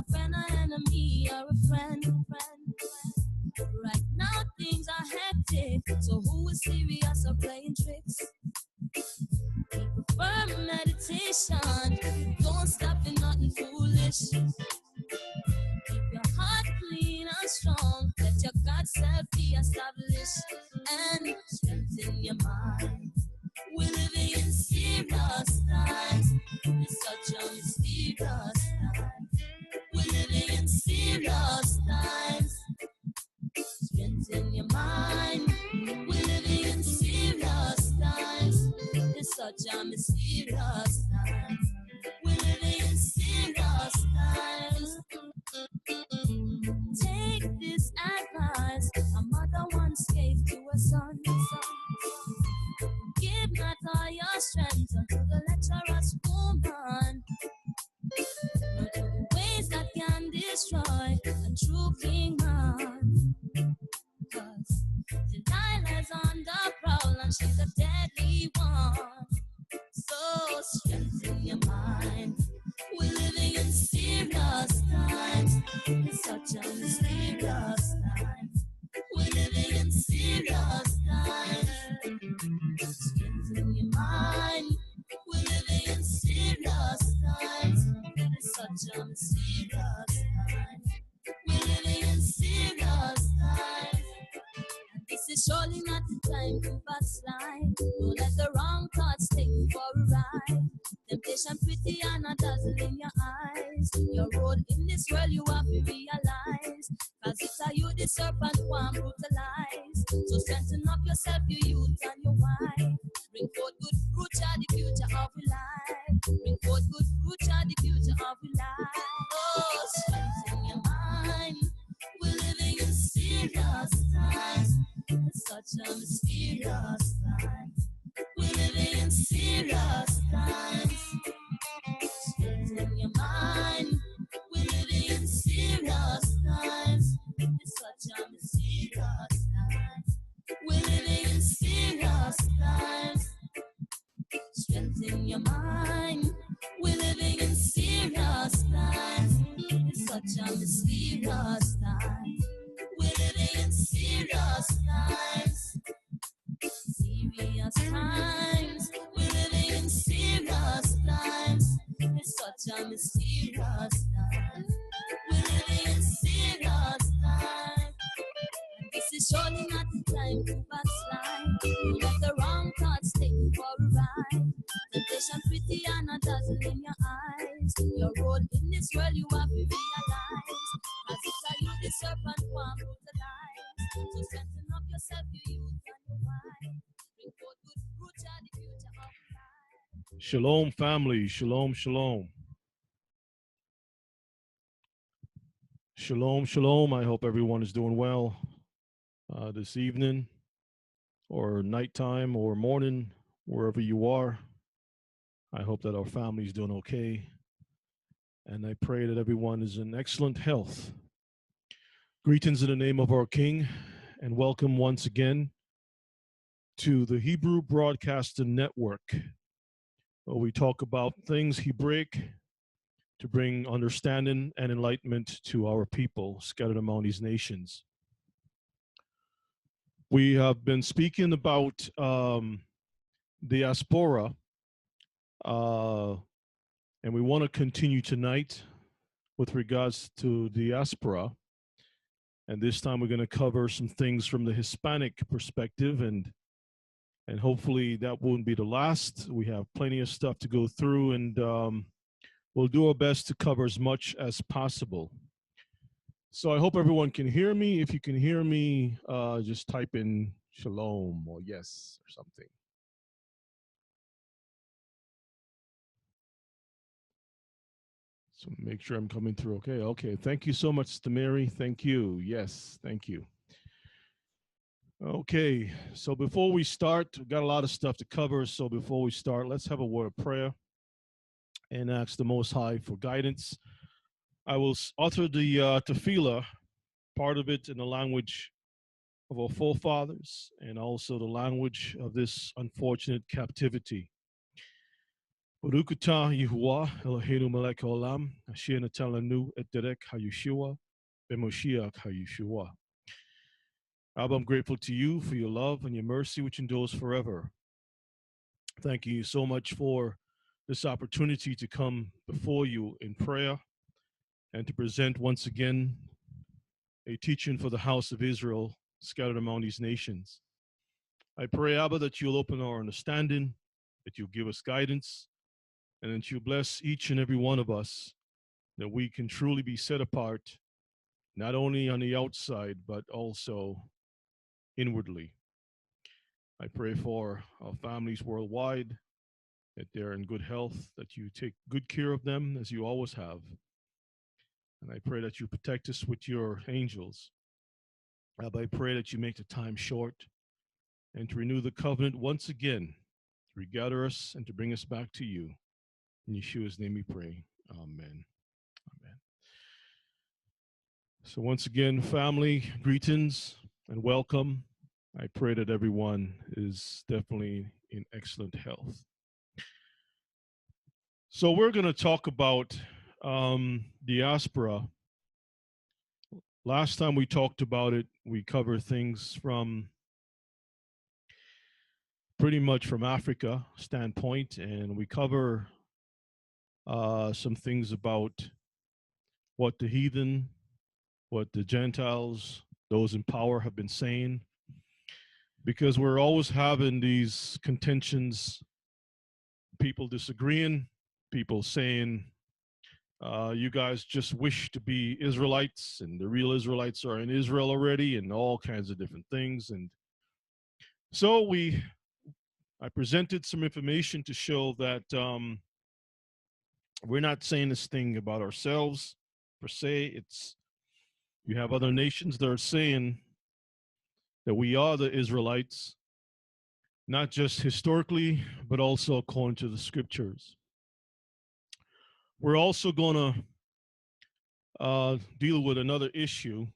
a friend or enemy or a friend. Right now things are hectic, so who is serious or playing tricks? Firm meditation, don't stop in nothing foolish. Keep your heart clean and strong, let your God self be established, and strengthen your mind. We're living in serious times, it's such a mysterious time. We're living in serious times, strengthen your mind. We're living in serious times, it's such a mysterious time. We're living in serious times. Take this advice a mother once gave to her son. Give not all your strength to the lecherous woman, nor to the ways that can destroy a true king man. 'Cause Delilah's on the prowl and she's a deadly one. So strengthen your mind. We're living in serious times. It's such a mysterious time. We're living in serious times. Strengthen your mind. We're living in serious times. It's such a mysterious time. We're living in serious times. This is surely not the time to backslide. Don't let the wrong thoughts take you for a ride. Temptation pretty and a dazzle in your eyes. Your road in this world you have to realize. Cause it's a you the serpent who want brutalize. So strengthen up yourself, your youth and your wife. Bring forth good fruit, child, the future of your life. Bring forth good fruit, child, the future of your life. Oh, strengthen your mind. We're living in serious times. It's such a mysterious time. We're living in serious times. Strengthen your mind. We're living in serious times. It's such a mysterious time. We're living in serious times. Strengthen your mind. We're living in serious times. It's such a mysterious time. We're living in serious times. Serious times. We're living in serious times. It's such a mysterious time. We're living in serious times. This is surely not the time to backslide. Don't let the wrong thoughts take you for a ride. Temptation pretty and a dazzle in your eyes. Your road in this world you have to realize. As it's a you the serpent want brutalize. So strengthen up yourself, your youth and your wife. Bring forth good fruit, child, the future of life. Shalom family, shalom, shalom. Shalom, shalom. I hope everyone is doing well this evening or nighttime or morning, wherever you are. I hope that our family is doing okay. And I pray that everyone is in excellent health. Greetings in the name of our King, and welcome once again to the Hebrew Broadcasting Network, where we talk about things Hebraic to bring understanding and enlightenment to our people scattered among these nations. We have been speaking about Diaspora, and we want to continue tonight with regards to Diaspora. And this time we're going to cover some things from the Hispanic perspective, and hopefully that won't be the last. We have plenty of stuff to go through, and we'll do our best to cover as much as possible. So I hope everyone can hear me. If you can hear me, just type in shalom or yes or something. So make sure I'm coming through okay. Okay, thank you so much, Sister Mary. Thank you. Yes, thank you. Okay, so before we start, we've got a lot of stuff to cover. So before we start, let's have a word of prayer and ask the Most High for guidance. I will utter the tefillah, part of it in the language of our forefathers and also the language of this unfortunate captivity. Urukata Yahuwah Eloheinu melech haolam, asher natan lanu et derek hayeshua, b'Moshiach hayeshua. Abba, I'm grateful to you for your love and your mercy which endures forever. Thank you so much for this opportunity to come before you in prayer and to present once again a teaching for the house of Israel scattered among these nations. I pray, Abba, that you'll open our understanding, that you'll give us guidance, and that you'll bless each and every one of us, that we can truly be set apart, not only on the outside, but also inwardly. I pray for our families worldwide, that they're in good health, that you take good care of them as you always have. And I pray that you protect us with your angels. Abba, I pray that you make the time short and to renew the covenant once again, to regather us and to bring us back to you. In Yeshua's name we pray. Amen. Amen. So once again, family, greetings and welcome. I pray that everyone is definitely in excellent health. So we're going to talk about diaspora. Last time we talked about it, we covered things from pretty much from Africa standpoint, and we cover some things about what the heathen, what the Gentiles, those in power have been saying, because we're always having these contentions, people disagreeing, people saying, you guys just wish to be Israelites and the real Israelites are in Israel already, and all kinds of different things. And so I presented some information to show that we're not saying this thing about ourselves per se. It's you have other nations that are saying that we are the Israelites, not just historically, but also according to the scriptures. We're also going to deal with another issue,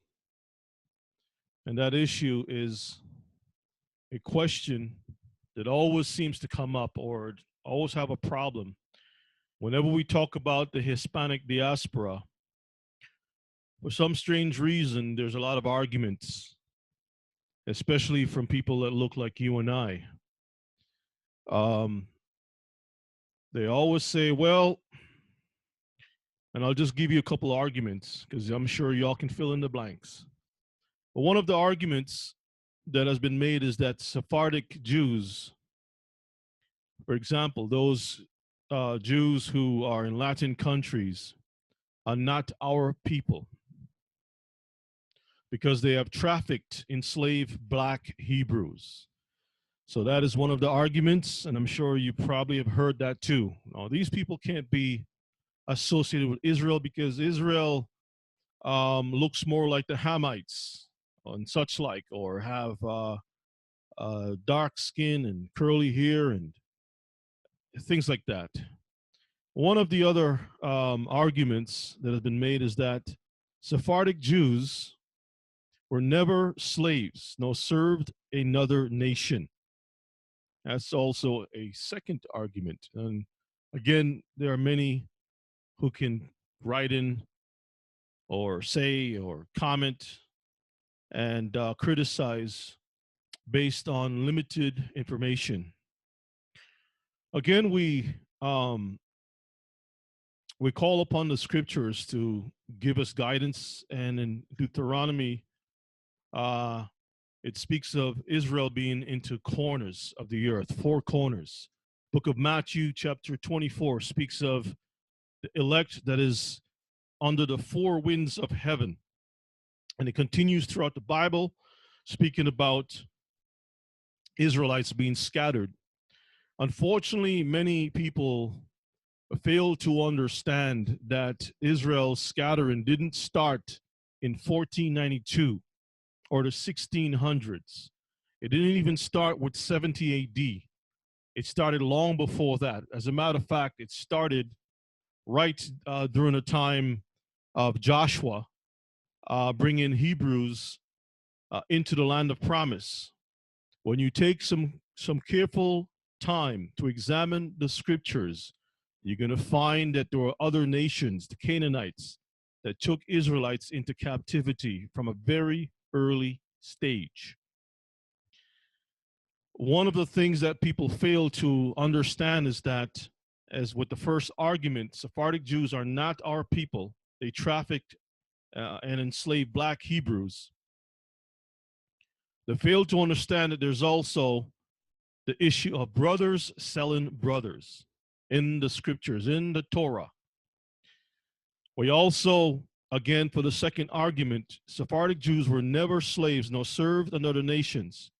and that issue is a question that always seems to come up or always have a problem. Whenever we talk about the Hispanic diaspora, for some strange reason, there's a lot of arguments, especially from people that look like you and I. They always say, well, and I'll just give you a couple of arguments because I'm sure y'all can fill in the blanks. But one of the arguments that has been made is that Sephardic Jews, for example, those Jews who are in Latin countries, are not our people because they have trafficked enslaved black Hebrews. So that is one of the arguments, and I'm sure you probably have heard that too. No, these people can't be associated with Israel because Israel looks more like the Hamites and such like, or have dark skin and curly hair and things like that. One of the other arguments that has been made is that Sephardic Jews were never slaves, nor served another nation. That's also a second argument. And again, there are many who can write in or say or comment and criticize based on limited information. Again, we call upon the scriptures to give us guidance, and in Deuteronomy, it speaks of Israel being into corners of the earth, four corners. Book of Matthew, chapter 24, speaks of the elect that is under the four winds of heaven. And it continues throughout the Bible, speaking about Israelites being scattered. Unfortunately, many people fail to understand that Israel's scattering didn't start in 1492 or the 1600s. It didn't even start with 70 AD. It started long before that. As a matter of fact, it started right during the time of Joshua, bringing Hebrews into the land of promise. When you take some careful time to examine the scriptures, you're going to find that there were other nations, the Canaanites, that took Israelites into captivity from a very early stage. One of the things that people fail to understand is that, as with the first argument, Sephardic Jews are not our people. They trafficked and enslaved black Hebrews. They fail to understand that there's also the issue of brothers selling brothers in the scriptures, in the Torah. We also, again, for the second argument, Sephardic Jews were never slaves nor served under the nations.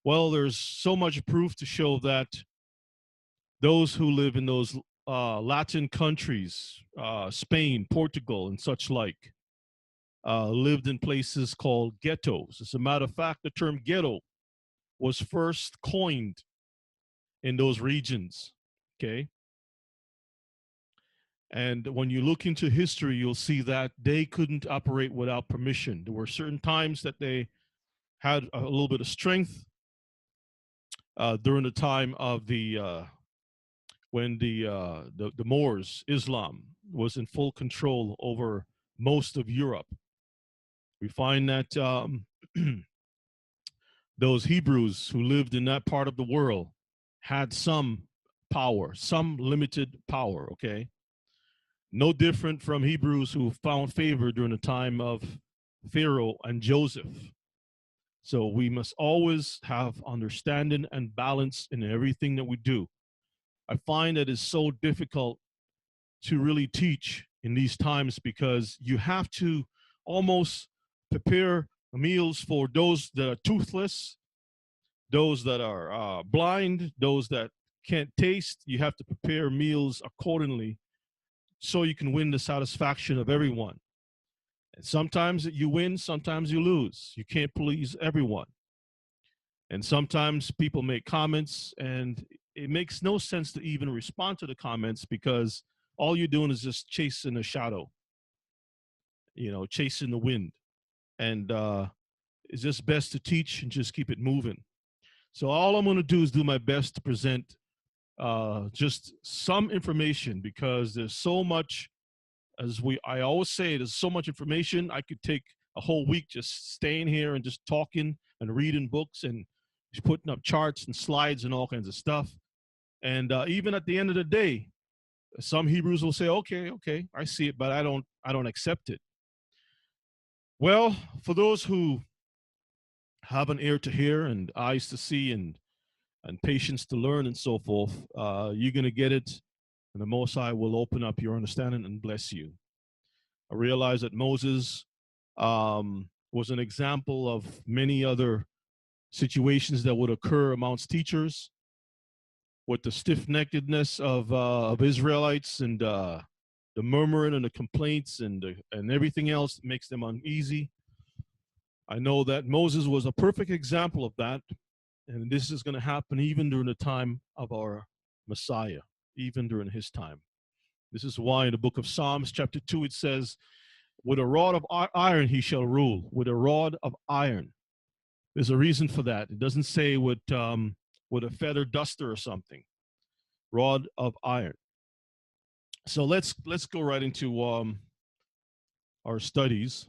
Well, there's so much proof to show that those who live in those Latin countries, Spain, Portugal, and such like, lived in places called ghettos. As a matter of fact, the term ghetto was first coined in those regions, okay? And when you look into history, you'll see that they couldn't operate without permission. There were certain times that they had a little bit of strength during the time of when the Moors, Islam, was in full control over most of Europe. We find that those Hebrews who lived in that part of the world had some power, some limited power, okay? No different from Hebrews who found favor during the time of Pharaoh and Joseph. So we must always have understanding and balance in everything that we do. I find that it's so difficult to really teach in these times because you have to almost prepare meals for those that are toothless, those that are blind, those that can't taste. You have to prepare meals accordingly so you can win the satisfaction of everyone. And sometimes you win, sometimes you lose. You can't please everyone. And sometimes people make comments, and it makes no sense to even respond to the comments because all you're doing is just chasing a shadow, chasing the wind. And it's just best to teach and just keep it moving. So all I'm going to do is do my best to present just some information because there's so much, I always say, there's so much information. I could take a whole week just staying here and just talking and reading books and just putting up charts and slides and all kinds of stuff. And even at the end of the day, some Hebrews will say, okay, I see it, but I don't accept it. Well, for those who have an ear to hear and eyes to see and patience to learn and so forth, you're going to get it, and the Most High will open up your understanding and bless you. I realize that Moses was an example of many other situations that would occur amongst teachers with the stiff-neckedness of Israelites and the murmuring and the complaints and everything else that makes them uneasy. I know that Moses was a perfect example of that. And this is going to happen even during the time of our Messiah, even during his time. This is why in the book of Psalms, chapter 2, it says, with a rod of iron he shall rule, with a rod of iron. There's a reason for that. It doesn't say with a feather duster or something. Rod of iron. So let's go right into our studies.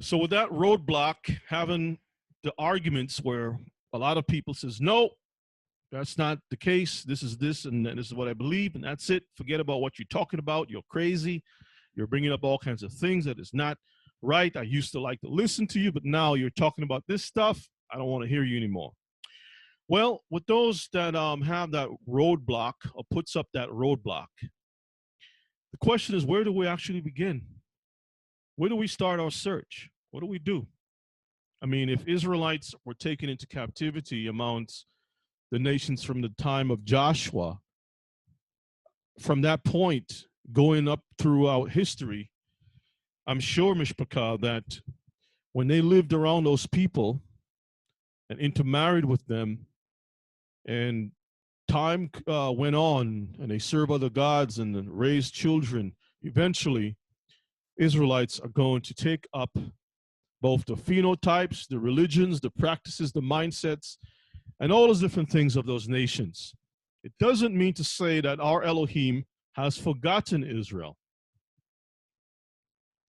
So with that roadblock, having the arguments where a lot of people says, no, that's not the case. This is this, and this is what I believe, and that's it. Forget about what you're talking about. You're crazy. You're bringing up all kinds of things that is not right. I used to like to listen to you, but now you're talking about this stuff. I don't want to hear you anymore. Well, with those that have that roadblock or puts up that roadblock, the question is, where do we actually begin? Where do we start our search? What do we do? I mean, if Israelites were taken into captivity amongst the nations from the time of Joshua, from that point going up throughout history, I'm sure, Mishpachah, that when they lived around those people and intermarried with them, and time went on and they served other gods and then raised children, eventually Israelites are going to take up both the phenotypes, the religions, the practices, the mindsets, and all those different things of those nations. It doesn't mean to say that our Elohim has forgotten Israel,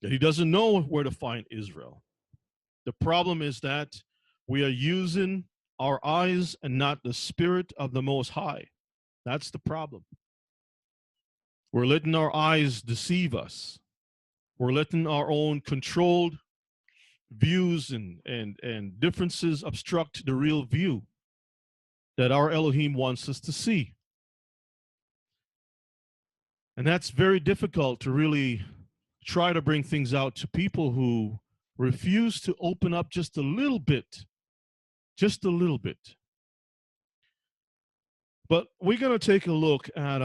that he doesn't know where to find Israel. The problem is that we are using our eyes and not the Spirit of the Most High. That's the problem. We're letting our eyes deceive us. We're letting our own controlled views and differences obstruct the real view that our Elohim wants us to see. And that's very difficult to really try to bring things out to people who refuse to open up just a little bit, just a little bit. But we're going to take a look at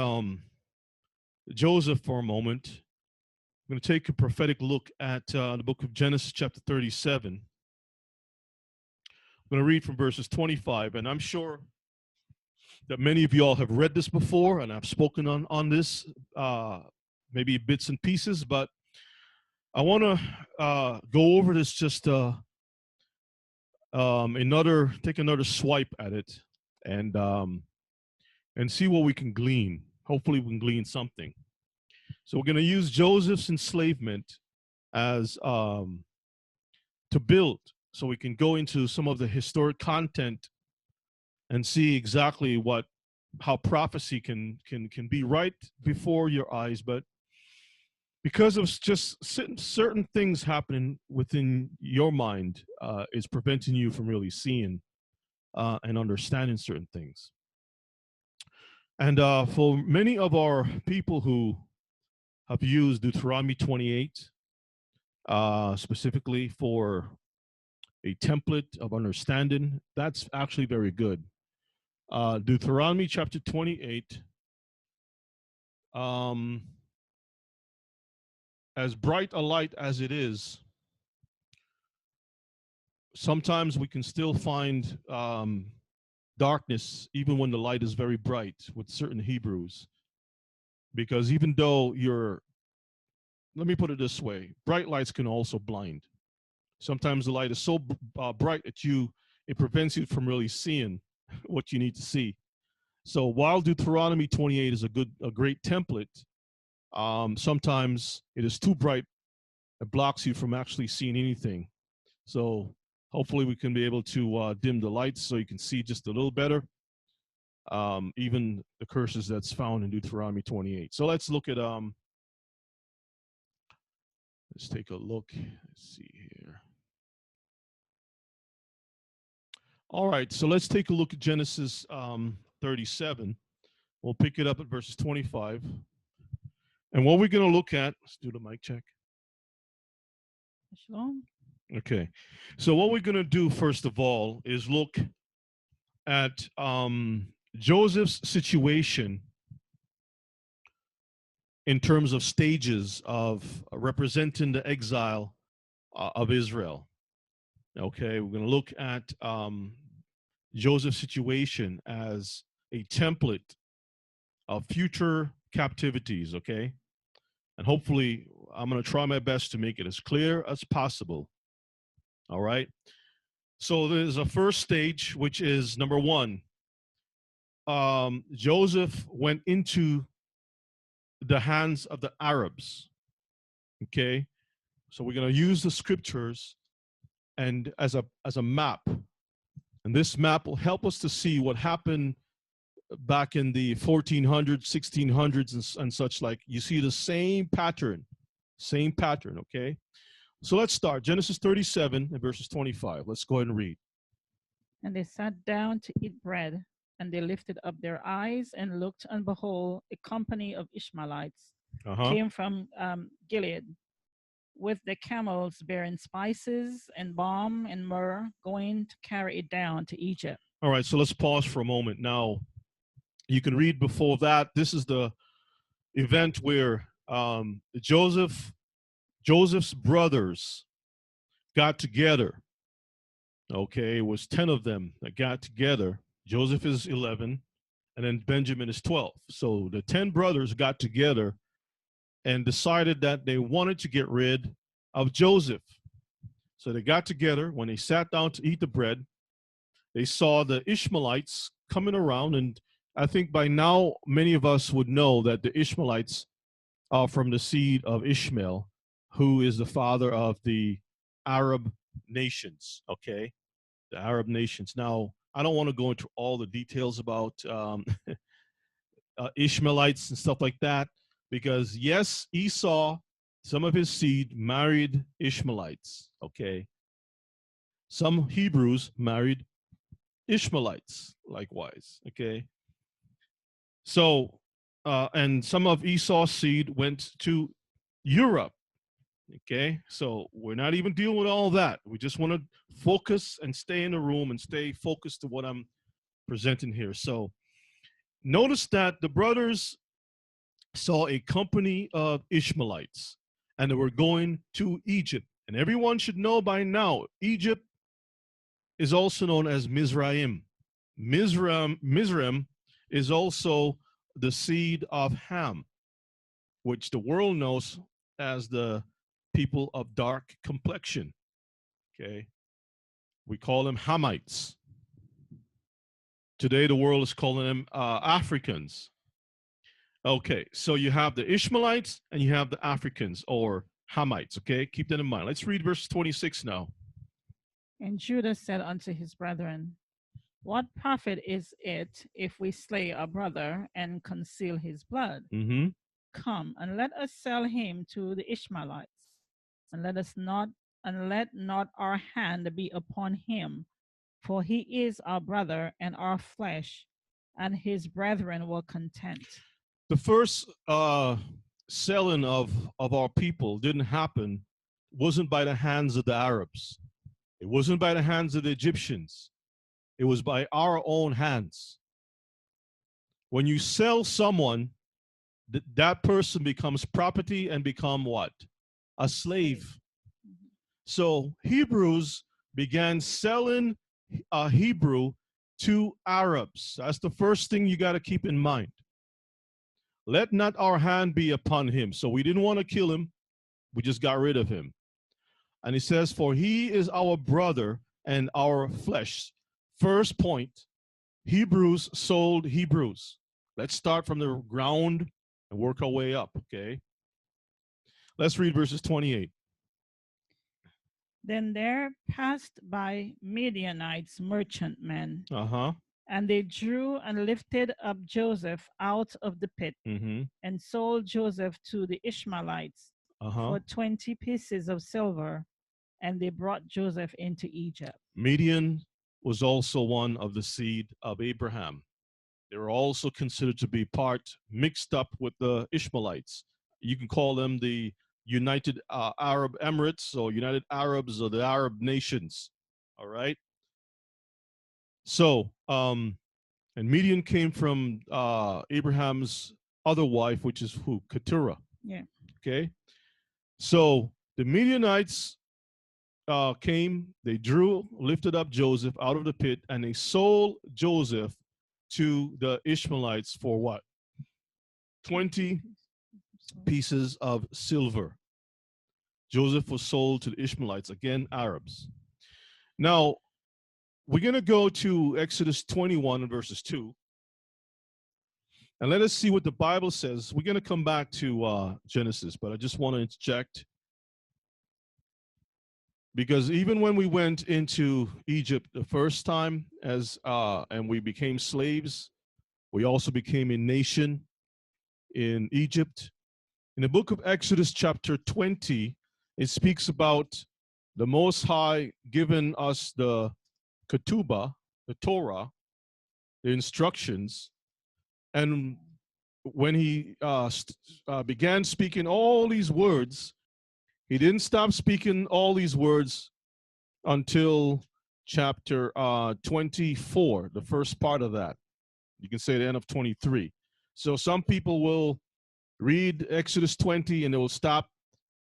Joseph for a moment. I'm going to take a prophetic look at the book of Genesis, chapter 37. I'm going to read from verses 25, and I'm sure that many of you all have read this before, and I've spoken on this, maybe bits and pieces, but I want to go over this just take another swipe at it, and see what we can glean. Hopefully, we can glean something. So we're going to use Joseph's enslavement as to build, so we can go into some of the historic content and see exactly how prophecy can be right before your eyes, but because of just certain things happening within your mind is preventing you from really seeing and understanding certain things. And for many of our people who have used Deuteronomy 28 specifically for a template of understanding, that's actually very good. Deuteronomy chapter 28, as bright a light as it is, sometimes we can still find darkness even when the light is very bright with certain Hebrews. Because even though let me put it this way, bright lights can also blind. Sometimes the light is so bright that it prevents you from really seeing what you need to see. So while Deuteronomy 28 is a great template, sometimes it is too bright. It blocks you from actually seeing anything. So hopefully we can be able to dim the lights so you can see just a little better, even the curses that's found in Deuteronomy 28. So let's look at, let's take a look. Let's see here. All right, so let's take a look at Genesis 37. We'll pick it up at verses 25. And what we're going to look at, let's do the mic check. Shalom. Okay, so what we're going to do first of all is look at Joseph's situation in terms of stages of representing the exile of Israel. Okay, we're going to look at Joseph's situation as a template of future captivities, okay? And hopefully, I'm going to try my best to make it as clear as possible. All right? So there's a first stage, which is number one. Joseph went into the hands of the Arabs, okay? So we're going to use the scriptures and as a map. And this map will help us to see what happened back in the 1400s, 1600s, and such like. You see the same pattern, okay? So let's start. Genesis 37 and verses 25. Let's go ahead and read. And they sat down to eat bread, and they lifted up their eyes and looked, and behold, a company of Ishmaelites came from Gilead, with the camels bearing spices and balm and myrrh, going to carry it down to Egypt. All right, so let's pause for a moment. Now, you can read before that. This is the event where Joseph's brothers got together. Okay, it was 10 of them that got together. Joseph is 11, and then Benjamin is 12. So the 10 brothers got together and decided that they wanted to get rid of Joseph. So they got together. When they sat down to eat the bread, they saw the Ishmaelites coming around, and I think by now many of us would know that the Ishmaelites are from the seed of Ishmael, who is the father of the Arab nations. Okay, the Arab nations. Now, I don't want to go into all the details about Ishmaelites and stuff like that, because yes, Esau, some of his seed married Ishmaelites. Okay, some Hebrews married Ishmaelites likewise. Okay, so and some of Esau's seed went to Europe. Okay, so we're not even dealing with all that. We just want to focus and stay in the room and stay focused to what I'm presenting here. So notice that the brothers saw a company of Ishmaelites and they were going to Egypt. And everyone should know by now, Egypt is also known as Mizraim. Mizraim is also the seed of Ham, which the world knows as the people of dark complexion. Okay, we call them Hamites. Today, the world is calling them Africans. Okay, so you have the Ishmaelites and you have the Africans or Hamites. Okay, keep that in mind. Let's read verse 26 now. And Judah said unto his brethren, what profit is it if we slay our brother and conceal his blood? Mm-hmm. Come and let us sell him to the Ishmaelites, and let not our hand be upon him, for he is our brother and our flesh, and his brethren were content. The first selling of our people didn't happen, wasn't by the hands of the Arabs. It wasn't by the hands of the Egyptians. It was by our own hands. When you sell someone, that person becomes property and become what? A slave. So Hebrews began selling a Hebrew to Arabs. That's the first thing you got to keep in mind. Let not our hand be upon him. So we didn't want to kill him. We just got rid of him. And he says, for he is our brother and our flesh. First point, Hebrews sold Hebrews. Let's start from the ground and work our way up, okay? Let's read verses 28. Then there passed by Midianites merchantmen, and they drew and lifted up Joseph out of the pit, and sold Joseph to the Ishmaelites for 20 pieces of silver, and they brought Joseph into Egypt. Midian was also one of the seed of Abraham. They were also considered to be mixed up with the Ishmaelites. You can call them the United Arab Emirates or United Arabs or the Arab nations. All right. So, and Midian came from Abraham's other wife, which is who? Keturah. Yeah. Okay. So the Midianites came, they lifted up Joseph out of the pit, and they sold Joseph to the Ishmaelites for what? 20 pieces of silver. Joseph was sold to the Ishmaelites, again, Arabs. Now, we're going to go to Exodus 21 and verses 2. And let us see what the Bible says. We're going to come back to Genesis, but I just want to interject. Because even when we went into Egypt the first time and we became slaves, we also became a nation in Egypt. In the book of Exodus chapter 20, it speaks about the Most High giving us the ketubah, the Torah, the instructions. And when he began speaking all these words, he didn't stop speaking all these words until chapter 24, the first part of that. You can say the end of 23. So some people will read Exodus 20 and they will stop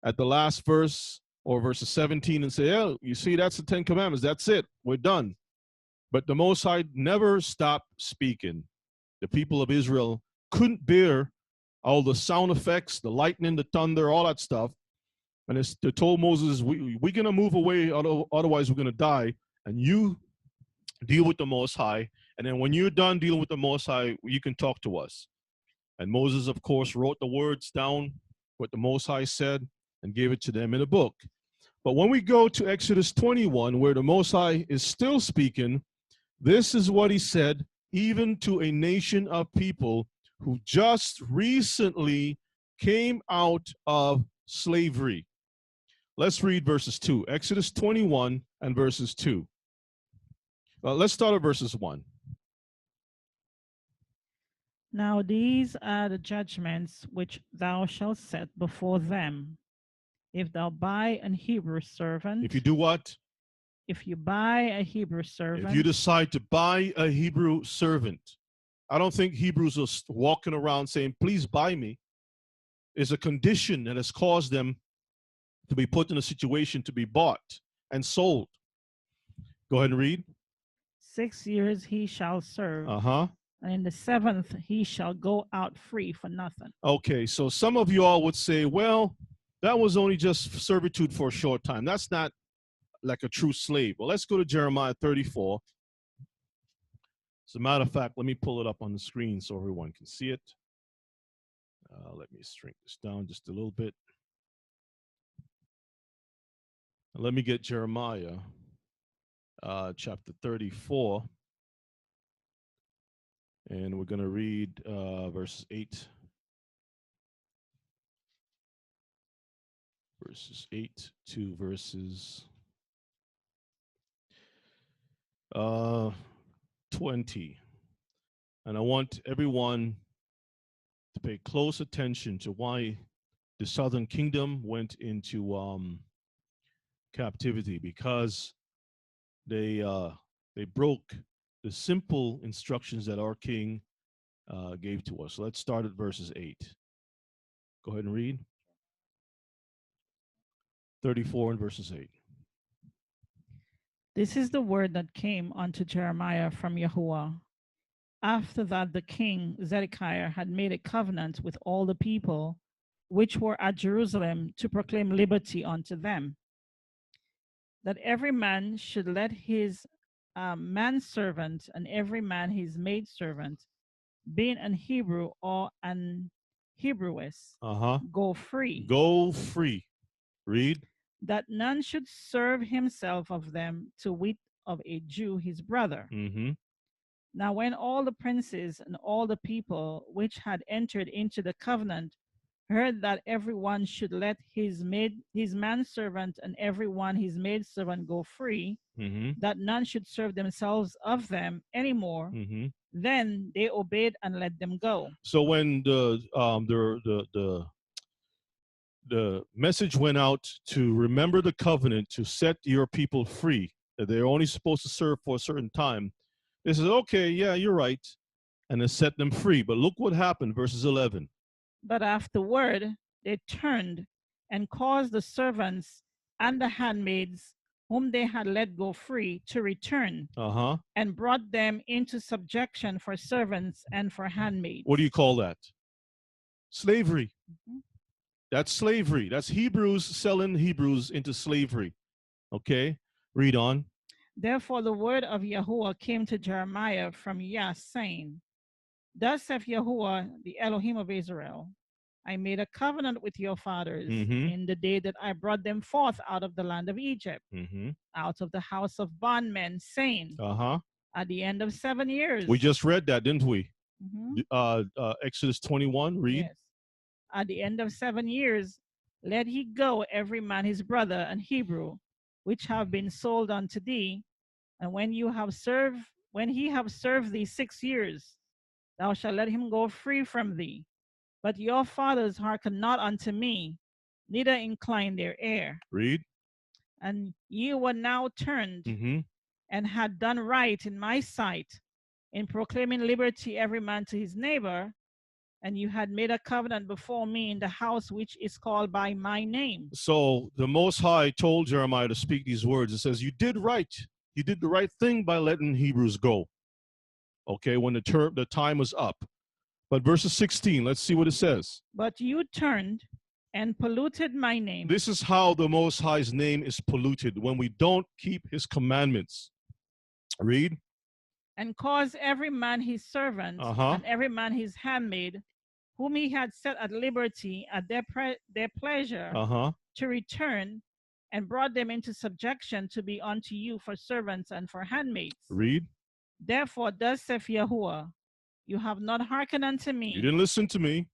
at the last verse or verses 17 and say, oh, you see, that's the 10 Commandments. That's it. We're done. But the Most High never stopped speaking. The people of Israel couldn't bear all the sound effects, the lightning, the thunder, all that stuff. And they told Moses, we're going to move away, otherwise we're going to die. And you deal with the Most High, And then when you're done dealing with the Most High, you can talk to us. And Moses, of course, wrote the words down, what the Most High said, and gave it to them in a book. But when we go to Exodus 21, where the Most High is still speaking, this is what he said, even to a nation of people who just recently came out of slavery. Let's read verses 2. Exodus 21 and verses 2. Let's start at verses 1. Now these are the judgments which thou shalt set before them. If thou buy an Hebrew servant. If you do what? If you buy a Hebrew servant. If you decide to buy a Hebrew servant. I don't think Hebrews are walking around saying, please buy me. It's a condition that has caused them to be put in a situation to be bought and sold. Go ahead and read. 6 years he shall serve. And in the 7th he shall go out free for nothing. Okay, so some of you all would say, well, that was only just servitude for a short time. That's not like a true slave. Well, let's go to Jeremiah 34. As a matter of fact, let me pull it up on the screen so everyone can see it. Let me shrink this down just a little bit. Let me get Jeremiah chapter 34. And we're going to read verses 8. Verses 8 to verses 20. And I want everyone to pay close attention to why the southern kingdom went into captivity, because they broke the simple instructions that our king gave to us. So let's start at verses 8. Go ahead and read. 34 and verses 8. This is the word that came unto Jeremiah from Yahuwah. After that the king Zedekiah had made a covenant with all the people which were at Jerusalem to proclaim liberty unto them, that every man should let his manservant and every man his maidservant, being an Hebrew or an Hebrewess, go free. Go free. Read. That none should serve himself of them, to wit of a Jew his brother. Now when all the princes and all the people which had entered into the covenant heard that everyone should let his manservant and everyone his maidservant go free, that none should serve themselves of them anymore, then they obeyed and let them go. So when the message went out to remember the covenant, to set your people free, that they're only supposed to serve for a certain time, they said, okay, yeah, you're right, and then set them free. But look what happened, verses 11. But afterward they turned and caused the servants and the handmaids whom they had let go free to return, and brought them into subjection for servants and for handmaids. What do you call that? Slavery. That's slavery. That's Hebrews selling Hebrews into slavery. Okay, read on. Therefore the word of Yahuwah came to Jeremiah from Yah, saying, Thus saith Yahuwah, the Elohim of Israel, I made a covenant with your fathers in the day that I brought them forth out of the land of Egypt, out of the house of bondmen, saying, at the end of 7 years. We just read that, didn't we? Exodus 21, read. Yes. At the end of 7 years, let he go every man his brother and Hebrew, which have been sold unto thee, and when he have served thee 6 years, thou shalt let him go free from thee. But your fathers hearken not unto me, neither incline their ear. Read. And ye were now turned and had done right in my sight, in proclaiming liberty every man to his neighbor, and you had made a covenant before me in the house which is called by my name. So the Most High told Jeremiah to speak these words. It says, you did right. You did the right thing by letting Hebrews go. Okay, when the time was up. But verse 16, let's see what it says. But you turned and polluted my name. This is how the Most High's name is polluted, when we don't keep his commandments. Read. and caused every man his servant and every man his handmaid, whom he had set at liberty at their pleasure, to return, and brought them into subjection to be unto you for servants and for handmaids. Read. Therefore, thus saith Yahuwah, you have not hearkened unto me. You didn't listen to me.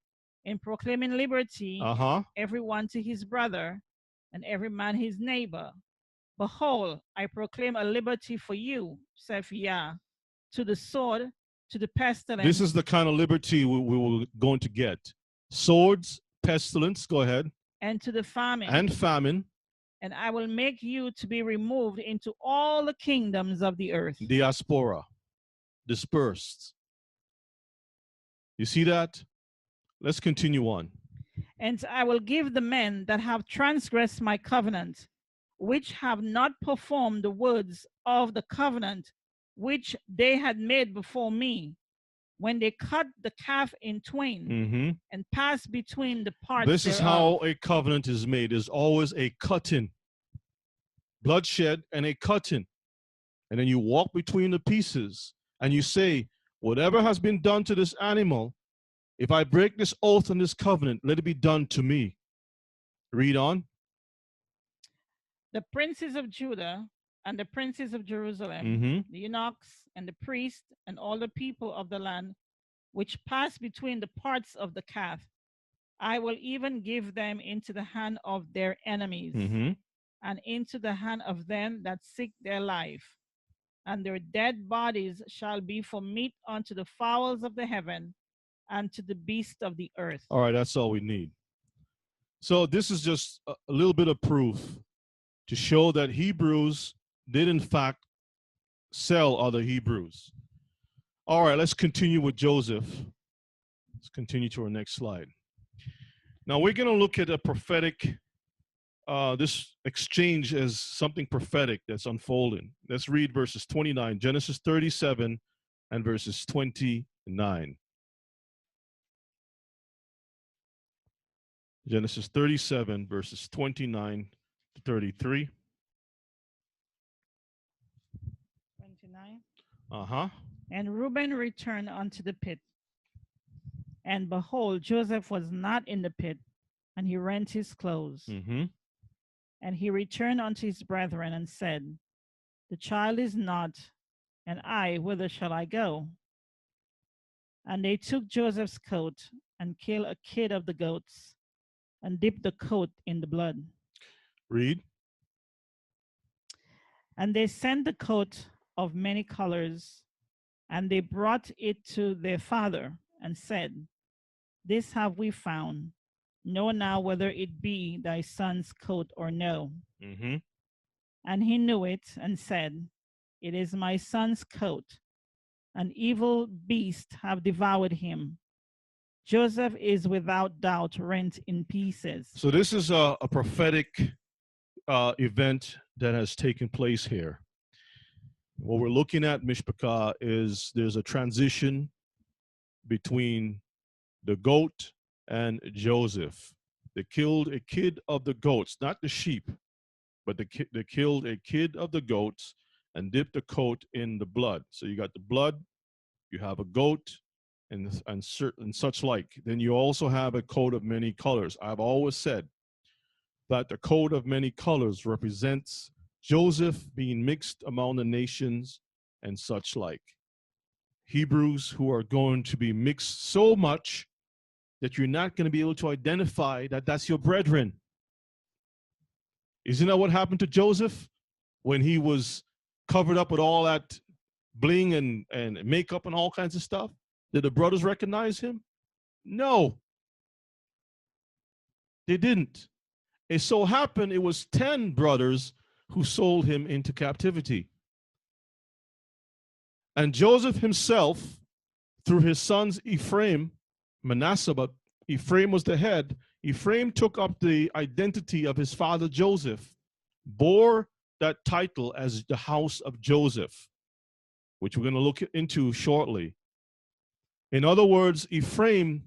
In proclaiming liberty, every one to his brother, and every man his neighbor. Behold, I proclaim a liberty for you, saith Yah, to the sword, to the pestilence. This is the kind of liberty we were going to get. Swords, pestilence, go ahead. And to the famine. And famine. And I will make you to be removed into all the kingdoms of the earth. Diaspora, dispersed. You see that? Let's continue on. And I will give the men that have transgressed my covenant, which have not performed the words of the covenant which they had made before me, when they cut the calf in twain and passed between the parts This is thereof. how a covenant is made. There's always a cutting, bloodshed and a cutting. And then you walk between the pieces and you say, whatever has been done to this animal, if I break this oath and this covenant, let it be done to me. Read on. The princes of Judah and the princes of Jerusalem, the eunuchs and the priests and all the people of the land, which pass between the parts of the calf, I will even give them into the hand of their enemies, and into the hand of them that seek their life. And their dead bodies shall be for meat unto the fowls of the heaven and to the beasts of the earth. All right, that's all we need. So this is just a little bit of proof to show that Hebrews did in fact sell other Hebrews. All right, let's continue with Joseph. Let's continue to our next slide. Now we're going to look at a prophetic, this exchange as something prophetic that's unfolding. Let's read verses 29, Genesis 37 and verses 29. Genesis 37 verses 29 to 33. 29. And Reuben returned unto the pit. And behold, Joseph was not in the pit, and he rent his clothes. And he returned unto his brethren and said, the child is not, and I, whither shall I go? And they took Joseph's coat and killed a kid of the goats and dipped the coat in the blood. Read. And they sent the coat of many colors, and they brought it to their father and said, this have we found. Know now whether it be thy son's coat or no. And he knew it and said, it is my son's coat. An evil beast have devoured him. Joseph is without doubt rent in pieces. So this is a prophetic event that has taken place here. What we're looking at, Mishpachah, is there's a transition between the goat and Joseph. They killed a kid of the goats, not the sheep, but they killed a kid of the goats and dipped the coat in the blood. So you got the blood, you have a goat, and such like. Then you also have a coat of many colors. I've always said that the coat of many colors represents Joseph being mixed among the nations and such like. Hebrews who are going to be mixed so much that you're not going to be able to identify that that's your brethren. Isn't that what happened to Joseph when he was covered up with all that bling and makeup and all kinds of stuff? Did the brothers recognize him? No, they didn't. It so happened it was 10 brothers who sold him into captivity. And Joseph himself, through his sons Ephraim, Manasseh, but Ephraim was the head, Ephraim took up the identity of his father Joseph, bore that title as the house of Joseph, which we're going to look into shortly. In other words, Ephraim,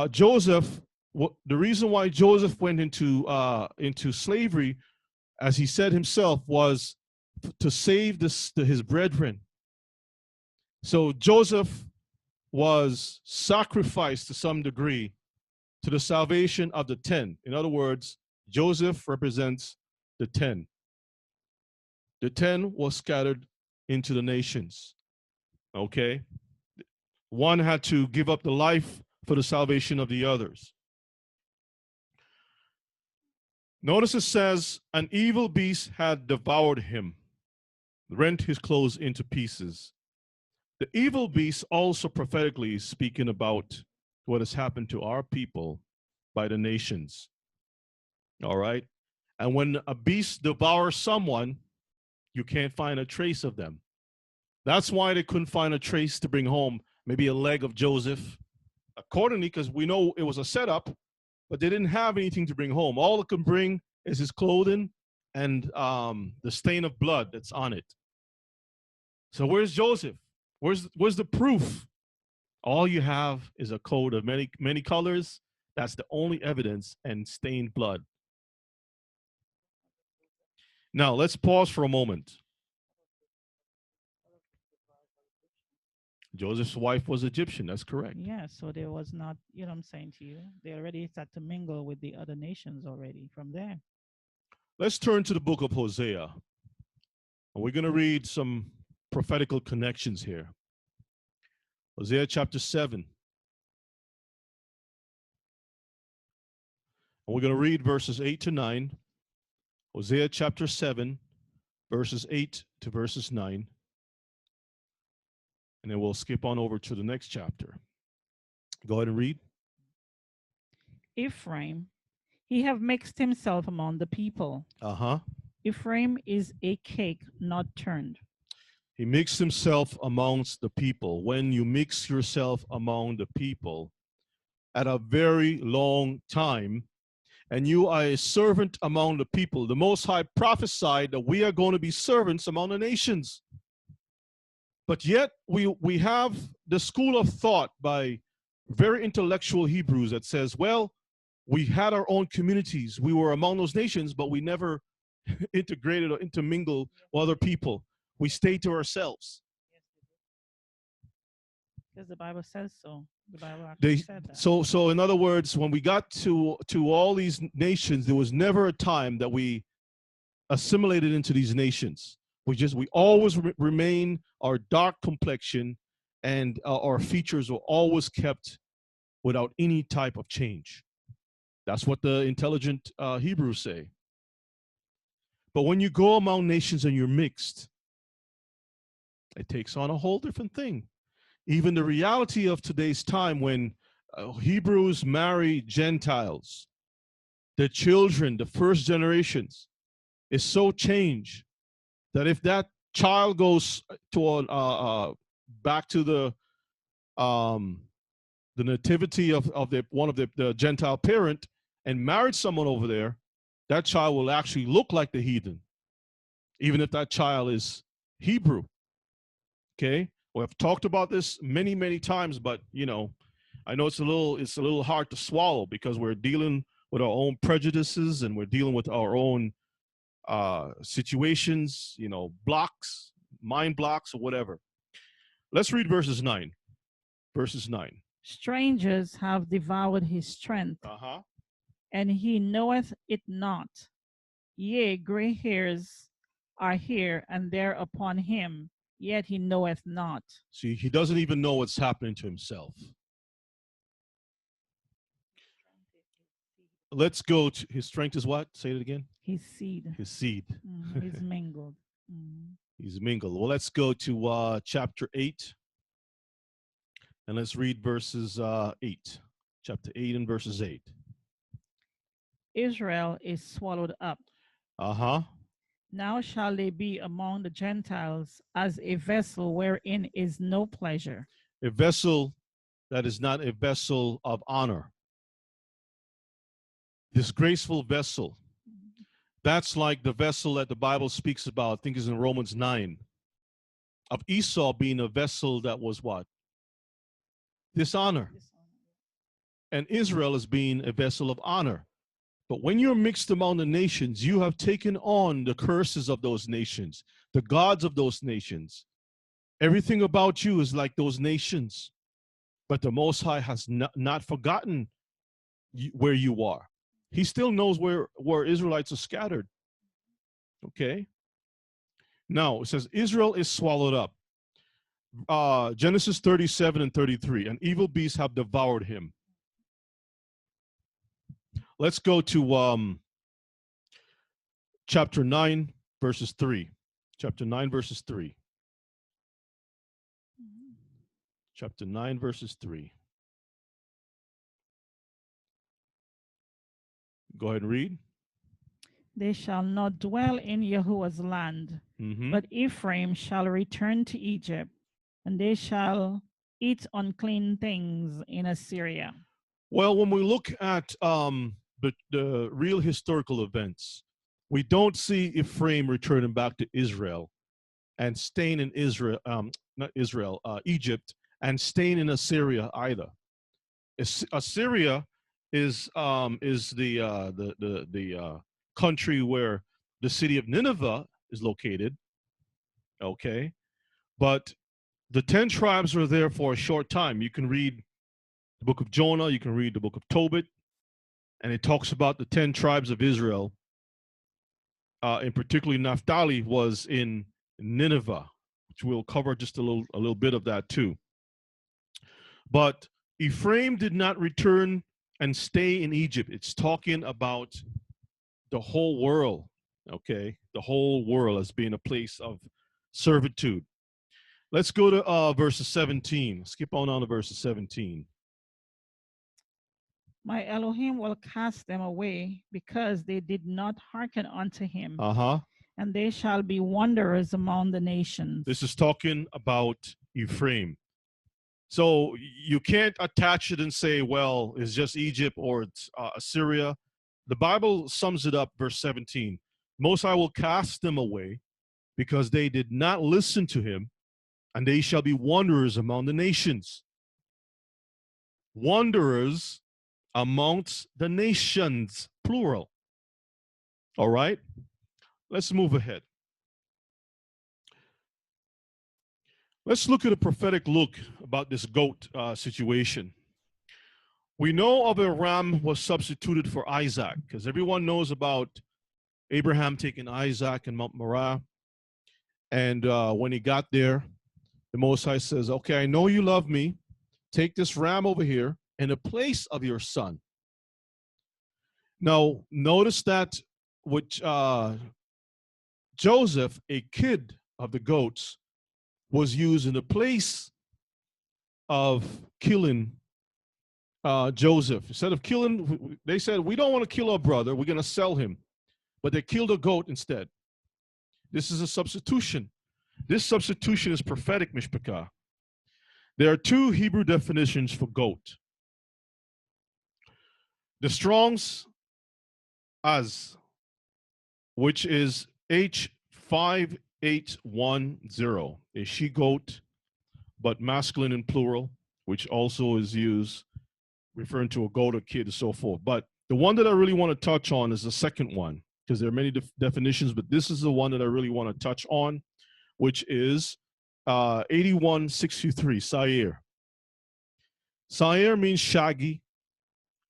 Joseph, the reason why Joseph went into slavery, as he said himself, was to save his brethren. So Joseph was sacrificed to some degree to the salvation of the 10. In other words, Joseph represents the 10. The 10 was scattered into the nations. Okay? One had to give up the life for the salvation of the others. Notice it says, an evil beast had devoured him, rent his clothes into pieces. The evil beast also prophetically is speaking about what has happened to our people by the nations. All right? And when a beast devours someone, you can't find a trace of them. That's why they couldn't find a trace to bring home, maybe a leg of Joseph. Accordingly, because we know it was a setup, but they didn't have anything to bring home. All it can bring is his clothing and the stain of blood that's on it. So where's Joseph? Where's the proof? All you have is a coat of many colors. That's the only evidence, and stained blood. Now let's pause for a moment. Joseph's wife was Egyptian. That's correct. Yeah, so there was not, you know what I'm saying to you? They already started to mingle with the other nations already from there. Let's turn to the book of Hosea. And we're going to read some prophetical connections here. Hosea chapter 7. And we're going to read verses 8 to 9. Hosea chapter 7, verses 8 to verses 9. And then we'll skip on over to the next chapter. Go ahead and read. Ephraim, he have mixed himself among the people. Ephraim is a cake not turned. He mixed himself amongst the people. When you mix yourself among the people at a very long time, and you are a servant among the people, the Most High prophesied that we are going to be servants among the nations. But yet we have the school of thought by very intellectual Hebrews that says, well, we had our own communities. We were among those nations, but we never integrated or intermingled with other people. We stayed to ourselves. Because the Bible says so. The Bible actually said that. So in other words, when we got to all these nations, there was never a time that we assimilated into these nations. We always remain our dark complexion, and our features were always kept without any type of change. That's what the intelligent Hebrews say. But when you go among nations and you're mixed, it takes on a whole different thing. Even the reality of today's time, when Hebrews marry Gentiles, the children, the first generations, is so changed that if that child goes to back to the nativity of one of the Gentile parent and married someone over there, that child will actually look like the heathen, even if that child is Hebrew. Okay, we have talked about this many times, but you know, I know it's a little hard to swallow because we're dealing with our own prejudices and we're dealing with our own situations, you know, blocks, mind blocks, or whatever. Let's read verses 9. Verses 9. Strangers have devoured his strength, and he knoweth it not. Yea, gray hairs are here and there upon him, yet he knoweth not. See, he doesn't even know what's happening to himself. Let's go to his strength is what? Say it again. His seed. His seed. He's mingled. He's mingled. Well, let's go to chapter 8. And let's read verses 8. Chapter 8 and verses 8. Israel is swallowed up. Now shall they be among the Gentiles as a vessel wherein is no pleasure. A vessel that is not a vessel of honor. Disgraceful vessel. That's like the vessel that the Bible speaks about, I think is in Romans 9, of Esau being a vessel that was what? Dishonor. And Israel as being a vessel of honor. But when you're mixed among the nations, you have taken on the curses of those nations, the gods of those nations. Everything about you is like those nations. But the Most High has not forgotten where you are. He still knows where Israelites are scattered. Okay? Now, it says, Israel is swallowed up. Genesis 37 and 33. And evil beasts have devoured him. Let's go to chapter 9, verses 3. Chapter 9, verses 3. Chapter 9, verses 3. Go ahead and read. They shall not dwell in Yahuwah's land, but Ephraim shall return to Egypt, and they shall eat unclean things in Assyria. Well, when we look at the real historical events, we don't see Ephraim returning back to Israel and staying in Israel, not Israel, Egypt, and staying in Assyria either. Assyria is the country where the city of Nineveh is located. Okay, but the 10 tribes were there for a short time. You can read the book of Jonah, you can read the book of Tobit, and it talks about the 10 tribes of Israel. In particularly, Naphtali was in Nineveh, which we'll cover just a little bit of that too. But Ephraim did not return and stay in Egypt. It's talking about the whole world, okay? The whole world as being a place of servitude. Let's go to verses 17. Skip on to verses 17. My Elohim will cast them away because they did not hearken unto him. And they shall be wanderers among the nations. This is talking about Ephraim. So you can't attach it and say, well, it's just Egypt or it's Assyria. The Bible sums it up, verse 17. Most High will cast them away because they did not listen to him, and they shall be wanderers among the nations. Wanderers amongst the nations, plural. All right? Let's move ahead. Let's look at a prophetic look about this goat situation. We know of a ram was substituted for Isaac, because everyone knows about Abraham taking Isaac in Mount Moriah. And when he got there, the Most High says, okay, I know you love me. Take this ram over here in the place of your son. Now, notice that with Joseph, a kid of the goats, was used in the place of killing Joseph. Instead of killing, they said, we don't want to kill our brother. We're going to sell him. But they killed a goat instead. This is a substitution. This substitution is prophetic, Mishpachah. There are two Hebrew definitions for goat. The Strong's as, which is H5810, a she-goat, but masculine and plural, which also is used referring to a goat or kid and so forth. But the one that I really want to touch on is the second one, because there are many definitions, but this is the one that I really want to touch on, which is 8163, Sair. Sair means shaggy,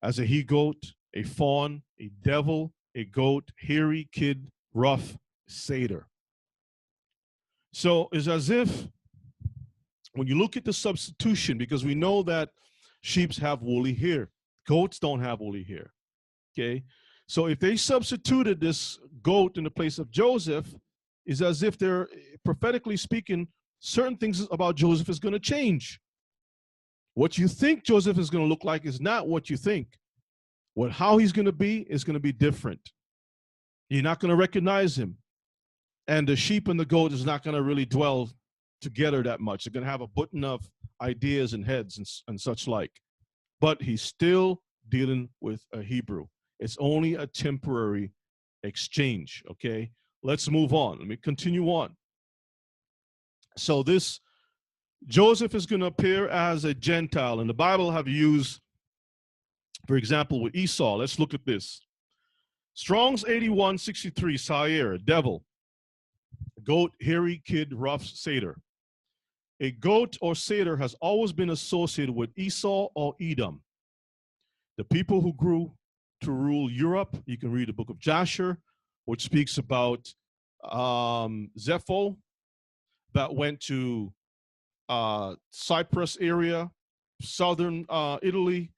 as a he-goat, a fawn, a devil, a goat, hairy, kid, rough, satyr. So it's as if when you look at the substitution, because we know that sheep have woolly hair, goats don't have woolly hair, okay? So if they substituted this goat in the place of Joseph, it's as if they're, prophetically speaking, certain things about Joseph is going to change. What you think Joseph is going to look like is not what you think. How he's going to be is going to be different. You're not going to recognize him. And the sheep and the goat is not going to really dwell together that much. They're going to have a button of ideas and heads and such like. But he's still dealing with a Hebrew. It's only a temporary exchange, okay? Let's move on. Let me continue on. So this Joseph is going to appear as a Gentile, and the Bible have used, for example, with Esau. Let's look at this. Strong's 8163, Sair, devil, goat, hairy, kid, rough, satyr. A goat or satyr has always been associated with Esau or Edom. The people who grew to rule Europe, you can read the book of Jasher, which speaks about Zepho that went to Cyprus area, southern Italy.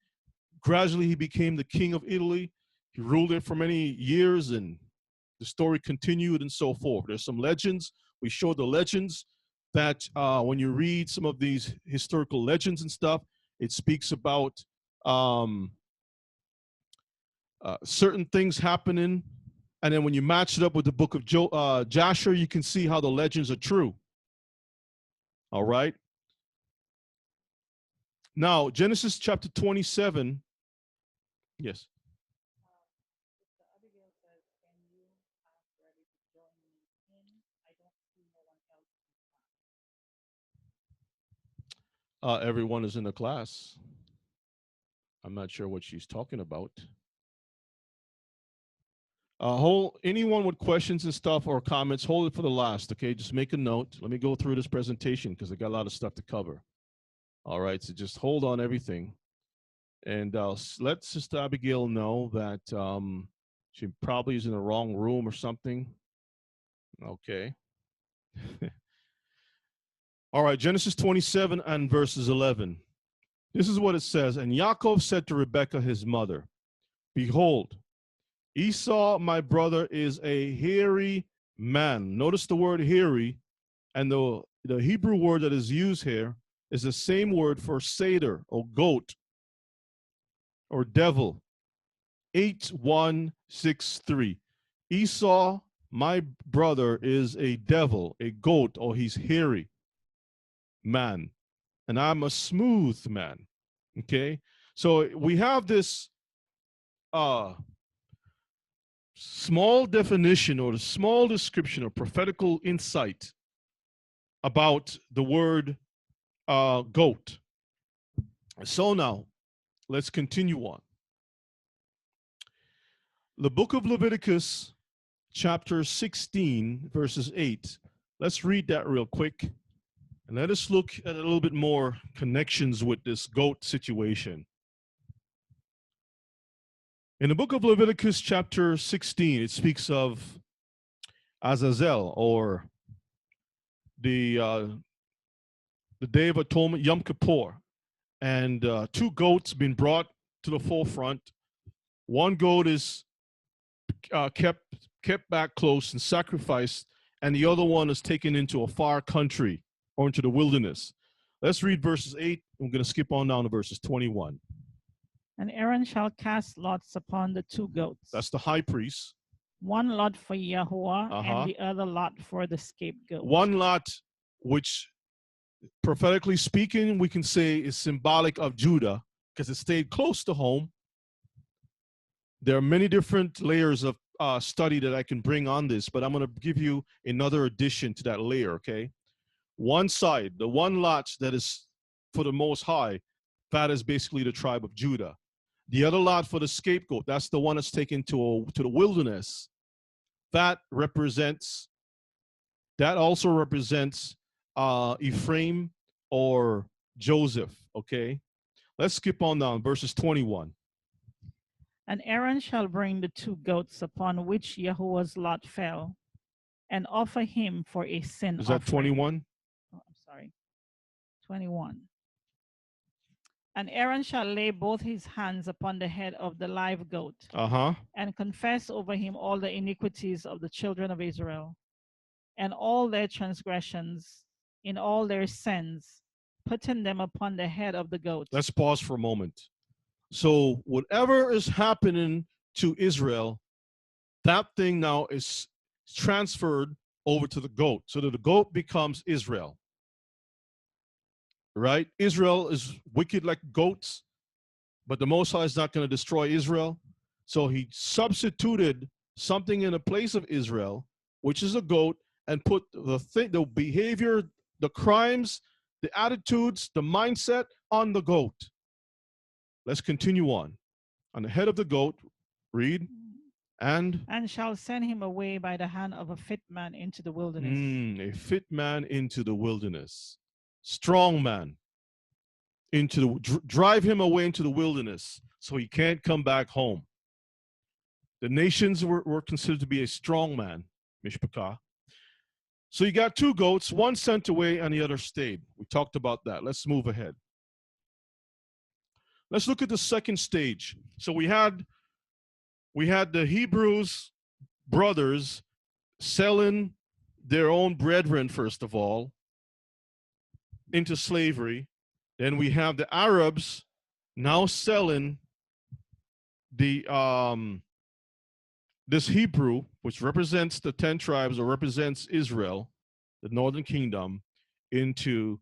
Gradually, he became the king of Italy. He ruled it for many years, and the story continued and so forth. There's some legends. We show the legends that when you read some of these historical legends and stuff, it speaks about certain things happening. And then when you match it up with the book of Jasher, you can see how the legends are true. All right. Now, Genesis chapter 27. Yes. Everyone is in the class. I'm not sure what she's talking about. Anyone with questions and stuff or comments, hold it for the last, okay? Just make a note. Let me go through this presentation because I got a lot of stuff to cover. All right, so just hold on everything. And let Sister Abigail know that she probably is in the wrong room or something. Okay. All right, Genesis 27 and verses 11. This is what it says. And Yaakov said to Rebekah, his mother, behold, Esau, my brother, is a hairy man. Notice the word hairy, and the Hebrew word that is used here is the same word for satyr or goat or devil. 8163. Esau, my brother, is a devil, a goat, or he's hairy man, and I'm a smooth man. Okay, so we have this small definition or the small description or prophetical insight about the word goat. So now let's continue on. The book of Leviticus, chapter 16, verses 8. Let's read that real quick. And let us look at a little bit more connections with this goat situation. In the book of Leviticus, chapter 16, it speaks of Azazel, or the Day of Atonement, Yom Kippur, and two goats being brought to the forefront. One goat is kept back close and sacrificed, and the other one is taken into a far country or into the wilderness. Let's read verses 8. I'm going to skip on down to verses 21. And Aaron shall cast lots upon the two goats. That's the high priest. One lot for Yahuwah, and the other lot for the scapegoat. One lot, which prophetically speaking, we can say is symbolic of Judah because it stayed close to home. There are many different layers of study that I can bring on this, but I'm going to give you another addition to that layer, okay? One side, the one lot that is for the Most High, that is basically the tribe of Judah. The other lot for the scapegoat, that's the one that's taken to the wilderness. That also represents Ephraim or Joseph, okay? Let's skip on down, verses 21. And Aaron shall bring the two goats upon which Yahuwah's lot fell, and offer him for a sin offering. Is that 21? Oh, I'm sorry. 21. And Aaron shall lay both his hands upon the head of the live goat, and confess over him all the iniquities of the children of Israel, and all their transgressions in all their sins, putting them upon the head of the goat. Let's pause for a moment. So whatever is happening to Israel, that thing now is transferred over to the goat, so that the goat becomes Israel. Right? Israel is wicked like goats, but the Most High is not going to destroy Israel. So he substituted something in the place of Israel, which is a goat, and put the behavior, the crimes, the attitudes, the mindset on the goat. Let's continue on. On the head of the goat, read, and shall send him away by the hand of a fit man into the wilderness. A fit man into the wilderness. strong man, drive him away into the wilderness so he can't come back home. The nations were considered to be a strong man, mishpachah. So you got 2 goats, one sent away and the other stayed. We talked about that. Let's move ahead. Let's look at the second stage. So we had the Hebrews brothers selling their own brethren, first of all, into slavery. Then we have the Arabs now selling the this Hebrew, which represents the 10 tribes or represents Israel, the northern kingdom, into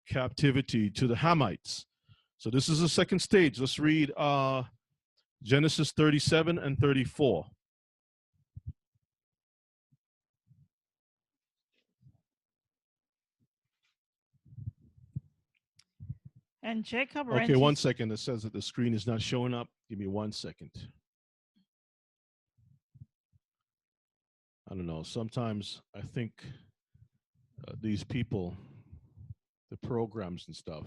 captivity to the Hamites. So this is the second stage. Let's read Genesis 37 and 34. And Jacob Okay, 1 second. It says that the screen is not showing up. Give me 1 second. I don't know. Sometimes I think these people, the programs and stuff,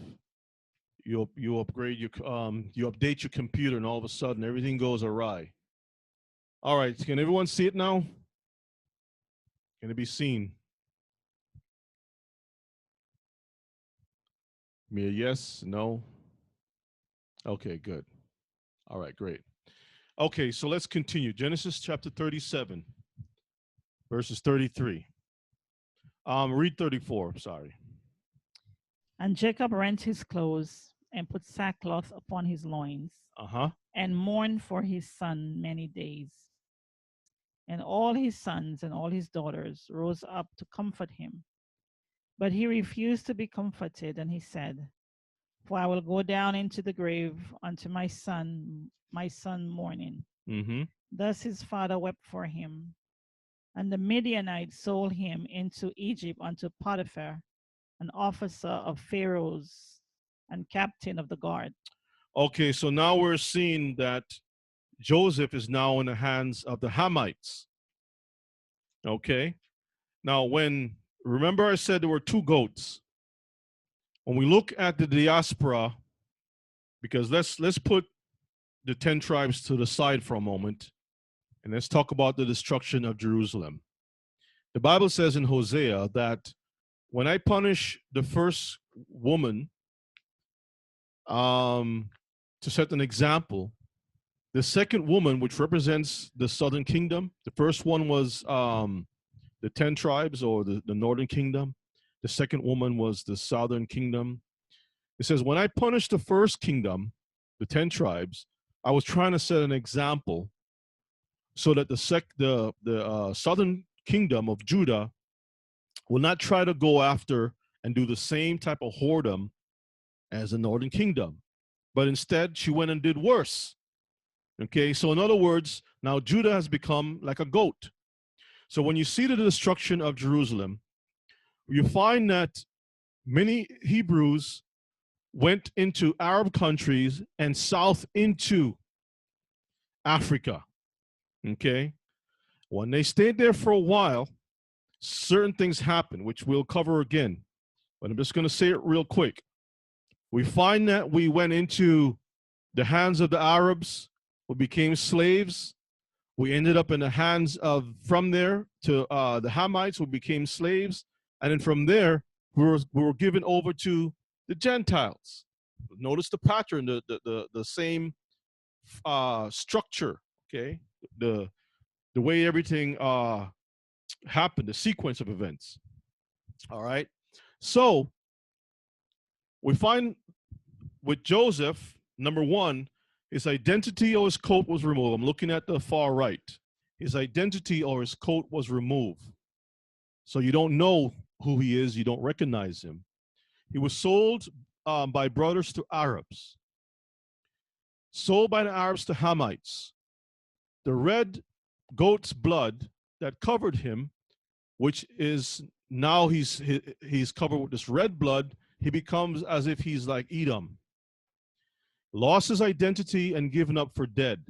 you upgrade your you update your computer and all of a sudden everything goes awry. All right, can everyone see it now? Can it be seen? Me a yes, no? Okay, good. All right, great. Okay, so let's continue. Genesis chapter 37, verses 33. Read 34, sorry. And Jacob rent his clothes and put sackcloth upon his loins, and mourned for his son many days. And all his sons and all his daughters rose up to comfort him. But he refused to be comforted, and he said, For I will go down into the grave unto my son mourning. Thus his father wept for him. And the Midianites sold him into Egypt unto Potiphar, an officer of Pharaoh's and captain of the guard. Okay, so now we're seeing that Joseph is now in the hands of the Hamites. Okay, now remember I said there were 2 goats. When we look at the diaspora, because let's put the 10 tribes to the side for a moment, and let's talk about the destruction of Jerusalem. The Bible says in Hosea that when I punish the first woman to set an example, the second woman, which represents the southern kingdom, the first one was the 10 tribes or the northern kingdom. The second woman was the southern kingdom. It says, when I punished the first kingdom, the 10 tribes, I was trying to set an example so that the southern kingdom of Judah will not try to go after and do the same type of whoredom as the northern kingdom. But instead, she went and did worse. Okay, so in other words, now Judah has become like a goat. So when you see the destruction of Jerusalem, you find that many Hebrews went into Arab countries and south into Africa. Okay, when they stayed there for a while, certain things happened, which we'll cover again. But I'm just going to say it real quick. We find that we went into the hands of the Arabs, we became slaves. We ended up in the hands of, from there to the Hamites, who became slaves. And then from there, we were given over to the Gentiles. Notice the pattern, the same structure, okay? The way everything happened, the sequence of events. All right. So we find with Joseph, number one, his identity or his coat was removed. I'm looking at the far right. His identity or his coat was removed. So you don't know who he is. You don't recognize him. He was sold by brothers to Arabs. Sold by the Arabs to Hamites. The red goat's blood that covered him, which is now he's covered with this red blood, he becomes as if he's like Edom. Lost his identity and given up for dead.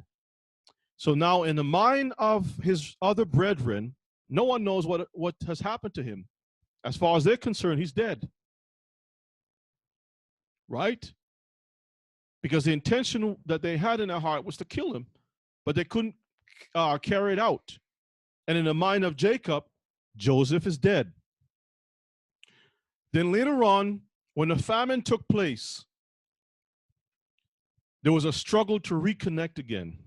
So now in the mind of his other brethren, no one knows what has happened to him. As far as they're concerned, he's dead. right? Because the intention that they had in their heart was to kill him, but they couldn't carry it out. And in the mind of Jacob, Joseph is dead. Then later on, when the famine took place, there was a struggle to reconnect again.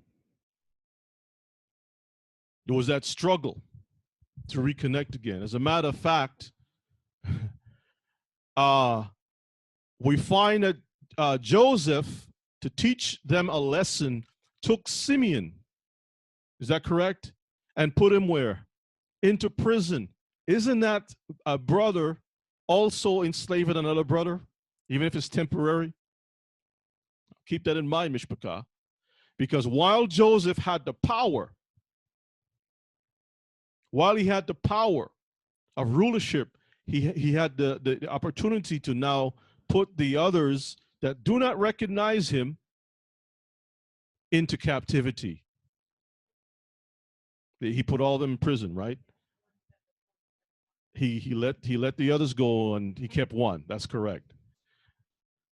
There was that struggle to reconnect again. As a matter of fact, we find that Joseph, to teach them a lesson, took Simeon, is that correct? And put him where? Into prison. Isn't that a brother also enslaving another brother, even if it's temporary? Keep that in mind, Mishpachah. Because while Joseph had the power, while he had the power of rulership, he had the opportunity to now put the others that do not recognize him into captivity. He put all of them in prison, right? He let the others go and he kept one. That's correct.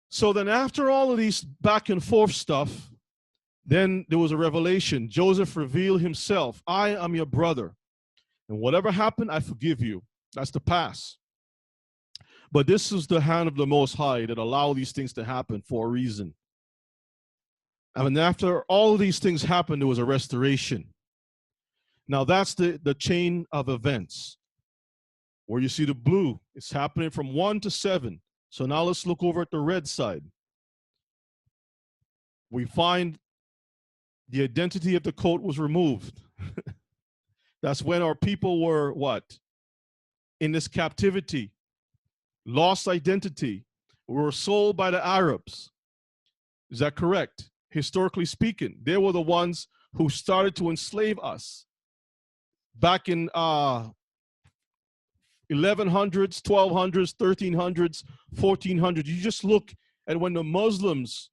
So then after all of these back and forth stuff, then there was a revelation. Joseph revealed himself. I am your brother. And whatever happened, I forgive you. That's the past. But this is the hand of the Most High that allowed these things to happen for a reason. And after all these things happened, there was a restoration. Now that's the chain of events. Where you see the blue, it's happening from 1 to 7. So now let's look over at the red side. We find the identity of the coat was removed. That's when our people were what? In this captivity, lost identity. We were sold by the Arabs. Is that correct? Historically speaking, they were the ones who started to enslave us. Back in 1100s, 1200s, 1300s, 1400s. You just look at when the Muslims,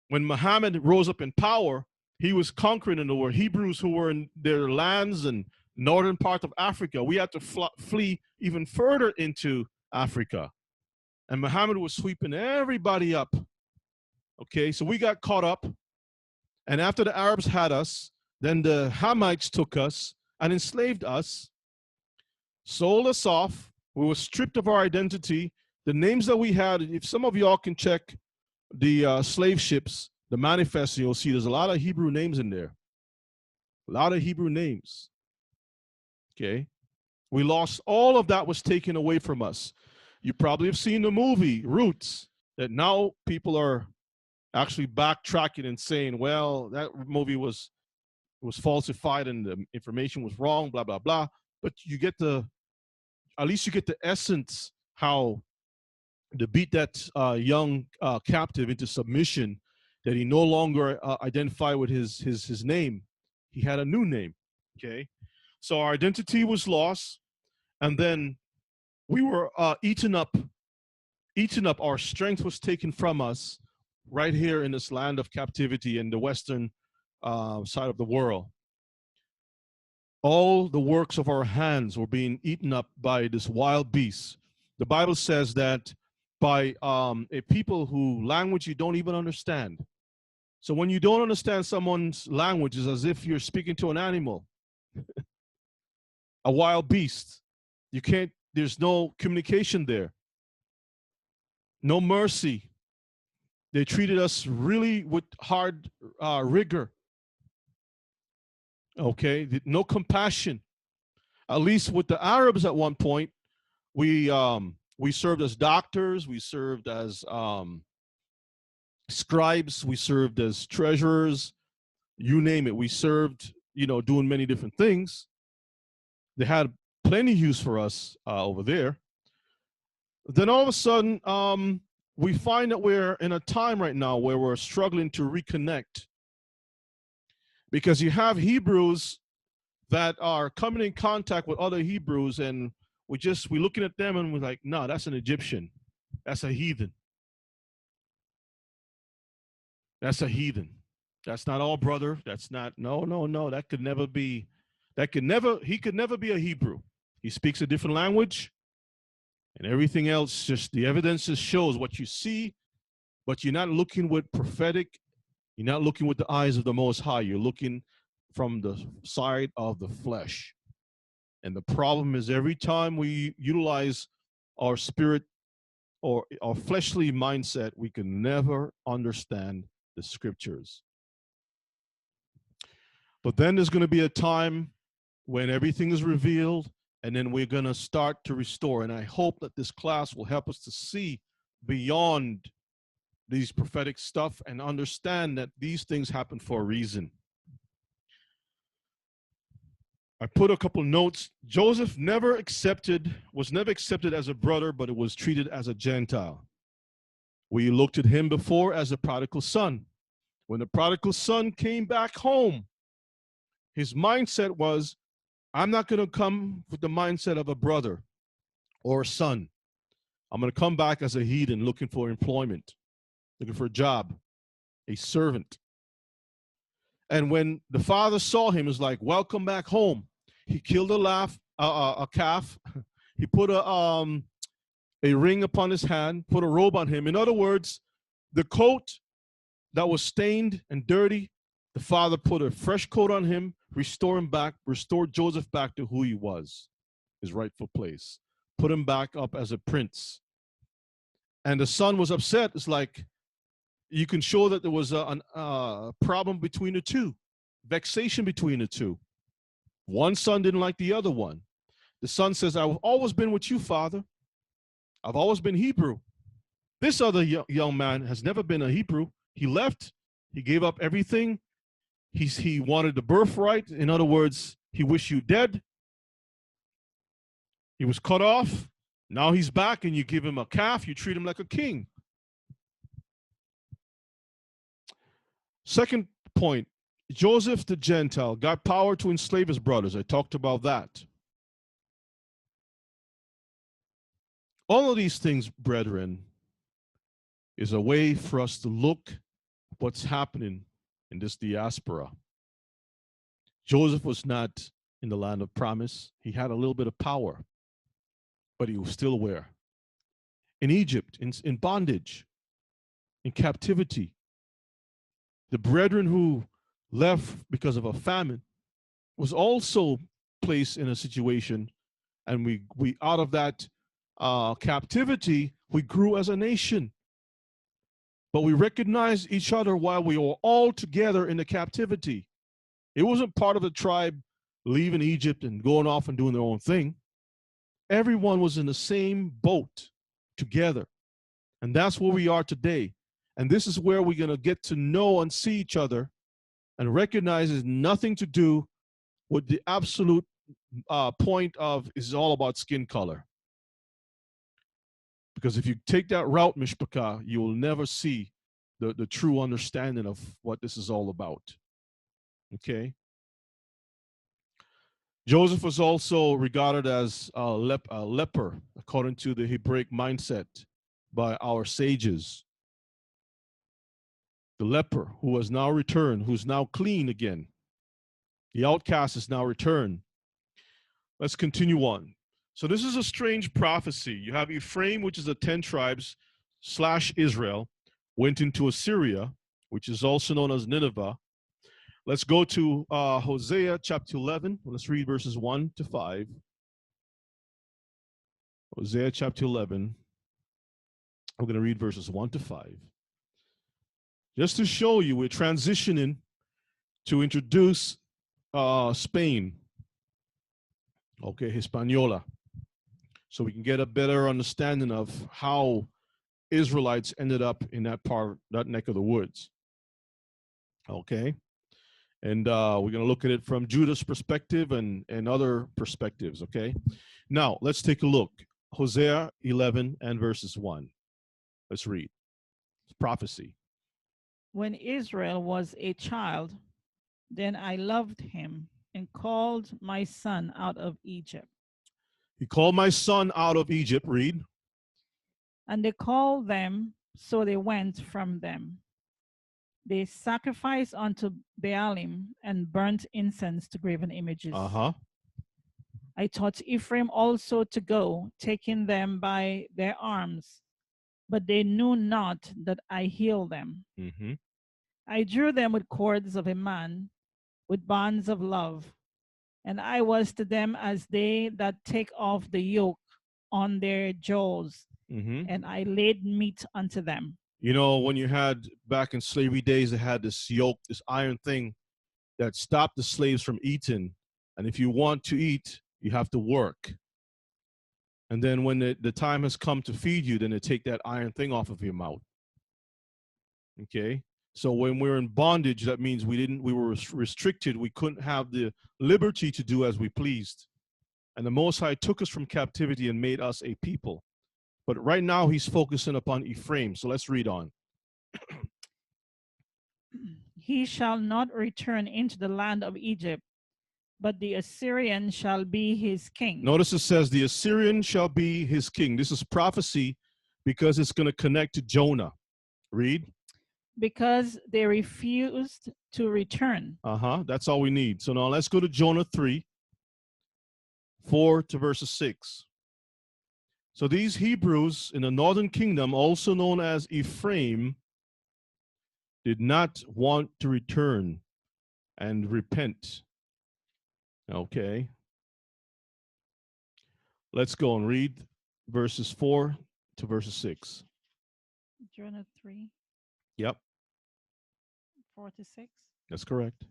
when Muhammad rose up in power, he was conquering in the world. Hebrews who were in their lands and northern part of Africa, we had to flee even further into Africa. And Muhammad was sweeping everybody up. Okay, so we got caught up. And after the Arabs had us, then the Hamites took us and enslaved us, sold us off. We were stripped of our identity. The names that we had, if some of y'all can check the slave ships, the manifesto, you'll see there's a lot of Hebrew names in there. A lot of Hebrew names. Okay. We lost, all of that was taken away from us. You probably have seen the movie Roots, that now people are actually backtracking and saying, well, that movie was falsified and the information was wrong, blah, blah, blah. But you get at least you get the essence, how to beat that young captive into submission, that he no longer identified with his name. He had a new name, okay? So our identity was lost, and then we were eaten up. Our strength was taken from us right here in this land of captivity in the western side of the world. All the works of our hands were being eaten up by this wild beast. The Bible says that by a people who language you don't even understand. So when you don't understand someone's language, it's as if you're speaking to an animal, a wild beast. You can't, there's no communication there. No mercy. They treated us really with hard rigor. Okay, no compassion. At least with the Arabs at one point, we served as doctors, we served as scribes, we served as treasurers, you name it. We served, doing many different things. They had plenty of use for us over there. Then all of a sudden, we find that we're in a time right now where we're struggling to reconnect. Because you have Hebrews that are coming in contact with other Hebrews, and we're looking at them and we're like, no, that's an Egyptian. That's a heathen. That's a heathen. That's not our brother. That's not, no. That could never be, he could never be a Hebrew. He speaks a different language, And everything else, just the evidence just shows what you see, but you're not looking with prophetic, you're not looking with the eyes of the Most High. You're looking from the side of the flesh. And the problem is every time we utilize our spirit or our fleshly mindset, we can never understand the scriptures. But then there's going to be a time when everything is revealed, and then we're going to start to restore. And I hope that this class will help us to see beyond these prophetic stuff and understand that these things happen for a reason. I put a couple notes. Joseph was never accepted as a brother, but it was treated as a Gentile. We looked at him before as a prodigal son. When the prodigal son came back home, his mindset was, I'm not going to come with the mindset of a brother or a son. I'm going to come back as a heathen looking for employment, looking for a job, a servant. And when the father saw him, he was like, welcome back home. He killed a calf. He put a ring upon his hand, put a robe on him. In other words, the coat that was stained and dirty, the father put a fresh coat on him, restored Joseph back to who he was, his rightful place, put him back up as a prince. And the son was upset. It's like, you can show that there was a problem between the two, vexation between the two. One son didn't like the other one. The son says, I've always been with you, father. I've always been Hebrew. This other young man has never been a Hebrew. He left. He gave up everything. He wanted the birthright. In other words, he wished you dead. He was cut off. Now he's back and you give him a calf. You treat him like a king. Second point, Joseph the Gentile got power to enslave his brothers. I talked about that. All of these things, brethren, is a way for us to look what's happening in this diaspora. Joseph was not in the land of promise. He had a little bit of power, but he was still where? In Egypt, in bondage, in captivity. The brethren who left because of a famine was also placed in a situation, and we out of that captivity, we grew as a nation. But we recognized each other while we were all together in the captivity. It wasn't part of the tribe leaving Egypt and going off and doing their own thing. Everyone was in the same boat together. And that's where we are today. And this is where we're going to get to know and see each other and recognize it's nothing to do with the absolute point of it's all about skin color. Because if you take that route, Mishpachah, you will never see the true understanding of what this is all about. Okay? Joseph was also regarded as a leper, according to the Hebraic mindset by our sages. The leper who has now returned, who's now clean again. The outcast is now returned. Let's continue on. So this is a strange prophecy. You have Ephraim, which is the 10 tribes / Israel, went into Assyria, which is also known as Nineveh. Let's go to Hosea chapter 11. Let's read verses 1 to 5. Hosea chapter 11. I'm going to read verses 1 to 5. Just to show you, we're transitioning to introduce Spain. Okay, Hispaniola. So we can get a better understanding of how Israelites ended up in that neck of the woods. Okay. And we're going to look at it from Judah's perspective and other perspectives, okay? Now, let's take a look. Hosea 11 and verses 1. Let's read. It's prophecy. When Israel was a child, then I loved him and called my son out of Egypt. He called my son out of Egypt, read. And they called them, so they went from them. They sacrificed unto Baalim and burnt incense to graven images. I taught Ephraim also to go, taking them by their arms, but they knew not that I healed them. Mm-hmm. I drew them with cords of a man, with bonds of love, and I was to them as they that take off the yoke on their jaws, Mm-hmm. and I laid meat unto them. You know, when you had back in slavery days, they had this yoke, this iron thing that stopped the slaves from eating. And if you want to eat, you have to work. And then when the time has come to feed you, then they take that iron thing off of your mouth. Okay? So when we're in bondage, that means we were restricted. We couldn't have the liberty to do as we pleased. And the Most High took us from captivity and made us a people. But right now he's focusing upon Ephraim. So let's read on. He shall not return into the land of Egypt, but the Assyrian shall be his king. Notice it says the Assyrian shall be his king. This is prophecy because it's going to connect to Jonah. Read. Because they refused to return. That's all we need. So now let's go to Jonah 3, 4 to verses 6. So these Hebrews in the northern kingdom, also known as Ephraim, did not want to return and repent. Okay. Let's go and read verses 4 to verses 6. Jonah 3. Yep. 4 to 6. That's correct.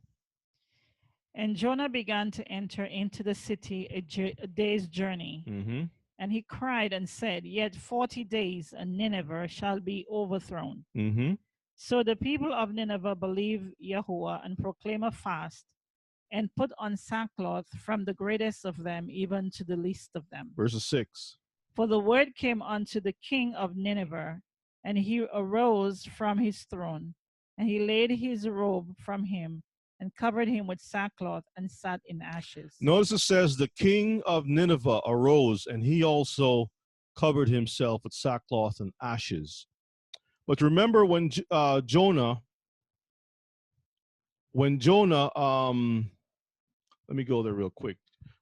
And Jonah began to enter into the city a day's journey. Mm-hmm. And he cried and said, Yet 40 days, and Nineveh shall be overthrown. Mm-hmm. So the people of Nineveh believed Yahuwah and proclaim a fast, and put on sackcloth from the greatest of them even to the least of them. Verses 6. For the word came unto the king of Nineveh, and he arose from his throne, and he laid his robe from him, and covered him with sackcloth, and sat in ashes. Notice it says the king of Nineveh arose, and he also covered himself with sackcloth and ashes. But remember when Jonah, let me go there real quick.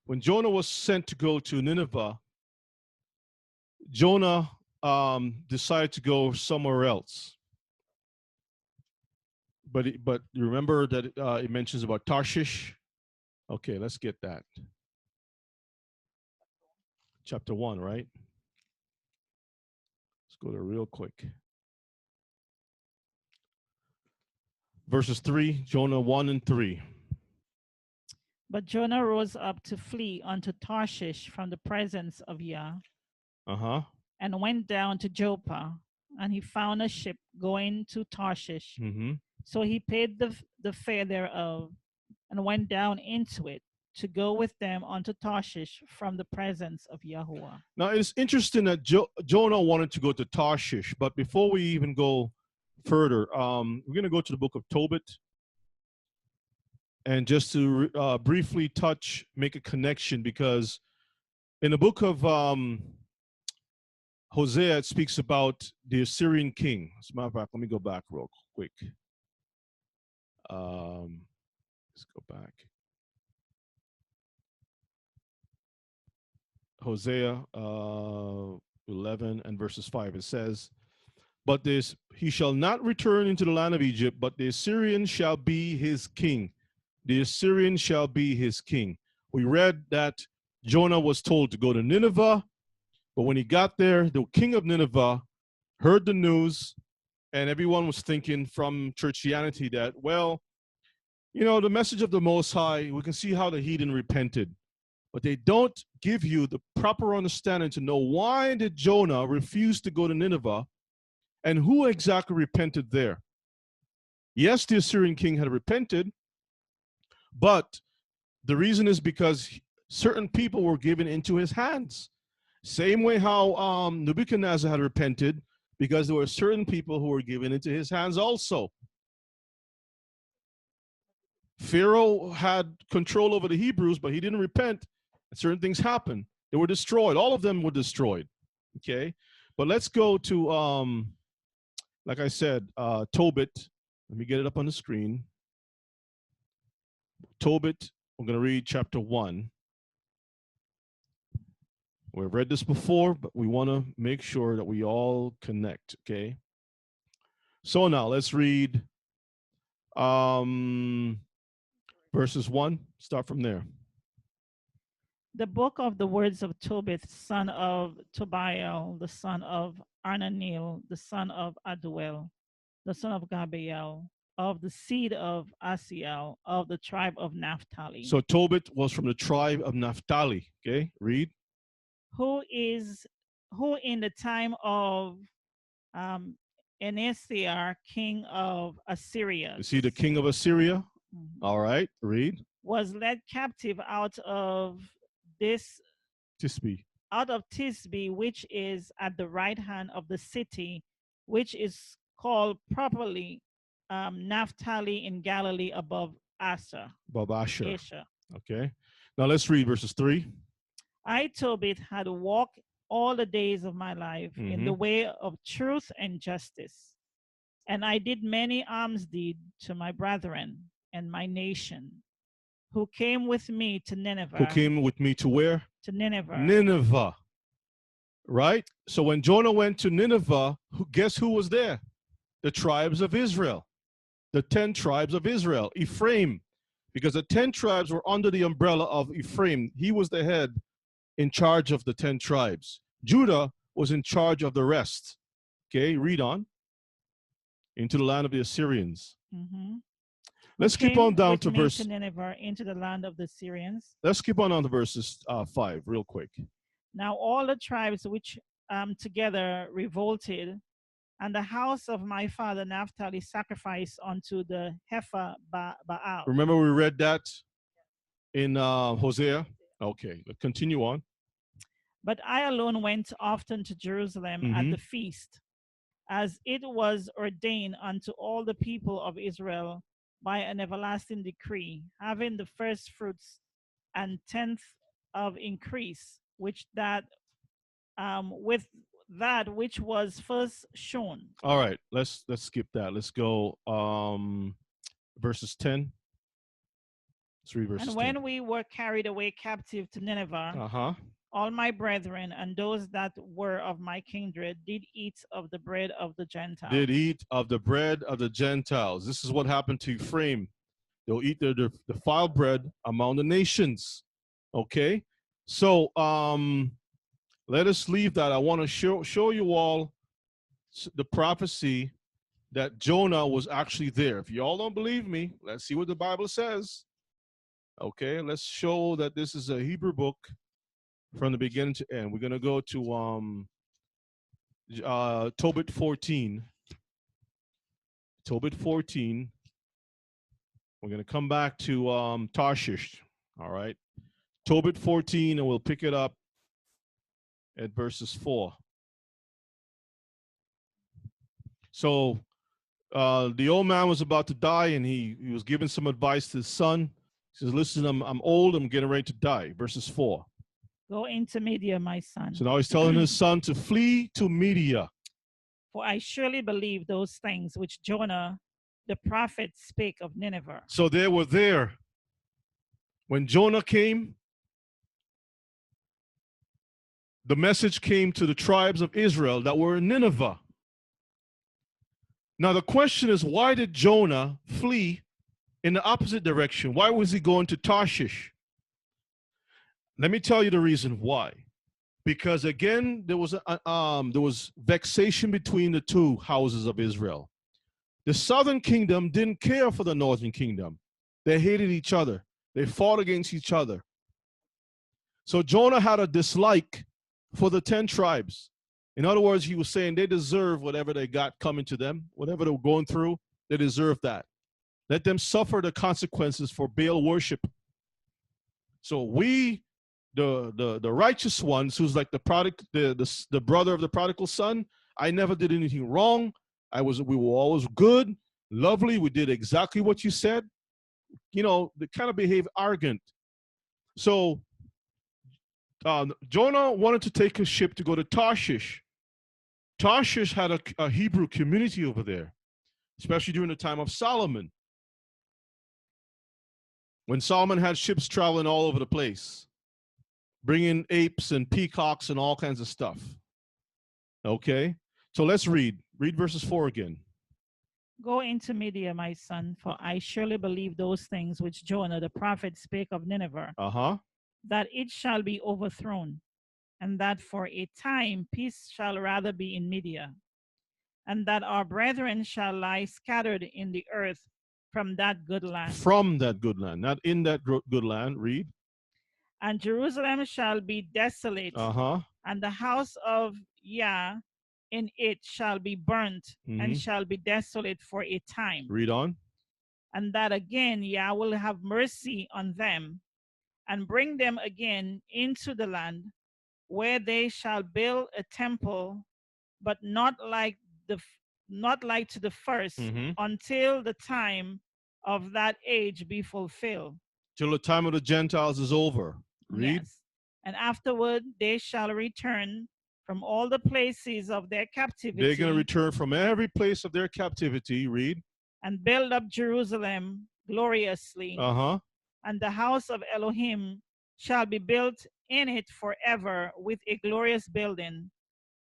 When Jonah was sent to go to Nineveh, Jonah decided to go somewhere else. But you remember that it mentions about Tarshish. Okay, let's get that. Chapter 1, right? Let's go there real quick. Verses 3, Jonah 1 and 3. But Jonah rose up to flee unto Tarshish from the presence of Yah, and went down to Joppa, and he found a ship going to Tarshish. Mm-hmm. So he paid the fare thereof, and went down into it, to go with them unto Tarshish from the presence of Yahuwah. Now, it's interesting that Jonah wanted to go to Tarshish, but before we even go further, we're going to go to the book of Tobit. And just to briefly make a connection, because in the book of Hosea, it speaks about the Assyrian king. As a matter of fact, let me go back real quick. Let's go back. Hosea 11 and verses 5. It says, But he shall not return into the land of Egypt, but the Assyrian shall be his king. The Assyrian shall be his king. We read that Jonah was told to go to Nineveh, but when he got there, the king of Nineveh heard the news, and everyone was thinking from churchianity that, well, you know, the message of the Most High, we can see how the heathen repented, but they don't give you the proper understanding to know why did Jonah refuse to go to Nineveh and who exactly repented there. Yes, the Assyrian king had repented, but the reason is because certain people were given into his hands. Same way how Nebuchadnezzar had repented, because there were certain people who were given into his hands also. Pharaoh had control over the Hebrews, but he didn't repent. Certain things happened. They were destroyed. All of them were destroyed. Okay? But let's go to, like I said, Tobit. Let me get it up on the screen. Tobit, we're going to read chapter 1. We've read this before, but we want to make sure that we all connect, okay? So now let's read verses 1. Start from there. The book of the words of Tobit, son of Tobiel, the son of Arnanil, the son of Aduel, the son of Gabriel, of the seed of Asiel, of the tribe of Naphtali. So Tobit was from the tribe of Naphtali. Okay, read. Who in the time of Enesiar, king of Assyria. Is he the king of Assyria? Mm-hmm. All right, read. Was led captive out of Tisbe, which is at the right hand of the city, which is called properly Naphtali in Galilee above Asher. Above Asher. Okay. Now let's read verses 3. I, Tobit, had walked all the days of my life in the way of truth and justice. And I did many alms deeds to my brethren and my nation, who came with me to Nineveh. Who came with me to where? To Nineveh. Nineveh. Right? So when Jonah went to Nineveh, guess who was there? The tribes of Israel. The 10 tribes of Israel. Ephraim. Because the 10 tribes were under the umbrella of Ephraim. He was the head in charge of the 10 tribes. Judah was in charge of the rest. Okay, read on. Into the land of the Assyrians. Let's keep on down to verse. To Nineveh, into the land of the Syrians. Let's keep on to verses 5 real quick. Now all the tribes which together revolted, and the house of my father Naphtali sacrificed unto the heifer Baal. Remember we read that in Hosea? Okay, let's continue on. But I alone went often to Jerusalem at the feast, as it was ordained unto all the people of Israel by an everlasting decree, having the first fruits and 10th of increase, which that with that which was first shown. All right, let's skip that. Let's go verses 10. Let's read verses 10. And when we were carried away captive to Nineveh, all my brethren and those that were of my kindred did eat of the bread of the Gentiles. Did eat of the bread of the Gentiles. This is what happened to Ephraim. They'll eat the defiled bread among the nations. Okay? So let us leave that. I want to show you all the prophecy that Jonah was actually there. If you all don't believe me, let's see what the Bible says. Okay, let's show that this is a Hebrew book from the beginning to end. We're going to go to Tobit 14. Tobit 14. We're going to come back to Tarshish. All right. Tobit 14, and we'll pick it up at verses 4. So the old man was about to die, and he was giving some advice to his son. He says, listen, I'm old. I'm getting ready to die. Verses 4. Go into Media, my son. So now he's telling his son to flee to Media. For I surely believe those things which Jonah the prophet spake of Nineveh. So they were there. When Jonah came, the message came to the tribes of Israel that were in Nineveh. Now the question is, why did Jonah flee in the opposite direction? Why was he going to Tarshish? Let me tell you the reason why. Because again, there was vexation between the two houses of Israel. The southern kingdom didn't care for the northern kingdom. They hated each other. They fought against each other. So Jonah had a dislike for the 10 tribes. In other words, he was saying they deserve whatever they got coming to them, whatever they were going through, they deserve that. Let them suffer the consequences for Baal worship. So we, the righteous ones, who's like the brother of the prodigal son, I never did anything wrong. We were always good, lovely. We did exactly what you said. You know, they kind of behave arrogant. So Jonah wanted to take a ship to go to Tarshish. Tarshish had a Hebrew community over there, especially during the time of Solomon, when Solomon had ships traveling all over the place. bringing apes and peacocks and all kinds of stuff. Okay? So let's read. Read verses 4 again. Go into Media, my son, for I surely believe those things which Jonah the prophet spake of Nineveh, that it shall be overthrown, and that for a time peace shall rather be in Media, and that our brethren shall lie scattered in the earth from that good land. From that good land, not in that good land. Read. And Jerusalem shall be desolate, and the house of Yah in it shall be burnt, and shall be desolate for a time. Read on. And that again Yah will have mercy on them, and bring them again into the land, where they shall build a temple, but not like to the first, until the time of that age be fulfilled. Till the time of the Gentiles is over. Read. Yes. And afterward they shall return from all the places of their captivity. They're going to return from every place of their captivity. Read. And build up Jerusalem gloriously. And the house of Elohim shall be built in it forever with a glorious building,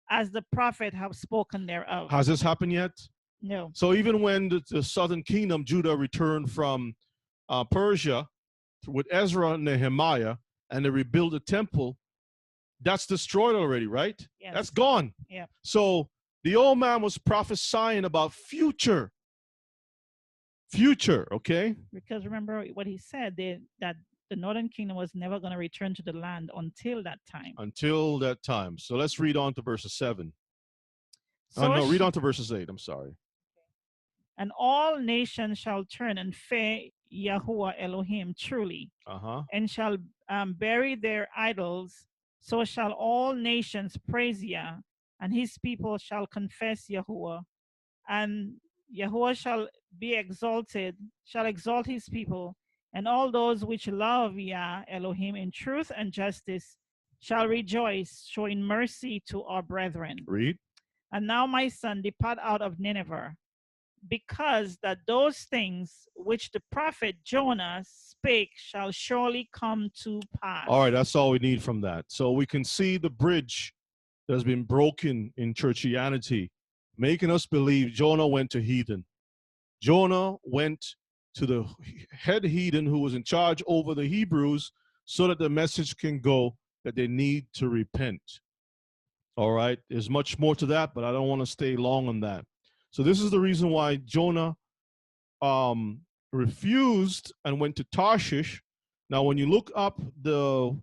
as the prophet have spoken thereof. Has this happened yet? No. So even when the southern kingdom, Judah, returned from Persia with Ezra and Nehemiah, and they rebuild the temple, that's destroyed already, right? Yes. That's gone. Yeah. So the old man was prophesying about future, okay? Because remember what he said, that the northern kingdom was never going to return to the land until that time. Until that time. So let's read on to verses 7. No, read on to verses 8. I'm sorry. And all nations shall turn and fear Yahuwah Elohim truly, and shall bury their idols. So shall all nations praise Yah, and his people shall confess Yahuwah, and Yahuwah shall exalt his people, and all those which love Yah Elohim in truth and justice shall rejoice, showing mercy to our brethren. Read. And now, my son, depart out of Nineveh, because that those things which the prophet Jonah spake shall surely come to pass. All right, that's all we need from that. So we can see the bridge that has been broken in churchianity, making us believe Jonah went to heathen. Jonah went to the head heathen who was in charge over the Hebrews, so that the message can go that they need to repent. All right, there's much more to that, but I don't want to stay long on that. So this is the reason why Jonah refused and went to Tarshish. Now, when you look up the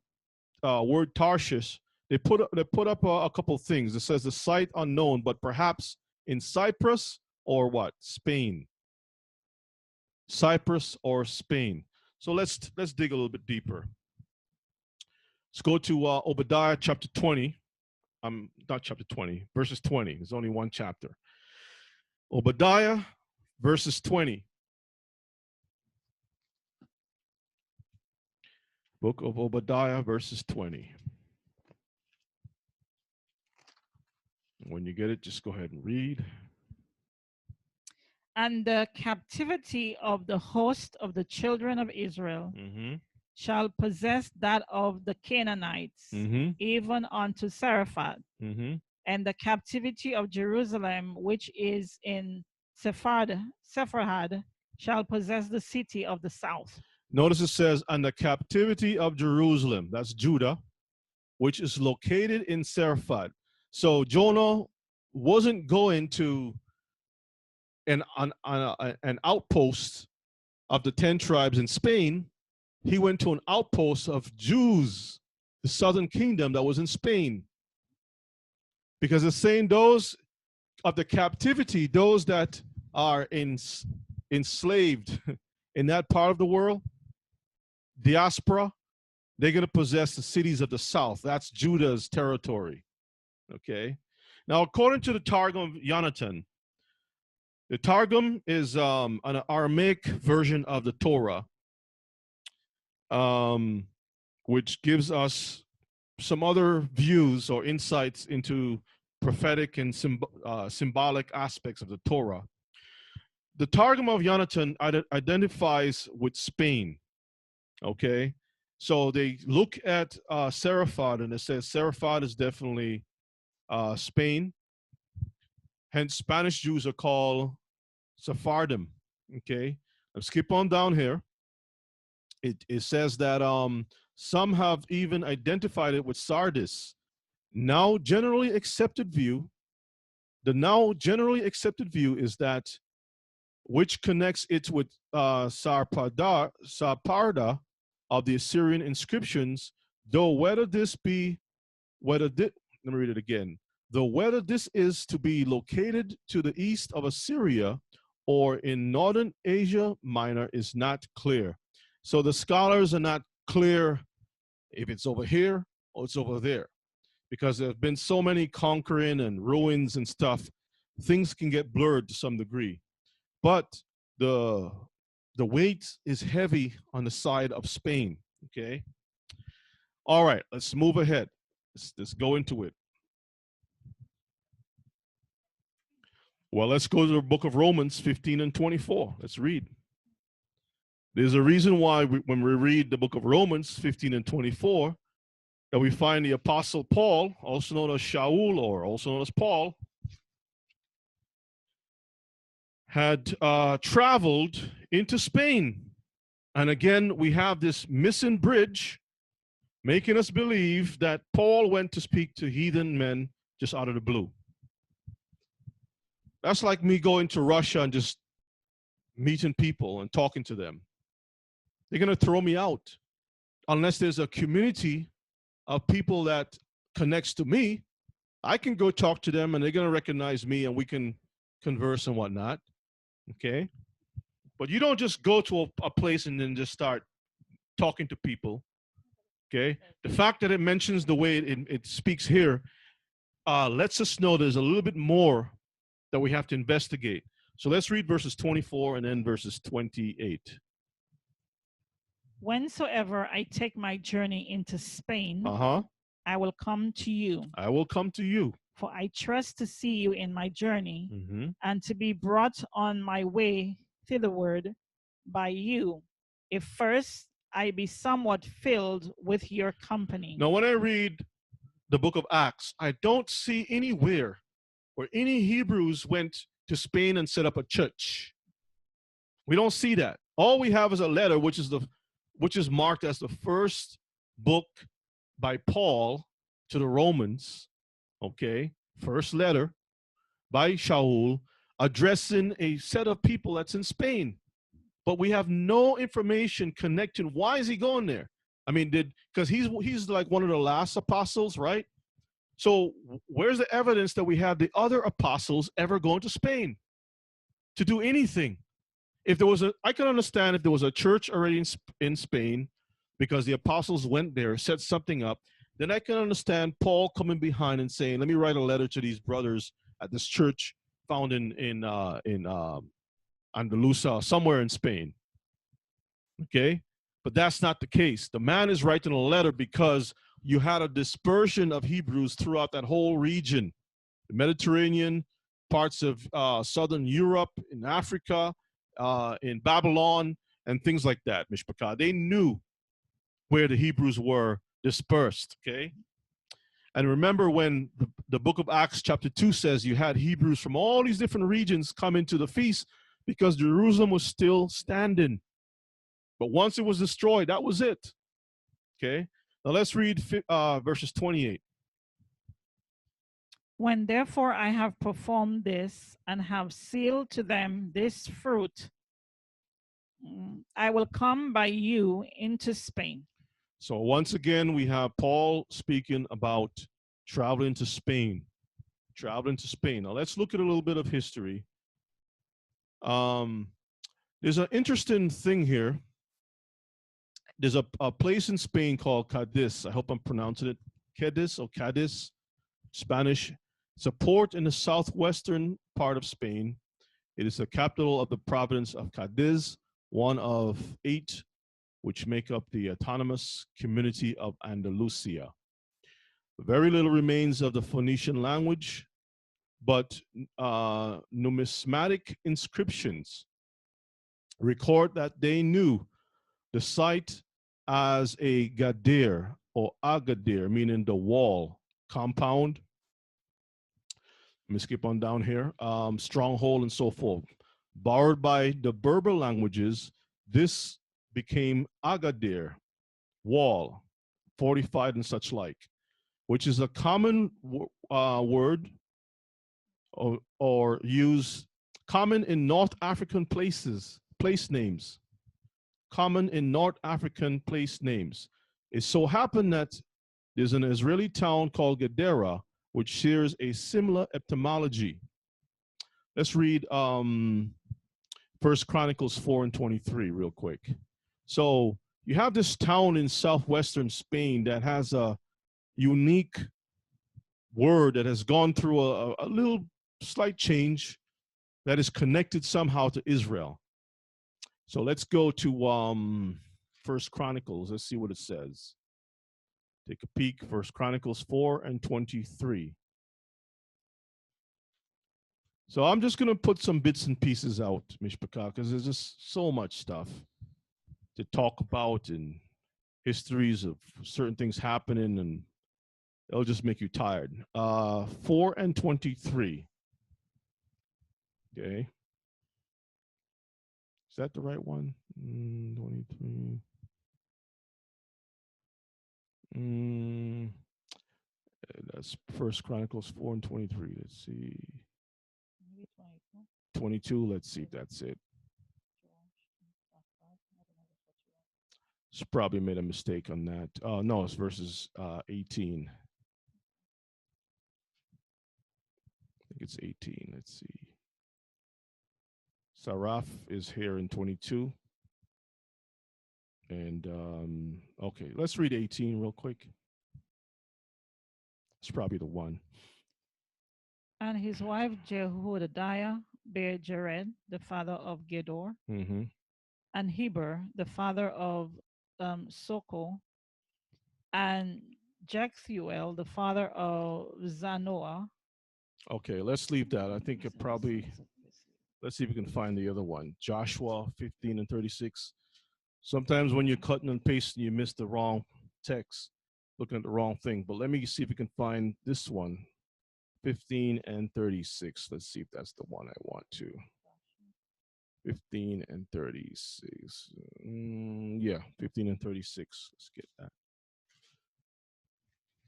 word Tarshish, they put up a couple things. It says the site unknown, but perhaps in Cyprus or what? Spain. Cyprus or Spain. So let's dig a little bit deeper. Let's go to Obadiah chapter 20. Not chapter 20, verses 20. There's only one chapter. Obadiah, verses 20. Book of Obadiah, verses 20. When you get it, just go ahead and read. And the captivity of the host of the children of Israel shall possess that of the Canaanites, even unto Zarephath. And the captivity of Jerusalem, which is in Sepharad, shall possess the city of the south. Notice it says, and the captivity of Jerusalem, that's Judah, which is located in Zarephath. So Jonah wasn't going to an outpost of the 10 tribes in Spain. He went to an outpost of Jews, the southern kingdom that was in Spain. Because it's saying those of the captivity, those that are enslaved in that part of the world, diaspora, they're going to possess the cities of the south. That's Judah's territory. Okay. Now, according to the Targum of Yonatan, the Targum is an Aramaic version of the Torah, which gives us some other views or insights into prophetic and symbolic aspects of the Torah. The Targum of Yonatan identifies with Spain, okay? So they look at Seraphad, and it says Seraphad is definitely Spain. Hence, Spanish Jews are called Sephardim. Okay, let's skip on down here. It says that some have even identified it with Sardis. Now generally accepted view, the now generally accepted view is that which connects it with Sarparda of the Assyrian inscriptions, though whether this be, let me read it again, though whether this is to be located to the east of Assyria or in northern Asia Minor is not clear. So the scholars are not clear if it's over here or it's over there, because there have been so many conquering and ruins and stuff, things can get blurred to some degree. But the weight is heavy on the side of Spain. Okay. All right, let's move ahead. Let's go into it. Well, let's go to the book of Romans 15 and 24. Let's read. There's a reason why when we read the book of Romans 15 and 24, that we find the Apostle Paul, also known as Shaul or also known as Paul, had traveled into Spain. And again, we have this missing bridge making us believe that Paul went to speak to heathen men just out of the blue. That's like me going to Russia and just meeting people and talking to them. They're going to throw me out unless there's a community of people that connects to me. I can go talk to them and they're going to recognize me and we can converse and whatnot. Okay? But you don't just go to a place and then just start talking to people. Okay? The fact that it mentions the way it speaks here lets us know there's a little bit more that we have to investigate. So let's read verses 24 and then verses 28. Whensoever I take my journey into Spain, I will come to you. I will come to you. For I trust to see you in my journey, and to be brought on my way thitherward by you, if first I be somewhat filled with your company. Now, when I read the book of Acts, I don't see anywhere where any Hebrews went to Spain and set up a church. We don't see that. All we have is a letter, which is marked as the first book by Paul to the Romans. Okay, first letter by Shaul addressing a set of people that's in Spain. But we have no information connecting. Why is he going there? I mean, because he's like one of the last apostles, right? So where's the evidence that we have the other apostles ever going to Spain to do anything? If there was I can understand if there was a church already in Spain because the apostles went there, set something up, then I can understand Paul coming behind and saying, let me write a letter to these brothers at this church found in Andalusia, somewhere in Spain. Okay? But that's not the case. The man is writing a letter because you had a dispersion of Hebrews throughout that whole region. The Mediterranean, parts of southern Europe, in Africa, in Babylon, and things like that, Mishpachah. They knew where the Hebrews were dispersed, okay? And remember when the book of Acts chapter 2 says you had Hebrews from all these different regions come into the feast because Jerusalem was still standing. But once it was destroyed, that was it, okay? Now let's read verses 28. When therefore I have performed this and have sealed to them this fruit, I will come by you into Spain. So once again, we have Paul speaking about traveling to Spain. Traveling to Spain. Now let's look at a little bit of history. There's an interesting thing here. There's a place in Spain called Cadiz. I hope I'm pronouncing it Cadiz or Cadiz, Spanish. It's a port in the southwestern part of Spain. It is the capital of the province of Cadiz, one of 8 which make up the autonomous community of Andalusia. Very little remains of the Phoenician language, but numismatic inscriptions record that they knew the site as a gadir or agadir, meaning the wall, compound. Let me skip on down here. Stronghold and so forth. Borrowed by the Berber languages, this became agadir, wall, fortified and such like, which is a common word or used common in North African place names. Common in North African place names. It so happened that there's an Israeli town called Gedera, which shares a similar etymology. Let's read 1 Chronicles 4 and 23 real quick. So you have this town in southwestern Spain that has a unique word that has gone through a little slight change that is connected somehow to Israel. So let's go to 1 Chronicles. Let's see what it says. Take a peek. 1 Chronicles 4 and 23. So I'm just going to put some bits and pieces out, Mishpaka, because there's just so much stuff to talk about and histories of certain things happening, and it'll just make you tired. 4 and 23. Okay. Is that the right one? 23. That's 1 Chronicles 4 and 23. Let's see. 22. Let's see if that's it. It's probably made a mistake on that. No, it's verses 18. I think it's 18. Let's see. Saraf is here in 22. And okay, let's read 18 real quick. It's probably the one. And his wife Jehodiah bare Jared, the father of Gedor, and Heber, the father of Soko, and Jecthuel, the father of Zanoah. Okay, let's leave that. I think it probably, let's see if we can find the other one. Joshua 15 and 36. Sometimes when you're cutting and pasting, you miss the wrong text, looking at the wrong thing. But let me see if we can find this one, 15 and 36. Let's see if that's the one I want to. 15 and 36. Yeah, 15 and 36. Let's get that.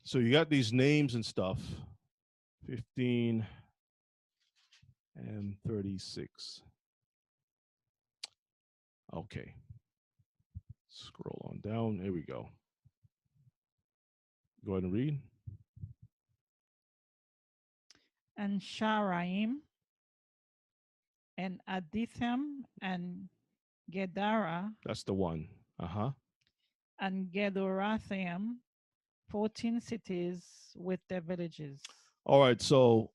So you got these names and stuff. 15 and 36. Okay. Scroll on down. There we go. Go ahead and read. And Sharaim, and Aditham, and Gedara. That's the one. And Gedorathaim, 14 cities with their villages. All right. So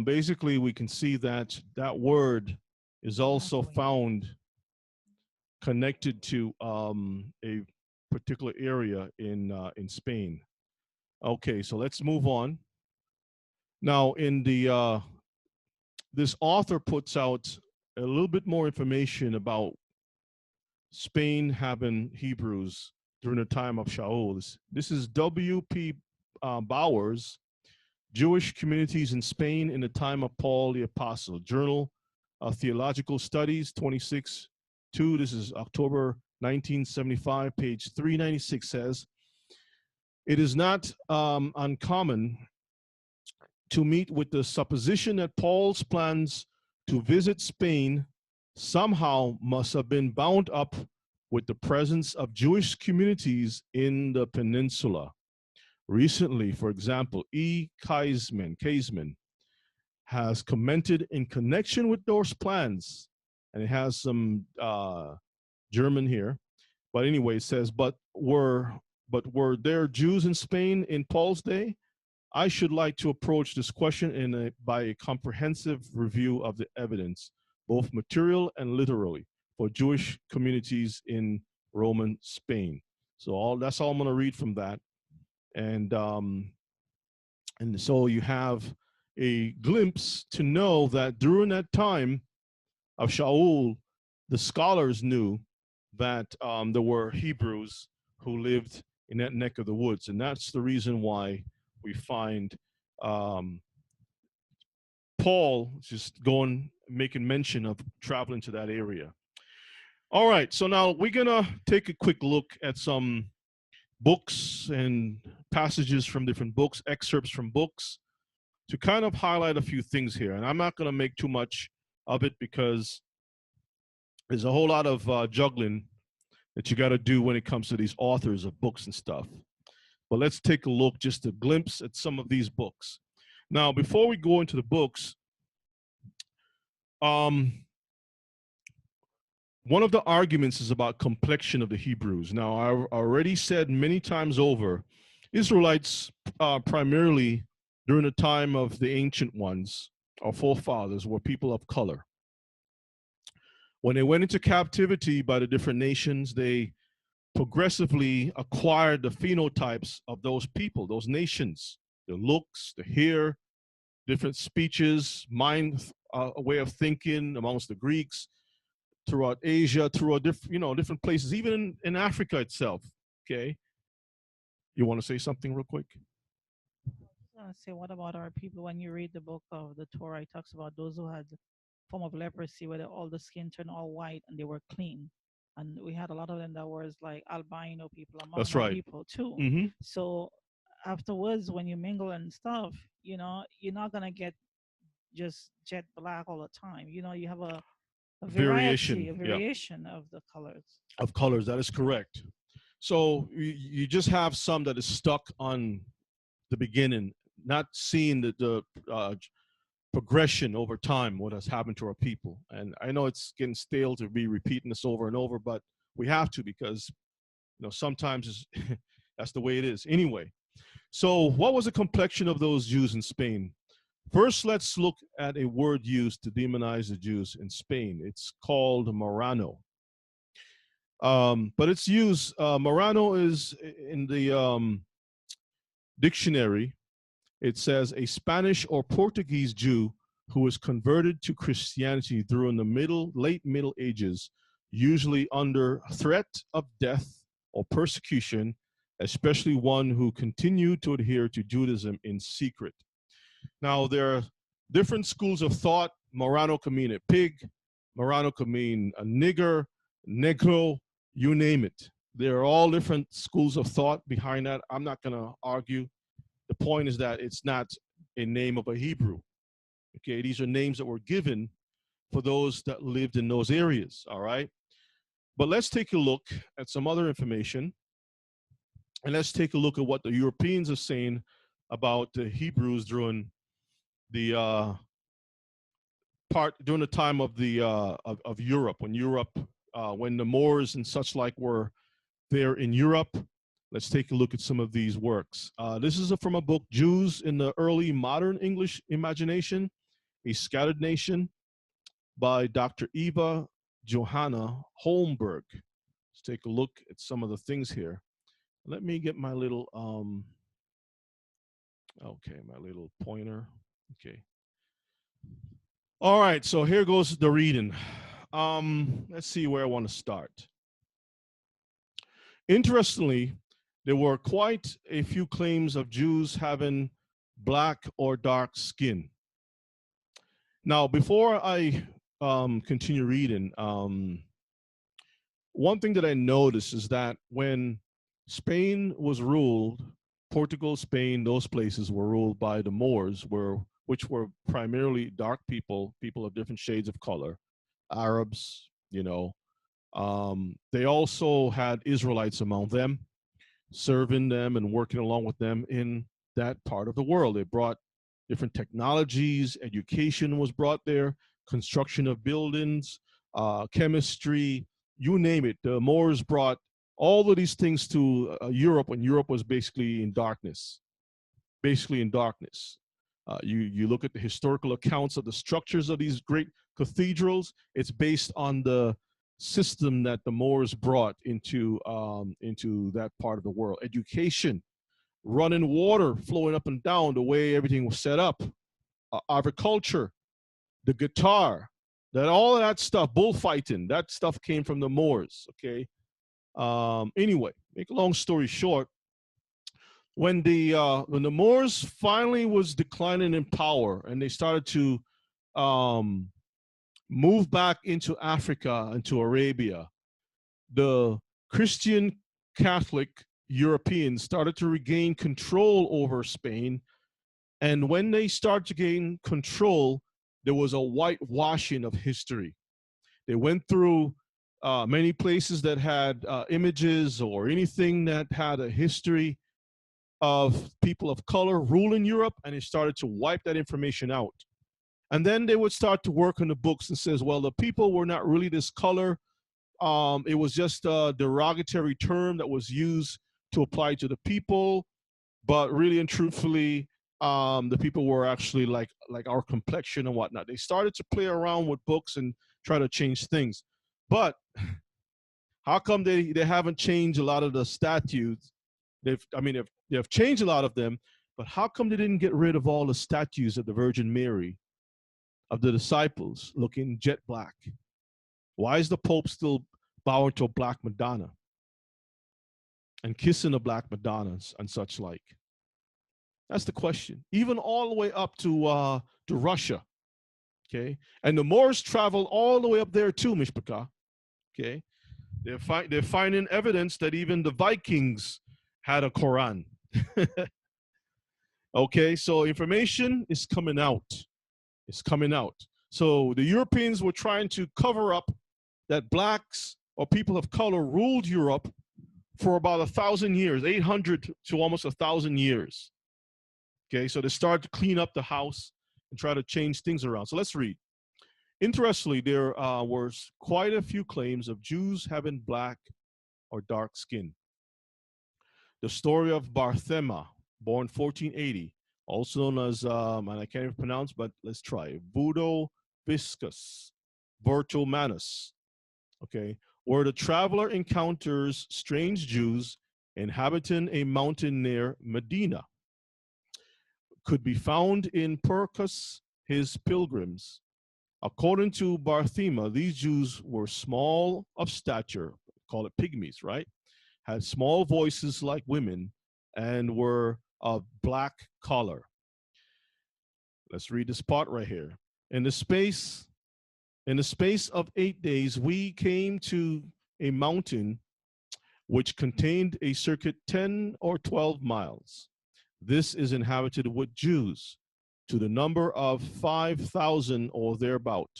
basically, we can see that that word is also found connected to a particular area in Spain. Okay, so let's move on. Now, in the this author puts out a little bit more information about Spain having Hebrews during the time of Shaul. This is W.P. Bowers, Jewish Communities in Spain in the Time of Paul the Apostle, Journal of Theological Studies, 26-2. This is October 1975, page 396 says, it is not uncommon to meet with the supposition that Paul's plans to visit Spain somehow must have been bound up with the presence of Jewish communities in the peninsula. Recently, for example, E. Kaisman has commented in connection with those plans, and it has some German here, but anyway, it says, but were there Jews in Spain in Paul's day? I should like to approach this question by a comprehensive review of the evidence, both material and literally, for Jewish communities in Roman Spain. So that's all I'm going to read from that. And so you have a glimpse to know that during that time of Shaul, the scholars knew that there were Hebrews who lived in that neck of the woods. And that's the reason why we find Paul just making mention of traveling to that area. All right, so now we're going to take a quick look at some books and passages from different books, excerpts from books, to kind of highlight a few things here. And I'm not going to make too much of it because there's a whole lot of juggling that you got to do when it comes to these authors of books and stuff. But let's take a look, just a glimpse at some of these books. Now, before we go into the books, one of the arguments is about complexion of the Hebrews. Now, I've already said many times over, Israelites primarily during the time of the ancient ones, our forefathers, were people of color. When they went into captivity by the different nations, they progressively acquired the phenotypes of those people, those nations, the looks, the hair, different speeches, mind, a way of thinking amongst the Greeks, throughout Asia, throughout different places, even in Africa itself. Okay, you want to say something real quick? I was say, what about our people? When you read the book of the Torah, it talks about those who had form of leprosy, where all the skin turned all white and they were clean. And we had a lot of them that was like albino people among That's our right. people too. Mm-hmm. So afterwards, when you mingle and stuff, you're not gonna get just jet black all the time. You have a variety, a variation of the colors. Of colors, that is correct. So you just have some that is stuck on the beginning, not seeing the progression over time, what has happened to our people. And I know it's getting stale to be repeating this over and over, but we have to, because sometimes that's the way it is. Anyway, so what was the complexion of those Jews in Spain? First, let's look at a word used to demonize the Jews in Spain. It's called Marrano. But it's used, Marrano is in the dictionary. It says a Spanish or Portuguese Jew who was converted to Christianity during the late Middle Ages, usually under threat of death or persecution, especially one who continued to adhere to Judaism in secret. Now, there are different schools of thought. Marrano could mean a pig, Marrano could mean a nigger, negro, you name it. There are all different schools of thought behind that. I'm not going to argue. The point is that it's not a name of a Hebrew. Okay, these are names that were given for those that lived in those areas, all right? But let's take a look at some other information, and let's take a look at what the Europeans are saying about the Hebrews during the during the time of the of Europe, when the Moors and such like were there in Europe. Let's take a look at some of these works. This is from a book, Jews in the Early Modern English Imagination, A Scattered Nation, by Dr. Eva Johanna Holmberg. Let's take a look at some of the things here. Let me get my little, my little pointer. Okay. All right, so here goes the reading. Let's see where I want to start. Interestingly, there were quite a few claims of Jews having black or dark skin. Now, before I continue reading, one thing that I noticed is that when Spain was ruled, Portugal, Spain, those places were ruled by the Moors, which were primarily dark people of different shades of color, Arabs, They also had Israelites among them, serving them and working along with them in that part of the world. They brought different technologies, education was brought there, construction of buildings, chemistry, you name it. The Moors brought all of these things to Europe when Europe was basically in darkness. You look at the historical accounts of the structures of these great cathedrals. It's based on the system that the Moors brought into that part of the world. Education, running water, flowing up and down, the way everything was set up. Agriculture, the guitar, all of that stuff, bullfighting, that stuff came from the Moors. Okay. Anyway, make a long story short, when the Moors finally was declining in power and they started to um, move back into Africa, into Arabia, the Christian Catholic Europeans started to regain control over Spain. And when they started to gain control, there was a whitewashing of history. They went through many places that had images or anything that had a history of people of color ruling Europe, and they started to wipe that information out. And then they would start to work on the books and says, well, the people were not really this color. It was just a derogatory term that was used to apply to the people, but really and truthfully, the people were actually like our complexion and whatnot. They started to play around with books and try to change things. But how come they haven't changed a lot of the statutes? They've changed a lot of them, but how come they didn't get rid of all the statues of the Virgin Mary, of the disciples looking jet black? Why is the Pope still bowing to a black Madonna and kissing a black Madonnas and such like? That's the question. Even all the way up to Russia, okay? And the Moors traveled all the way up there too, Mishpaka, okay? They're finding evidence that even the Vikings had a Quran. Okay, so information is coming out. It's coming out. So the Europeans were trying to cover up that blacks or people of color ruled Europe for about 1,000 years, 800 to almost 1,000 years. Okay, so they started to clean up the house and try to change things around. So let's read. Interestingly, there was quite a few claims of Jews having black or dark skin. The story of Barthema, born 1480, also known as, and I can't even pronounce, but let's try, Budo Viscus Vertomanus, okay, where the traveler encounters strange Jews inhabiting a mountain near Medina, could be found in Purchas, his pilgrims. According to Barthema, these Jews were small of stature, call it pygmies, right? Had small voices like women and were of black color. Let's read this part right here. In the space of 8 days, we came to a mountain which contained a circuit 10 or 12 miles. This is inhabited with Jews, to the number of 5,000 or thereabout.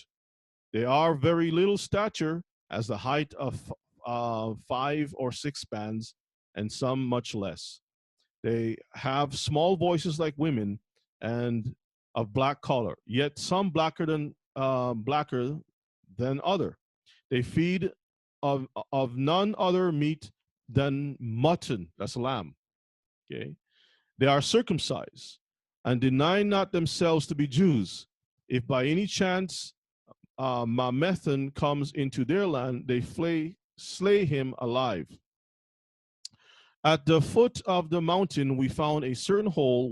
They are very little stature, as the height of 5 or 6 spans, and some much less. They have small voices like women, and of black color, yet some blacker than other. They feed of none other meat than mutton. That's lamb. Okay, they are circumcised and deny not themselves to be Jews. If by any chance Mamethan comes into their land, they slay him alive. At the foot of the mountain, we found a certain hole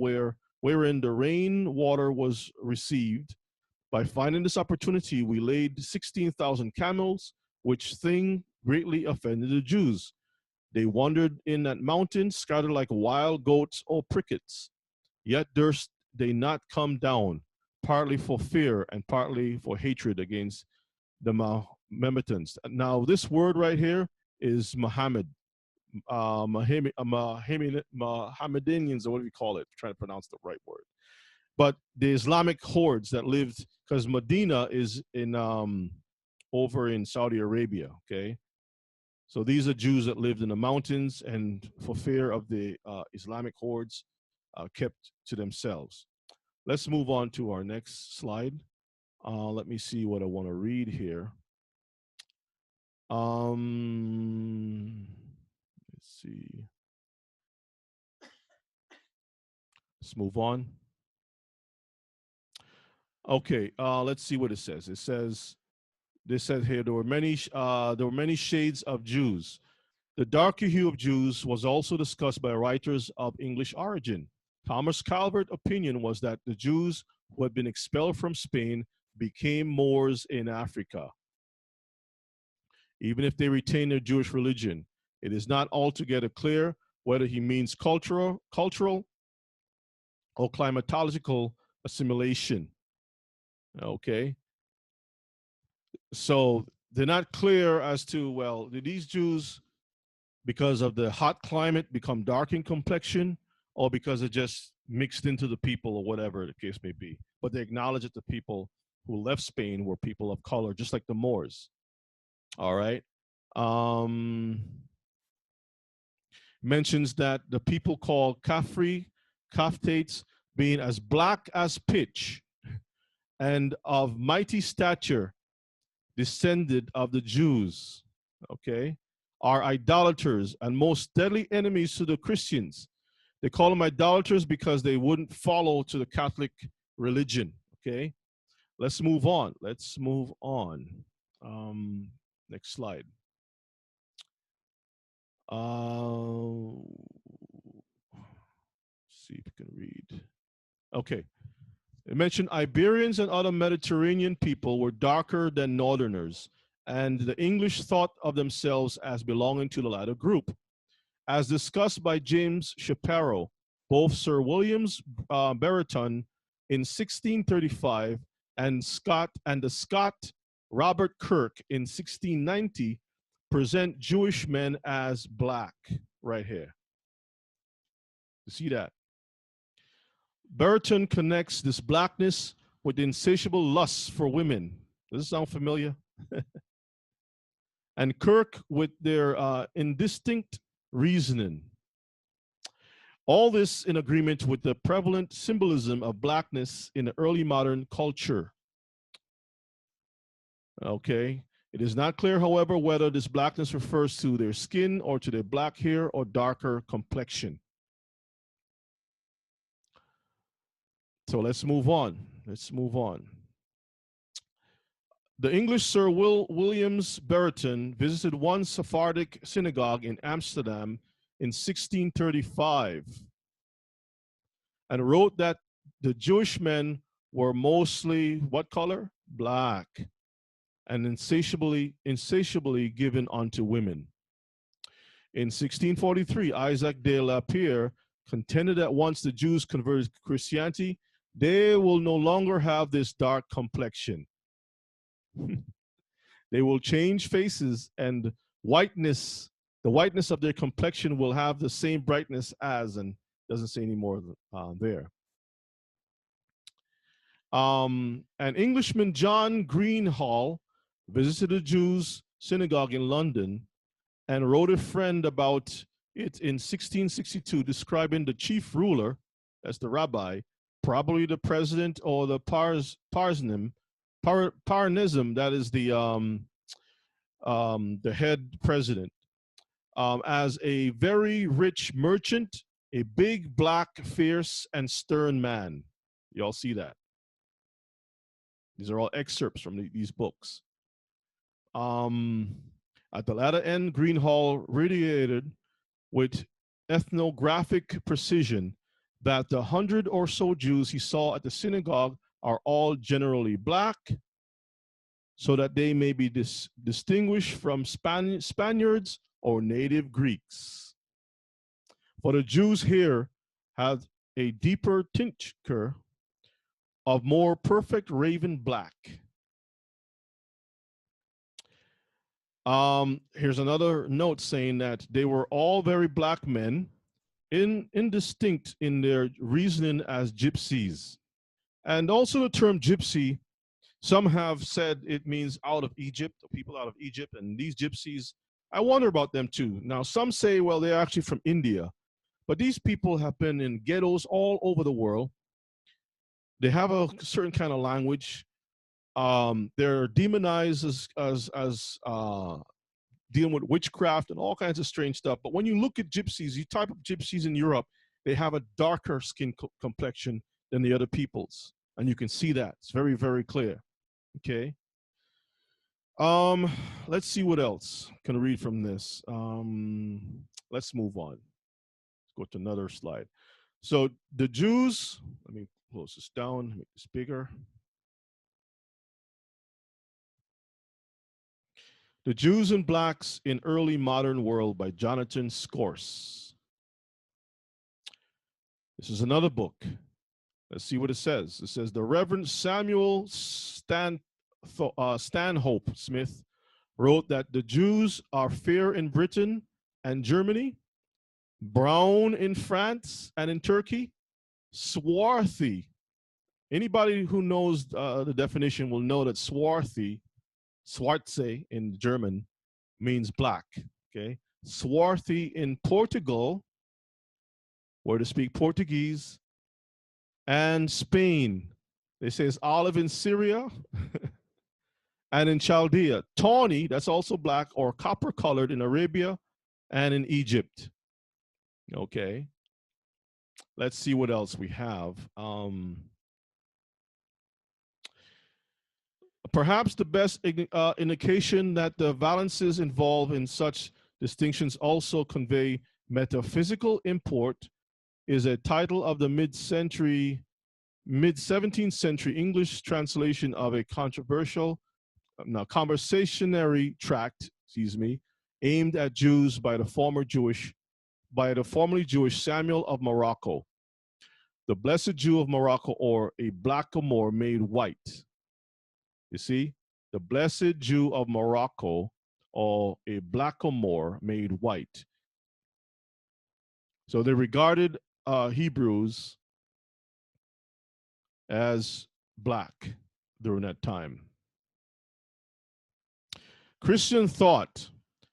wherein the rain water was received. By finding this opportunity, we laid 16,000 camels, which thing greatly offended the Jews. They wandered in that mountain, scattered like wild goats or prickets. Yet durst they not come down, partly for fear and partly for hatred against the Mahometans. Now, this word right here is Muhammad. Mohammedanians, or what do we call it? Trying to pronounce the right word. But the Islamic hordes that lived, because Medina is in over in Saudi Arabia, okay? So these are Jews that lived in the mountains, and for fear of the Islamic hordes, kept to themselves. Let's move on to our next slide. Let me see what I want to read here. Let's see. Let's move on. Okay, let's see what it says. It says, this says here, there were many shades of Jews. The darker hue of Jews was also discussed by writers of English origin. Thomas Calvert's opinion was that the Jews who had been expelled from Spain became Moors in Africa, even if they retained their Jewish religion. It is not altogether clear whether he means cultural or climatological assimilation. Okay. So they're not clear as to, well, did these Jews, because of the hot climate, become dark in complexion, or because it just mixed into the people, or whatever the case may be. But they acknowledge that the people who left Spain were people of color, just like the Moors. All right. Mentions that the people called Kaftates, being as black as pitch and of mighty stature, descended of the Jews, okay, are idolaters and most deadly enemies to the Christians. They call them idolaters because they wouldn't follow to the Catholic religion, okay? Let's move on. Next slide. See if you can read. Okay. It mentioned Iberians and other Mediterranean people were darker than Northerners, and the English thought of themselves as belonging to the latter group. As discussed by James Shapiro, both Sir Williams Brereton in 1635 and the Scot Robert Kirk in 1690 present Jewish men as black, right here. You see that? Brereton connects this blackness with insatiable lust for women. Does this sound familiar? And Kirk with their indistinct reasoning. All this in agreement with the prevalent symbolism of blackness in the early modern culture. Okay. It is not clear, however, whether this blackness refers to their skin or to their black hair or darker complexion. So let's move on. The English Sir Williams Brereton visited one Sephardic synagogue in Amsterdam in 1635 and wrote that the Jewish men were mostly what color? Black, and insatiably given unto women. In 1643, Isaac de la Pierre contended that once the Jews converted to Christianity, they will no longer have this dark complexion. They will change faces, and the whiteness of their complexion will have the same brightness as, and doesn't say any more there. An Englishman, John Greenhall, visited a Jews' synagogue in London and wrote a friend about it in 1662, describing the chief ruler, as the rabbi, probably the president or the Parnism, that is the head president, as a very rich merchant, a big, black, fierce, and stern man. Y'all see that? These are all excerpts from these books. At the latter end, Greenhall radiated with ethnographic precision that the 100 or so Jews he saw at the synagogue are all generally black, so that they may be distinguished from Spaniards or native Greeks. For the Jews here had a deeper tincture of more perfect raven black. Here's another note saying that they were all very black men, indistinct in their reasoning as gypsies. And also the term gypsy, some have said it means out of Egypt, people out of Egypt, and these gypsies, I wonder about them too. Now, some say, well, they're actually from India, but these people have been in ghettos all over the world. They have a certain kind of language. They're demonized as dealing with witchcraft and all kinds of strange stuff. But when you look at gypsies, you type of gypsies in Europe, they have a darker skin complexion than the other peoples. And you can see that. It's very, very clear. Okay. Let's see what else can read from this. Let's move on. Let's go to another slide. So the Jews, let me close this down, make this bigger. The Jews and Blacks in Early Modern World by Jonathan Scorse. This is another book. Let's see what it says. It says the Reverend Samuel Stanhope Smith wrote that the Jews are fair in Britain and Germany, brown in France and in Turkey, swarthy. Anybody who knows the definition will know that swarthy, schwarze in German, means black. Okay, swarthy in Portugal, where to speak Portuguese, and Spain. They say it's olive in Syria and in Chaldea. Tawny, that's also black, or copper colored in Arabia and in Egypt. Okay. Let's see what else we have. Perhaps the best indication that the valences involved in such distinctions also convey metaphysical import is a title of the mid-17th century English translation of a conversationary tract, aimed at Jews by the formerly Jewish Samuel of Morocco, the Blessed Jew of Morocco, or a blackamoor made white. You see, the Blessed Jew of Morocco, or a blackamoor made white. So they regarded Hebrews as black during that time. Christian thought,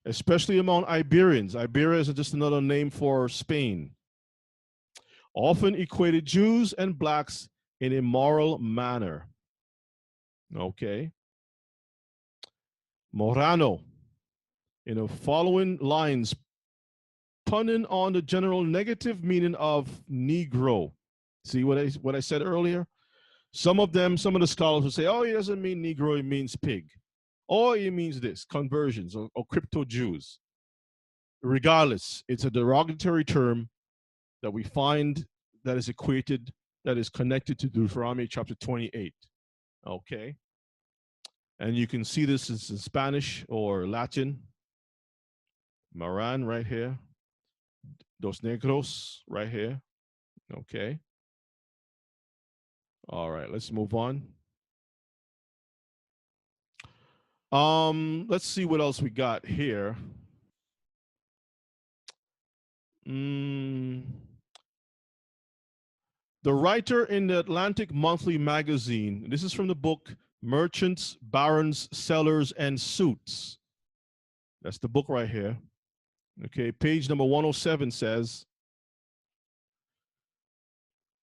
especially among Iberians — Iberia is just another name for Spain — often equated Jews and blacks in a moral manner. Okay. Morano, in the following lines, punning on the general negative meaning of Negro. See what I said earlier? Some of the scholars will say, oh, it doesn't mean Negro, it means pig. Or it means this, conversions or crypto Jews. Regardless, it's a derogatory term that we find that is equated, that is connected to Deuteronomy chapter 28. Okay. And you can see this in Spanish or Latin. Maran right here. Dos negros right here. Okay. All right, let's move on. Let's see what else we got here. The writer in the Atlantic Monthly magazine, this is from the book Merchants, Barons, Sellers, and Suits. That's the book right here. Okay, page number 107 says,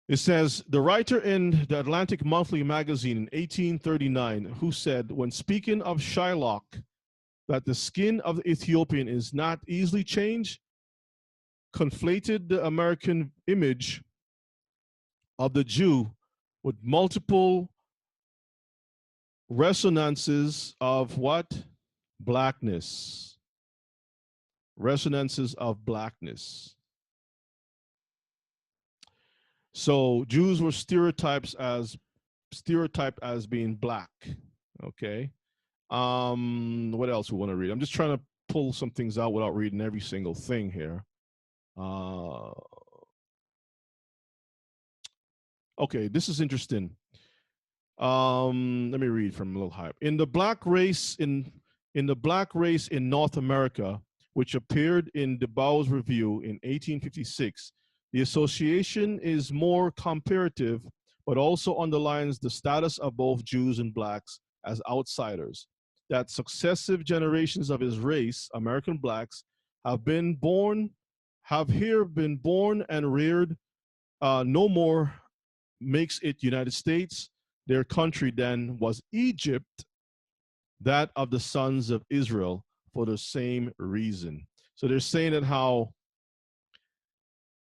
it says, the writer in the Atlantic Monthly magazine in 1839, who said, when speaking of Shylock, that the skin of the Ethiopian is not easily changed, conflated the American image of the Jew with multiple resonances of what? Blackness. Resonances of blackness. So Jews were stereotyped as being black. Okay. What else we want to read? I'm just trying to pull some things out without reading every single thing here. Okay, this is interesting. Let me read from a little higher. In the black race in North America, which appeared in DeBow's Review in 1856, the association is more comparative, but also underlines the status of both Jews and blacks as outsiders. That successive generations of his race, American blacks, have here been born and reared no more makes it United States. Their country then was Egypt, that of the sons of Israel, for the same reason. So they're saying that how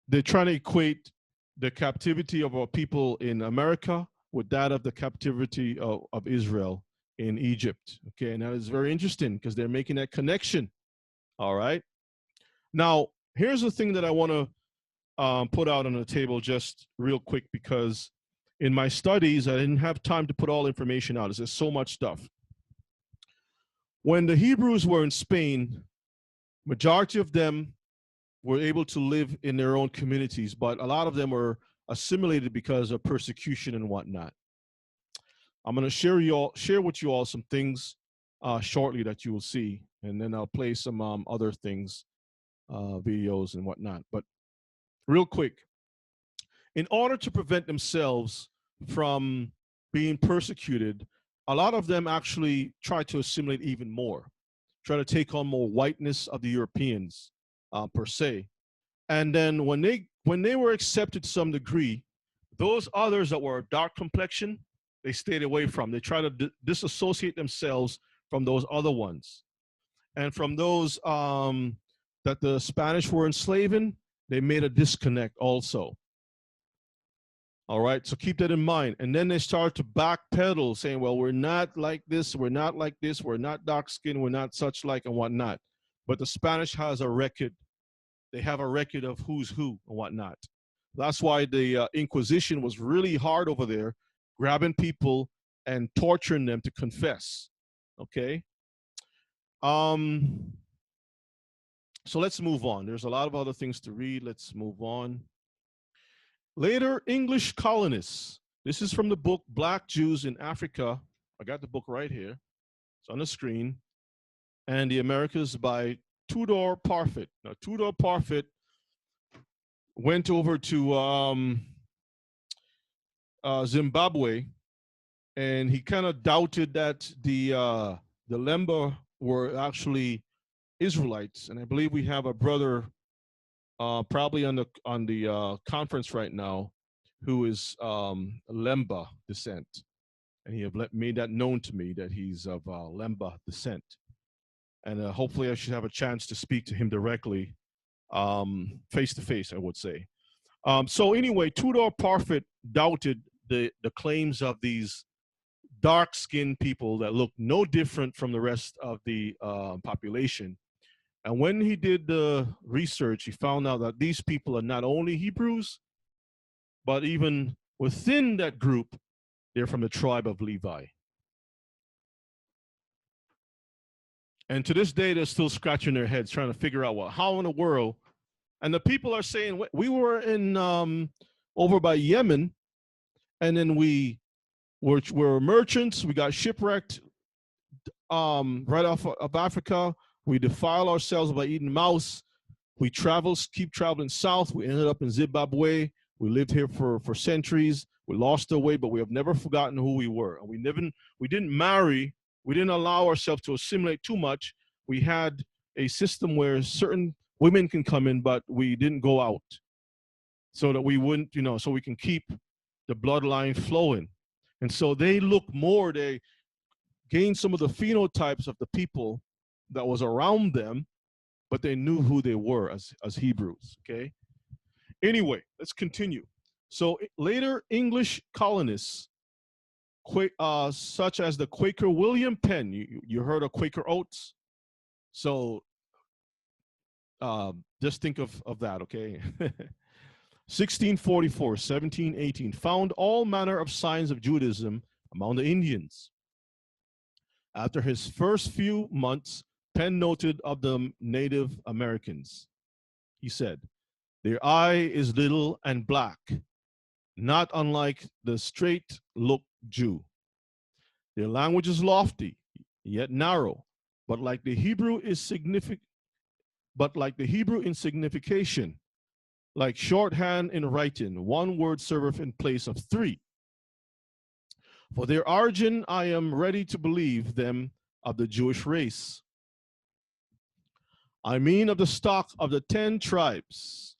they're trying to equate the captivity of our people in America with that of the captivity of Israel in Egypt. Okay, and that is very interesting because they're making that connection. All right. Now, here's the thing that I want to put out on the table just real quick, because in my studies, I didn't have time to put all information out. There's so much stuff. When the Hebrews were in Spain, majority of them were able to live in their own communities, but a lot of them were assimilated because of persecution and whatnot. I'm going to share with you all some things shortly that you will see, and then I'll play some other things, videos and whatnot. But real quick, in order to prevent themselves from being persecuted, a lot of them actually try to assimilate even more, try to take on more whiteness of the Europeans per se. And then when they were accepted to some degree, those others that were dark complexion, they stayed away from. They try to disassociate themselves from those other ones. And from those that the Spanish were enslaving, they made a disconnect also. All right, so keep that in mind. And then they start to backpedal, saying, well, we're not like this, we're not like this, we're not dark skinned, we're not such like, and whatnot. But the Spanish has a record. They have a record of who's who and whatnot. That's why the Inquisition was really hard over there, grabbing people and torturing them to confess. Okay? So let's move on. There's a lot of other things to read. Let's move on. Later English colonists. This is from the book Black Jews in Africa. I got the book right here. It's on the screen. And the Americas by Tudor Parfit. Now, Tudor Parfit went over to Zimbabwe, and he kind of doubted that the Lemba were actually Israelites. And I believe we have a brother probably on the conference right now who is Lemba descent, and he have made that known to me that he's of Lemba descent. And hopefully I should have a chance to speak to him directly, face to face, I would say. So anyway, Tudor Parfit doubted the claims of these dark-skinned people that look no different from the rest of the population. And when he did the research, he found out that these people are not only Hebrews, but even within that group, they're from the tribe of Levi. And to this day, they're still scratching their heads trying to figure out, well, how in the world? And the people are saying, we were in over by Yemen, and then we were merchants. We got shipwrecked right off of Africa. We defile ourselves by eating mouse. We keep traveling south. We ended up in Zimbabwe. We lived here for centuries. We lost our way, but we have never forgotten who we were. And we didn't marry. We didn't allow ourselves to assimilate too much. We had a system where certain women can come in, but we didn't go out, so that we wouldn't, so we can keep the bloodline flowing. And so they gained some of the phenotypes of the people that was around them, but they knew who they were as Hebrews, okay? Anyway, let's continue. So later English colonists, such as the Quaker William Penn, you heard of Quaker Oats? So just think of that, okay? 1644, 1718, found all manner of signs of Judaism among the Indians. After his first few months, Penn noted of the Native Americans. He said, their eye is little and black, not unlike the straight-looked Jew. Their language is lofty, yet narrow, but like the Hebrew in signification, like shorthand in writing, one word serveth in place of three. For their origin, I am ready to believe them of the Jewish race. I mean of the stock of the 10 tribes.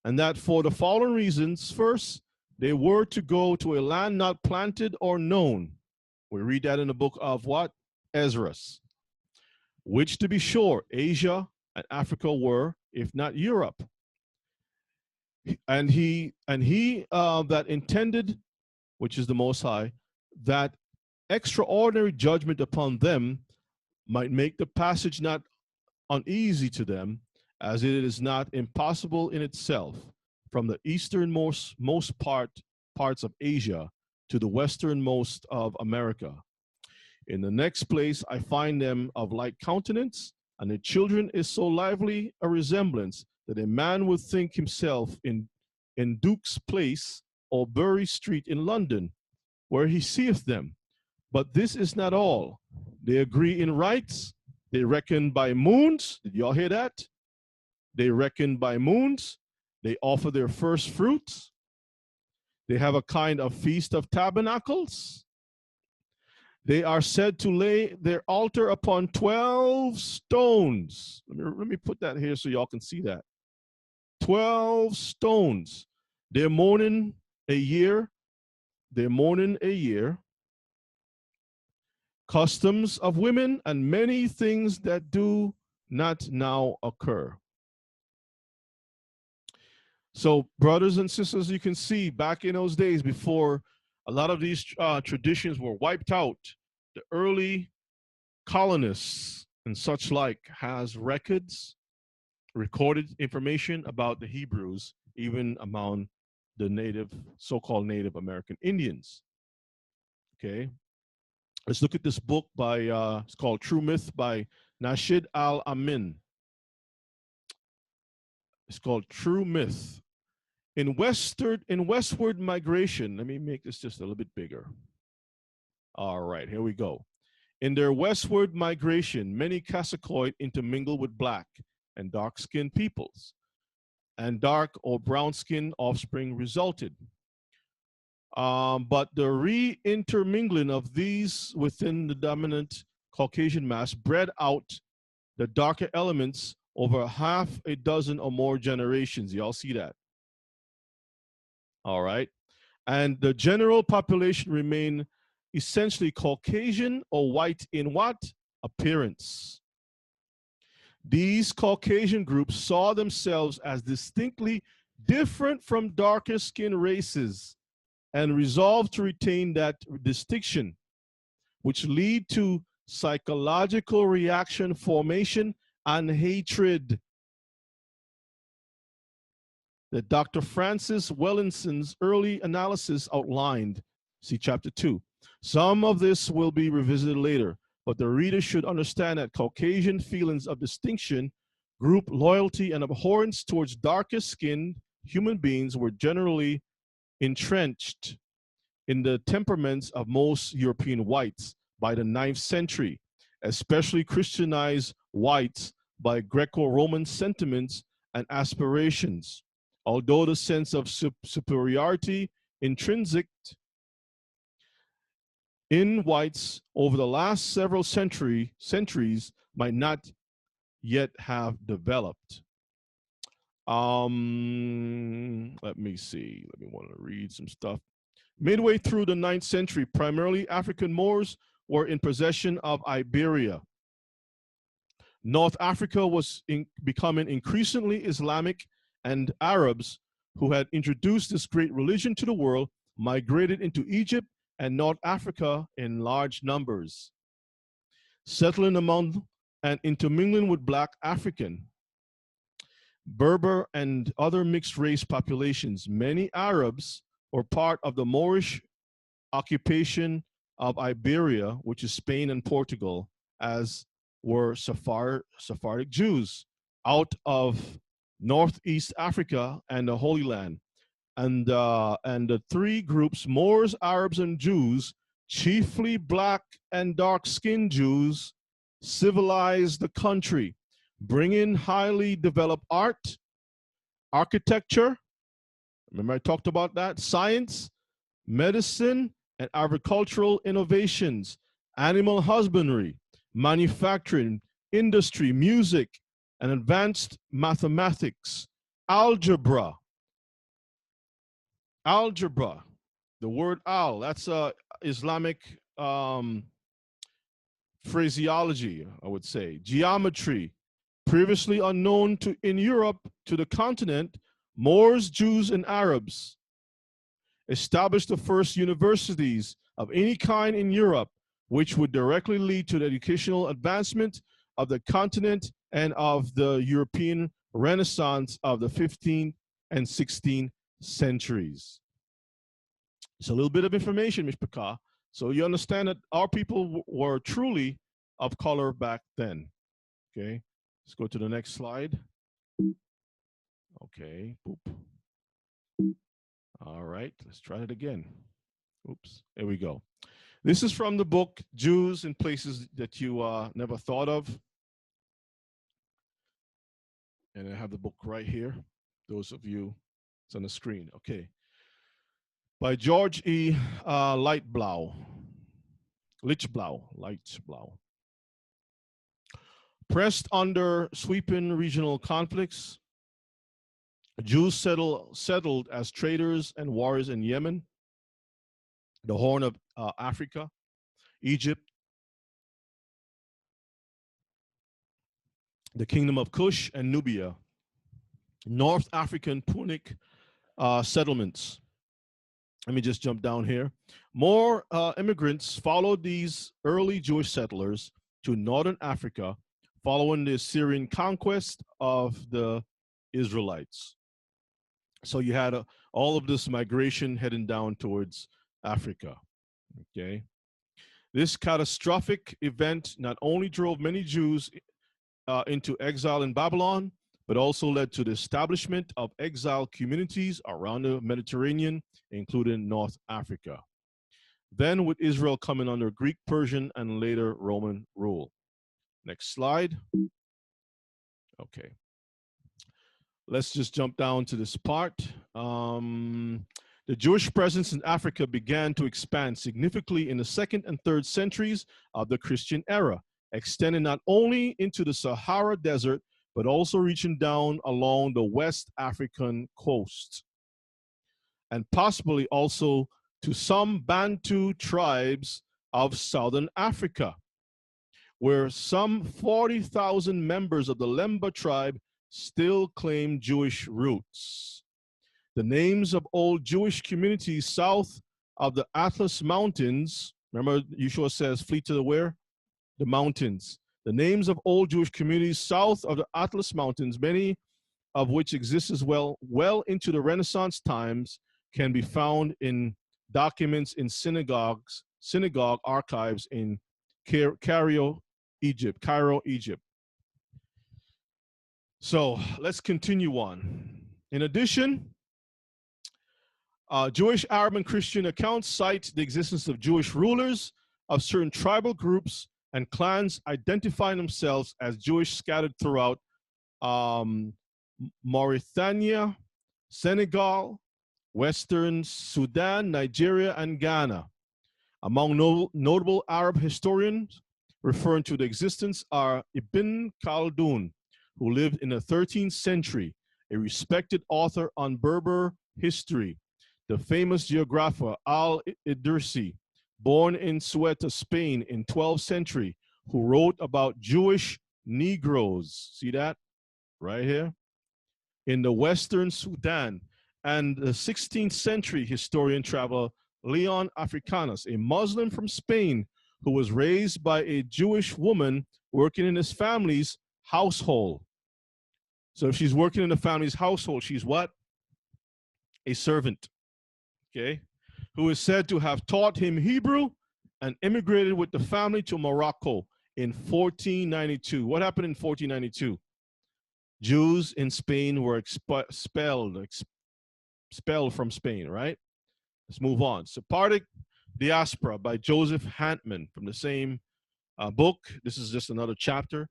And that for the following reasons: first, they were to go to a land not planted or known. We read that in the book of what? Esdras. Which, to be sure, Asia and Africa were, if not Europe. And he that intended, which is the Most High, that extraordinary judgment upon them might make the passage not uneasy to them, as it is not impossible in itself, from the easternmost parts of Asia to the westernmost of America. In the next place, I find them of like countenance, and the children is so lively a resemblance that a man would think himself in Duke's Place or Bury Street in London, where he seeth them. But this is not all. They agree in rites. They reckon by moons. Did y'all hear that? They reckon by moons. They offer their first fruits. They have a kind of feast of tabernacles. They are said to lay their altar upon 12 stones. Let me put that here so y'all can see that. 12 stones. They're mourning a year. They're mourning a year. Customs of women and many things that do not now occur. So, brothers and sisters, you can see back in those days before a lot of these traditions were wiped out, the early colonists and such like has records, recorded information about the Hebrews, even among the native, so-called Native American Indians. Okay, let's look at this book by, it's called True Myth by Nasheed Al-Amin. It's called True Myth. In westward migration, let me make this just a little bit bigger. All right, here we go. In their westward migration, many Cassacoid intermingle with black and dark-skinned peoples, and dark or brown-skinned offspring resulted. But the re-intermingling of these within the dominant Caucasian mass bred out the darker elements over half a dozen or more generations. Y'all see that? All right. And the general population remained essentially Caucasian or white in what? Appearance. These Caucasian groups saw themselves as distinctly different from darker skinned races and resolved to retain that distinction, which lead to psychological reaction formation and hatred that Dr. Francis Wellinson's early analysis outlined. See chapter 2. Some of this will be revisited later, but the reader should understand that Caucasian feelings of distinction, group loyalty, and abhorrence towards darker skinned human beings were generally entrenched in the temperaments of most European whites by the 9th century, especially Christianized whites by Greco-Roman sentiments and aspirations. Although the sense of superiority intrinsic in whites over the last several centuries might not yet have developed. Let me see. Let me want to read some stuff. Midway through the 9th century, primarily African Moors were in possession of Iberia. North Africa was becoming increasingly Islamic, and Arabs, who had introduced this great religion to the world, migrated into Egypt and North Africa in large numbers, settling among and intermingling with Black African, Berber, and other mixed race populations. Many Arabs were part of the Moorish occupation of Iberia, which is Spain and Portugal, as were Sephardic Jews out of Northeast Africa and the Holy Land. And the three groups, Moors, Arabs, and Jews, chiefly black and dark-skinned Jews, civilized the country, bringing highly developed art, architecture, remember I talked about that, science, medicine, and agricultural innovations, animal husbandry, manufacturing, industry, music, and advanced mathematics, algebra. Algebra, the word al, that's Islamic phraseology, I would say. Geometry, previously unknown in Europe to the continent, Moors, Jews, and Arabs established the first universities of any kind in Europe, which would directly lead to the educational advancement of the continent and of the European Renaissance of the 15th and 16th centuries. It's a little bit of information, Mishpaka. So you understand that our people were truly of color back then. Okay, let's go to the next slide. Okay, boop. All right, let's try it again. Oops, there we go. This is from the book Jews in Places That You Never Thought of. And I have the book right here. Those of you, it's on the screen. Okay. By George E. Lichtblau. Pressed under sweeping regional conflicts, Jews settled as traders and warriors in Yemen, the Horn of Africa, Egypt, the Kingdom of Cush and Nubia, North African Punic settlements. Let me just jump down here. More immigrants followed these early Jewish settlers to northern Africa following the Assyrian conquest of the Israelites. So you had all of this migration heading down towards Africa. Okay. This catastrophic event not only drove many Jews into exile in Babylon, but also led to the establishment of exile communities around the Mediterranean, including North Africa. Then with Israel coming under Greek, Persian, and later Roman rule. Next slide. Okay. Let's just jump down to this part. The Jewish presence in Africa began to expand significantly in the 2nd and 3rd centuries of the Christian era, extending not only into the Sahara Desert, but also reaching down along the West African coast, and possibly also to some Bantu tribes of Southern Africa, where some 40,000 members of the Lemba tribe still claim Jewish roots. The names of old Jewish communities south of the Atlas Mountains, remember Yeshua says, flee to the where? The mountains. The names of old Jewish communities south of the Atlas Mountains, many of which exist as well into the Renaissance times, can be found in documents in synagogue archives in Cairo, Egypt. So let's continue on. In addition, Jewish, Arab, and Christian accounts cite the existence of Jewish rulers of certain tribal groups and clans identifying themselves as Jewish scattered throughout Mauritania, Senegal, Western Sudan, Nigeria, and Ghana. Among notable Arab historians referring to the existence are Ibn Khaldun, who lived in the 13th century, a respected author on Berber history, the famous geographer Al-Idrisi, born in Ceuta, Spain in 12th century, who wrote about Jewish Negroes, see that right here, in the Western Sudan, and the 16th century historian traveler Leon Africanus, a Muslim from Spain who was raised by a Jewish woman working in his family's household. So if she's working in the family's household, she's what? A servant, okay? Who is said to have taught him Hebrew and immigrated with the family to Morocco in 1492. What happened in 1492? Jews in Spain were expelled from Spain, right? Let's move on. Sephardic Diaspora by Joseph Hantman from the same book. This is just another chapter.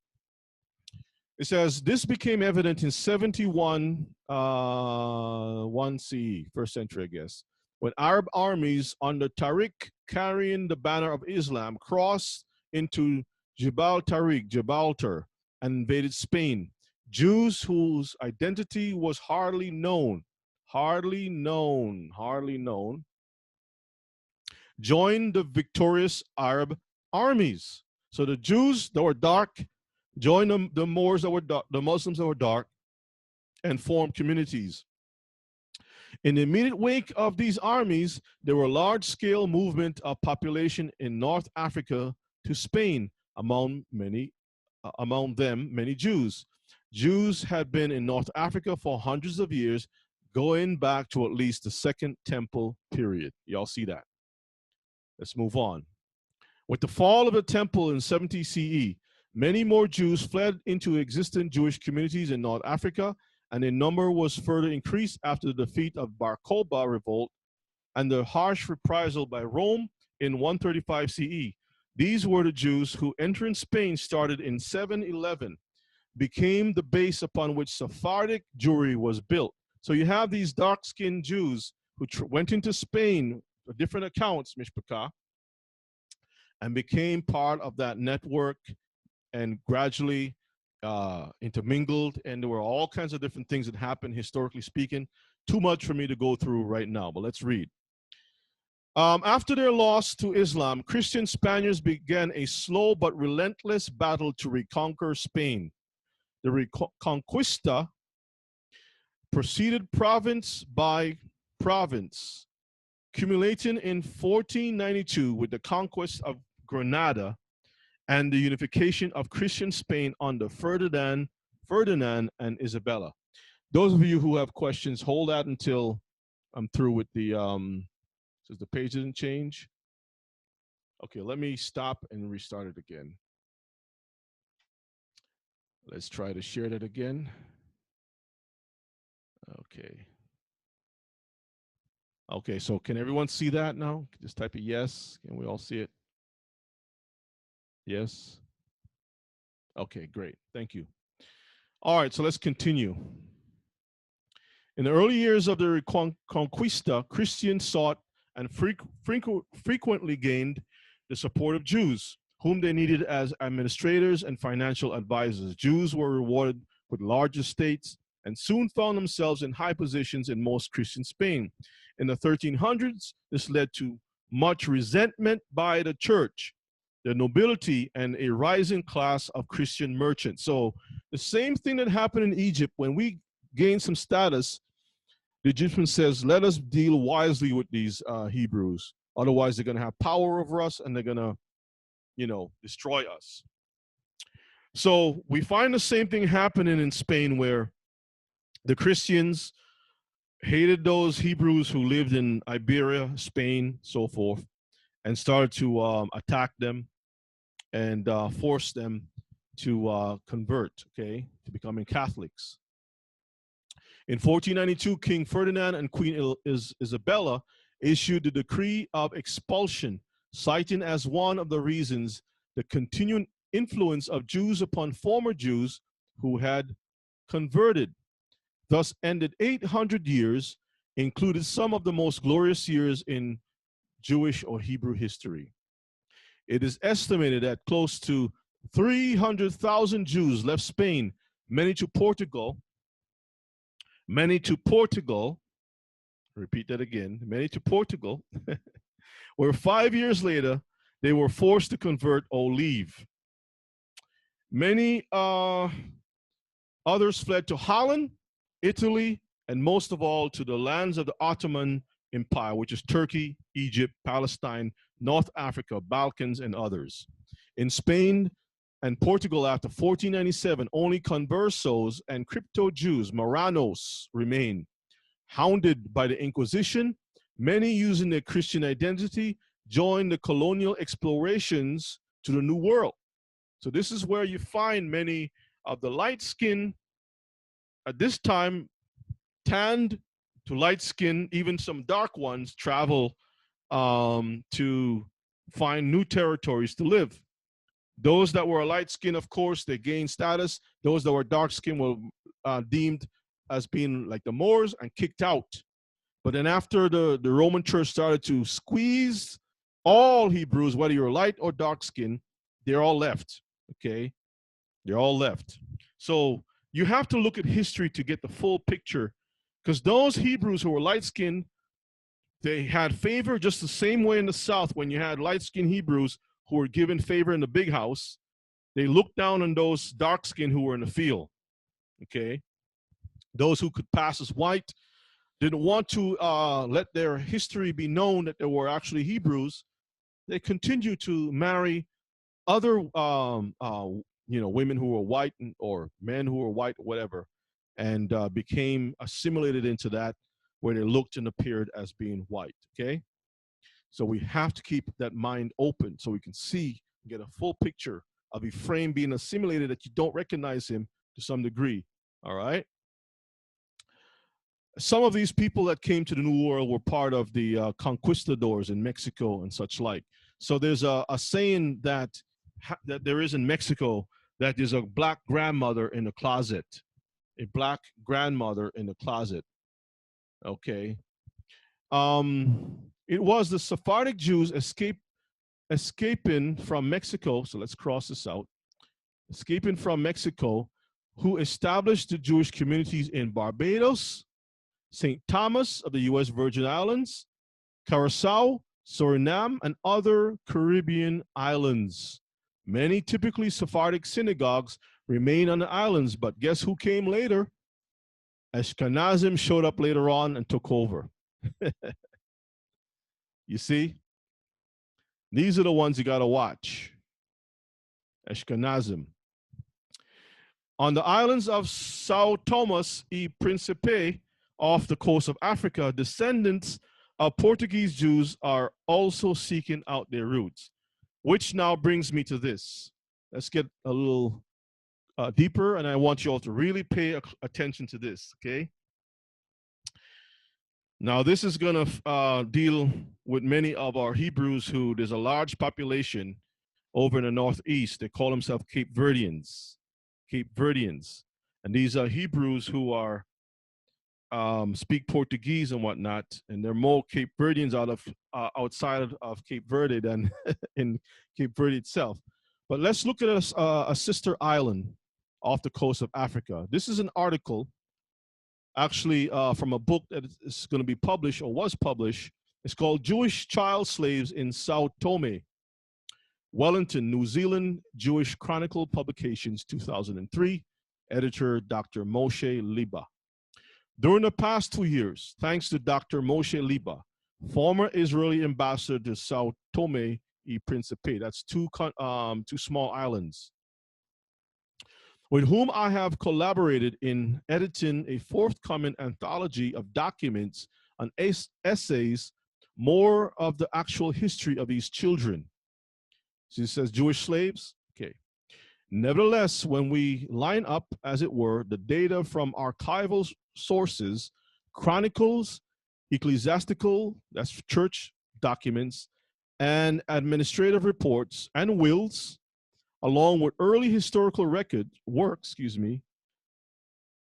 It says, this became evident in 71 1 CE, first century, I guess, when Arab armies under Tariq carrying the banner of Islam crossed into Gibraltar, and invaded Spain. Jews whose identity was hardly known, joined the victorious Arab armies. So the Jews that were dark joined the Moors that were dark, the Muslims that were dark, and formed communities. In the immediate wake of these armies, there were large-scale movement of population in North Africa to Spain, among them many Jews. Jews had been in North Africa for hundreds of years, going back to at least the Second Temple period. Y'all see that? Let's move on. With the fall of the temple in 70 CE, many more Jews fled into existing Jewish communities in North Africa, and their number was further increased after the defeat of Bar Kokhba revolt and the harsh reprisal by Rome in 135 CE. These were the Jews who, entering Spain started in 711, became the base upon which Sephardic Jewry was built. So you have these dark-skinned Jews who went into Spain, different accounts, Mishpachah, and became part of that network and gradually intermingled. And there were all kinds of different things that happened, historically speaking. Too much for me to go through right now, but let's read. After their loss to Islam, Christian Spaniards began a slow but relentless battle to reconquer Spain. The Reconquista proceeded province by province, culminating in 1492 with the conquest of Granada and the unification of Christian Spain under Ferdinand and Isabella. Those of you who have questions, hold that until I'm through with the, says the page didn't change. Okay, let me stop and restart it again. Let's try to share that again. Okay. Okay, so can everyone see that now? Just type a yes. Can we all see it? Yes. Okay, great. Thank you. All right, so let's continue. In the early years of the Reconquista, Christians sought and frequently gained the support of Jews, whom they needed as administrators and financial advisors. Jews were rewarded with large estates and soon found themselves in high positions in most Christian Spain. In the 1300s, this led to much resentment by the church, the nobility, and a rising class of Christian merchants. So the same thing that happened in Egypt, when we gained some status, the Egyptian says, let us deal wisely with these Hebrews. Otherwise, they're going to have power over us and they're going to, destroy us. So we find the same thing happening in Spain, where the Christians hated those Hebrews who lived in Iberia, Spain, so forth, and started to attack them and force them to convert, to becoming Catholics. In 1492, King Ferdinand and Queen Isabella issued the decree of expulsion, citing as one of the reasons the continuing influence of Jews upon former Jews who had converted. Thus ended 800 years, included some of the most glorious years in Jewish or Hebrew history. It is estimated that close to 300,000 Jews left Spain, many to Portugal, repeat that again, many to Portugal, where 5 years later, they were forced to convert or leave. Many others fled to Holland, Italy, and most of all to the lands of the Ottoman Empire, which is Turkey, Egypt, Palestine, North Africa, Balkans, and others. In Spain and Portugal after 1497, only conversos and crypto-Jews, Marranos, remain. Hounded by the Inquisition, many using their Christian identity joined the colonial explorations to the New World. So this is where you find many of the light skin, at this time, tanned to light skin, even some dark ones travel to find new territories to live. Those that were light skin, of course, they gained status. Those that were dark skin were deemed as being like the Moors and kicked out. But then after the Roman church started to squeeze all Hebrews, whether you're light or dark skin, they're all left, They're all left. So you have to look at history to get the full picture, because those Hebrews who were light-skinned, they had favor just the same way in the South. When you had light-skinned Hebrews who were given favor in the big house, they looked down on those dark-skinned who were in the field, Those who could pass as white didn't want to let their history be known that they were actually Hebrews. They continued to marry other women who were white or men who were white, whatever, and became assimilated into that, where they looked and appeared as being white, So we have to keep that mind open so we can see, get a full picture of Ephraim being assimilated, that you don't recognize him to some degree. All right. Some of these people that came to the New World were part of the conquistadors in Mexico and such like. So there's a saying that there is in Mexico, that there's a black grandmother in the closet, a black grandmother in the closet. Okay. It was the Sephardic Jews escaping from Mexico. So let's cross this out. Escaping from Mexico, who established the Jewish communities in Barbados, St. Thomas of the U.S. Virgin Islands, Curacao, Suriname, and other Caribbean islands. Many typically Sephardic synagogues remain on the islands, but guess who came later? Ashkenazim showed up later on and took over. You see? These are the ones you got to watch. Ashkenazim. On the islands of Sao Tomas y Principe, off the coast of Africa, descendants of Portuguese Jews are also seeking out their roots. Which now brings me to this. Let's get a little deeper, and I want you all to really pay attention to this, okay? Now, this is going to deal with many of our Hebrews who, there's a large population over in the Northeast. They call themselves Cape Verdeans. Cape Verdeans. And these are Hebrews who are speak Portuguese and whatnot, and there are more Cape Verdeans outside of Cape Verde than in Cape Verde itself. But let's look at a sister island off the coast of Africa. This is an article, actually, from a book that is going to be published or was published. It's called Jewish Child Slaves in Sao Tome, Wellington, New Zealand, Jewish Chronicle Publications, 2003, editor Dr. Moshe Liba. During the past 2 years, thanks to Dr. Moshe Liba, former Israeli ambassador to Sao Tome y Principe, that's two small islands, with whom I have collaborated in editing a forthcoming anthology of documents and essays, more of the actual history of these children. So it says Jewish slaves, okay. Nevertheless, when we line up, as it were, the data from archival sources, chronicles, ecclesiastical, that's church documents, and administrative reports and wills, along with early historical works,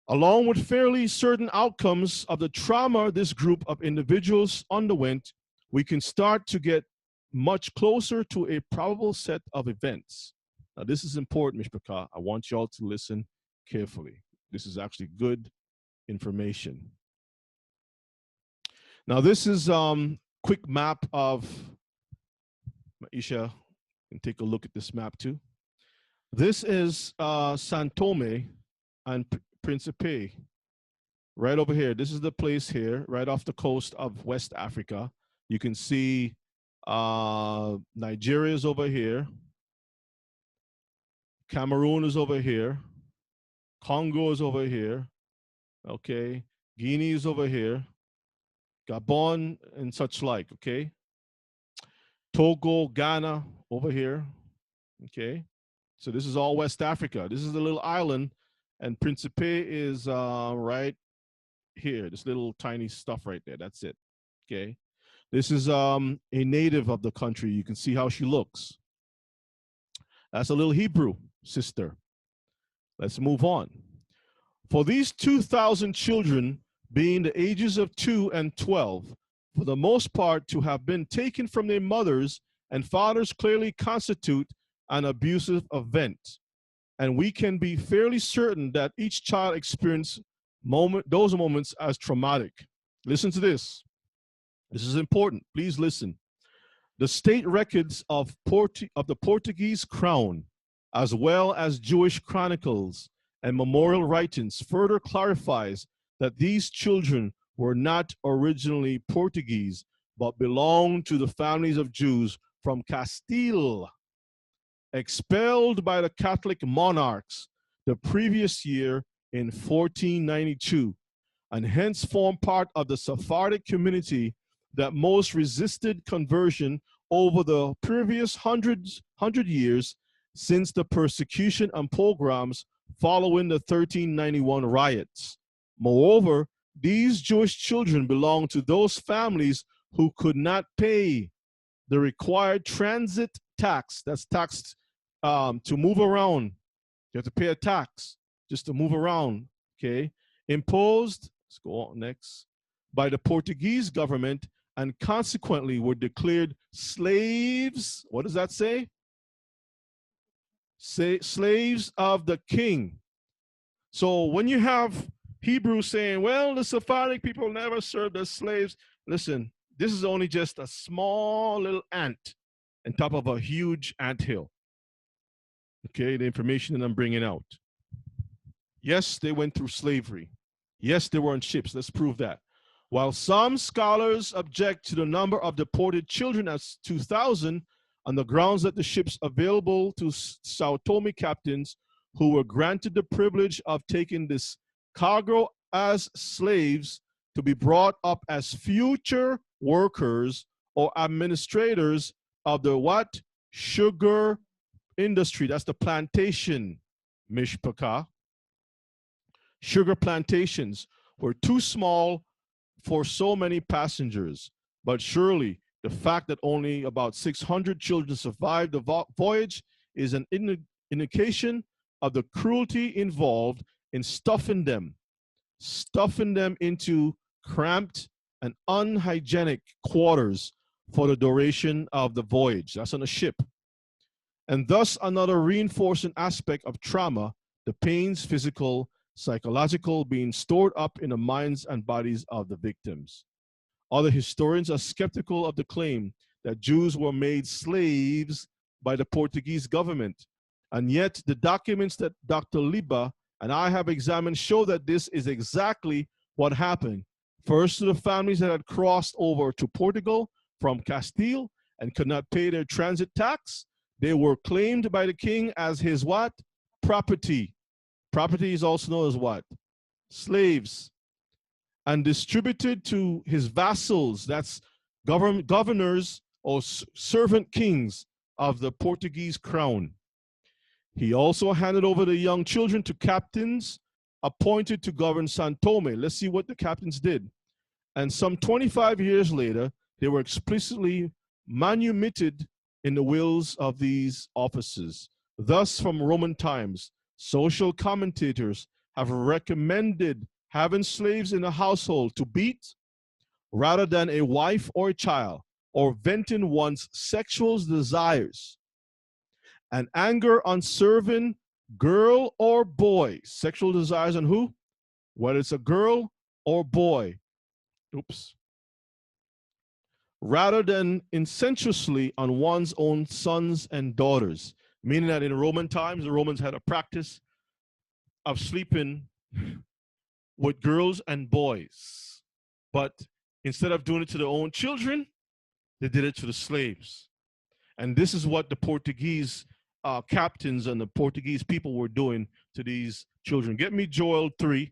along with fairly certain outcomes of the trauma this group of individuals underwent, we can start to get much closer to a probable set of events. Now, this is important, Mishpachah. I want y'all to listen carefully. This is actually good information. Now, this is quick map of Maisha. Can take a look at this map too. This is San Tome and Principe, right over here. This is the place here, right off the coast of West Africa. You can see Nigeria is over here. Cameroon is over here. Congo is over here. Okay. Guinea is over here. Gabon and such like. Okay. Togo, Ghana over here. Okay. So this is all West Africa. This is the little island, and Principe is right here. This little tiny stuff right there. That's it. Okay. This is a native of the country. You can see how she looks. That's a little Hebrew sister. Let's move on. For these 2,000 children, being the ages of 2 and 12, for the most part to have been taken from their mothers and fathers clearly constitute an abusive event. And we can be fairly certain that each child experienced those moments as traumatic. Listen to this. This is important. Please listen. The state records of the Portuguese crown, as well as Jewish chronicles and memorial writings, further clarifies that these children were not originally Portuguese, but belonged to the families of Jews from Castile, expelled by the Catholic monarchs the previous year in 1492, and hence form part of the Sephardic community that most resisted conversion over the previous hundred years since the persecution and pogroms following the 1391 riots. Moreover, these Jewish children belonged to those families who could not pay the required transit tax. That's taxed to move around. You have to pay a tax just to move around, okay? Imposed, let's go on next, by the Portuguese government, and consequently were declared slaves. What does that say? Slaves of the king. So when you have Hebrews saying, well, the Sephardic people never served as slaves, listen, this is only just a small little ant on top of a huge anthill. Okay, the information that I'm bringing out. Yes, they went through slavery. Yes, they were on ships. Let's prove that. While some scholars object to the number of deported children as 2,000 on the grounds that the ships available to Sao Tome captains who were granted the privilege of taking this cargo as slaves to be brought up as future workers or administrators of the what? Sugar industry. That's the plantation, mishpachah. Sugar plantations were too small for so many passengers, but surely the fact that only about 600 children survived the voyage is an indication of the cruelty involved in stuffing them into cramped and unhygienic quarters for the duration of the voyage. That's on a ship. And thus another reinforcing aspect of trauma, the pains, physical, psychological, being stored up in the minds and bodies of the victims. Other historians are skeptical of the claim that Jews were made slaves by the Portuguese government. And yet the documents that Dr. Liba and I have examined show that this is exactly what happened. First, to the families that had crossed over to Portugal from Castile and could not pay their transit tax, they were claimed by the king as his what? Property. Property is also known as what? Slaves. And distributed to his vassals, that's governors or servant kings of the Portuguese crown. He also handed over the young children to captains appointed to govern Sao Tome. Let's see what the captains did. And some 25 years later, they were explicitly manumitted in the wills of these officers. Thus, from Roman times, social commentators have recommended having slaves in the household to beat rather than a wife or a child, or venting one's sexual desires and anger on serving girl or boy. Sexual desires on who? Whether it's a girl or boy. Oops. Rather than incestuously on one's own sons and daughters. Meaning that in Roman times, the Romans had a practice of sleeping with girls and boys. But instead of doing it to their own children, they did it to the slaves. And this is what the Portuguese captains and the Portuguese people were doing to these children. Get me Joel 3,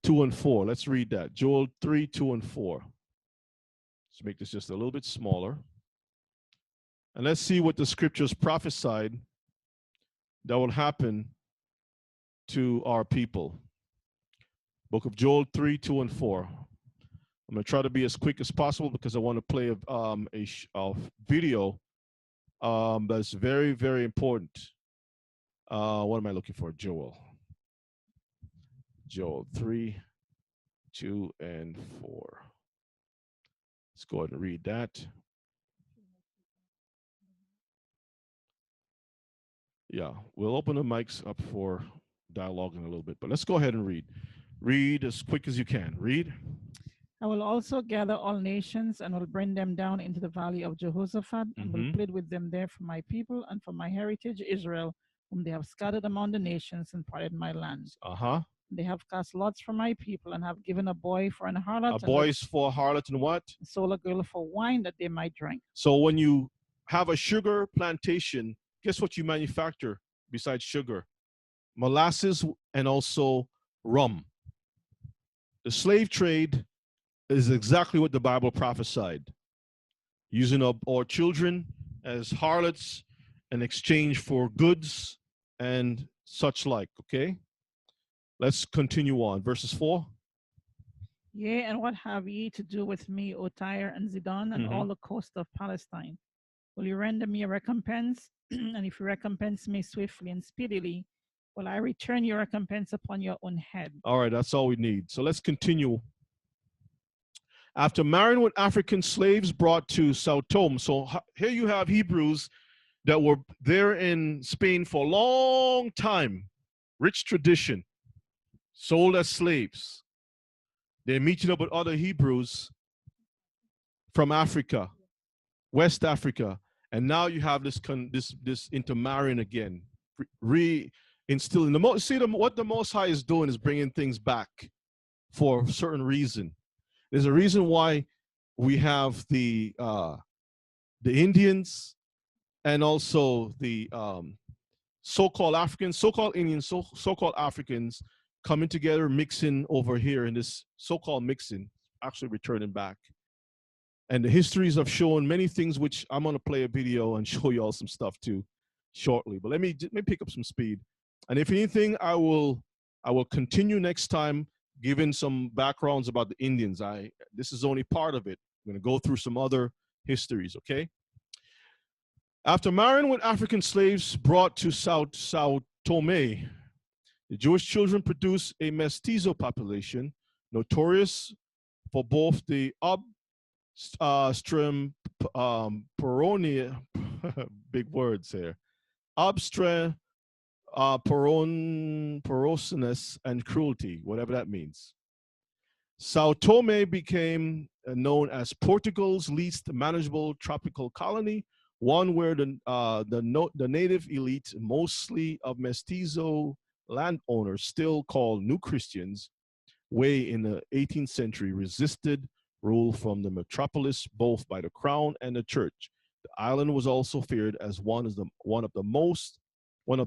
2 and 4. Let's read that. Joel 3, 2 and 4. Let's make this just a little bit smaller. And let's see what the scriptures prophesied that will happen to our people. Book of Joel 3, 2 and 4. I'm going to try to be as quick as possible because I want to play a video that's very, very important. What am I looking for? Joel 3, 2 and 4. Let's go ahead and read that. Yeah, we'll open the mics up for dialogue in a little bit, but let's go ahead and read. Read as quick as you can. Read. I will also gather all nations and will bring them down into the valley of Jehoshaphat and will plead with them there for my people and for my heritage Israel, whom they have scattered among the nations and parted my land. They have cast lots for my people and have given a boy for an harlot. A boy for a harlot and what? Sold a girl for wine that they might drink. So when you have a sugar plantation, guess what you manufacture besides sugar? Molasses and also rum. The slave trade is exactly what the Bible prophesied. Using our children as harlots in exchange for goods and such like, okay? Let's continue on. Verses 4. Yea, and what have ye to do with me, O Tyre and Zidon, and all the coast of Palestine? Will you render me a recompense? And if you recompense me swiftly and speedily, will I return your recompense upon your own head? All right, that's all we need. So let's continue. After marrying with African slaves brought to Sao Tome. So here you have Hebrews that were there in Spain for a long time, rich tradition, sold as slaves. They're meeting up with other Hebrews from Africa, West Africa, and now you have this intermarrying again, reinstilling the most. See, what the Most High is doing is bringing things back for a certain reason. There's a reason why we have the Indians and also the so-called Africans, so-called Indians, so-called Africans coming together, mixing over here in this so-called mixing, actually returning back. And the histories have shown many things, which I'm going to play a video and show you all some stuff too shortly. But let me pick up some speed. And if anything, I will continue next time giving some backgrounds about the Indians. This is only part of it. I'm going to go through some other histories, okay? After marrying with African slaves brought to Sao Tome, the Jewish children produced a mestizo population, notorious for both the upstream big words here, upstream porousness and cruelty, whatever that means. Sao Tome became known as Portugal's least manageable tropical colony, one where the native elite, mostly of mestizo landowners still called New Christians, way in the 18th century resisted rule from the metropolis both by the crown and the church. The island was also feared as one of the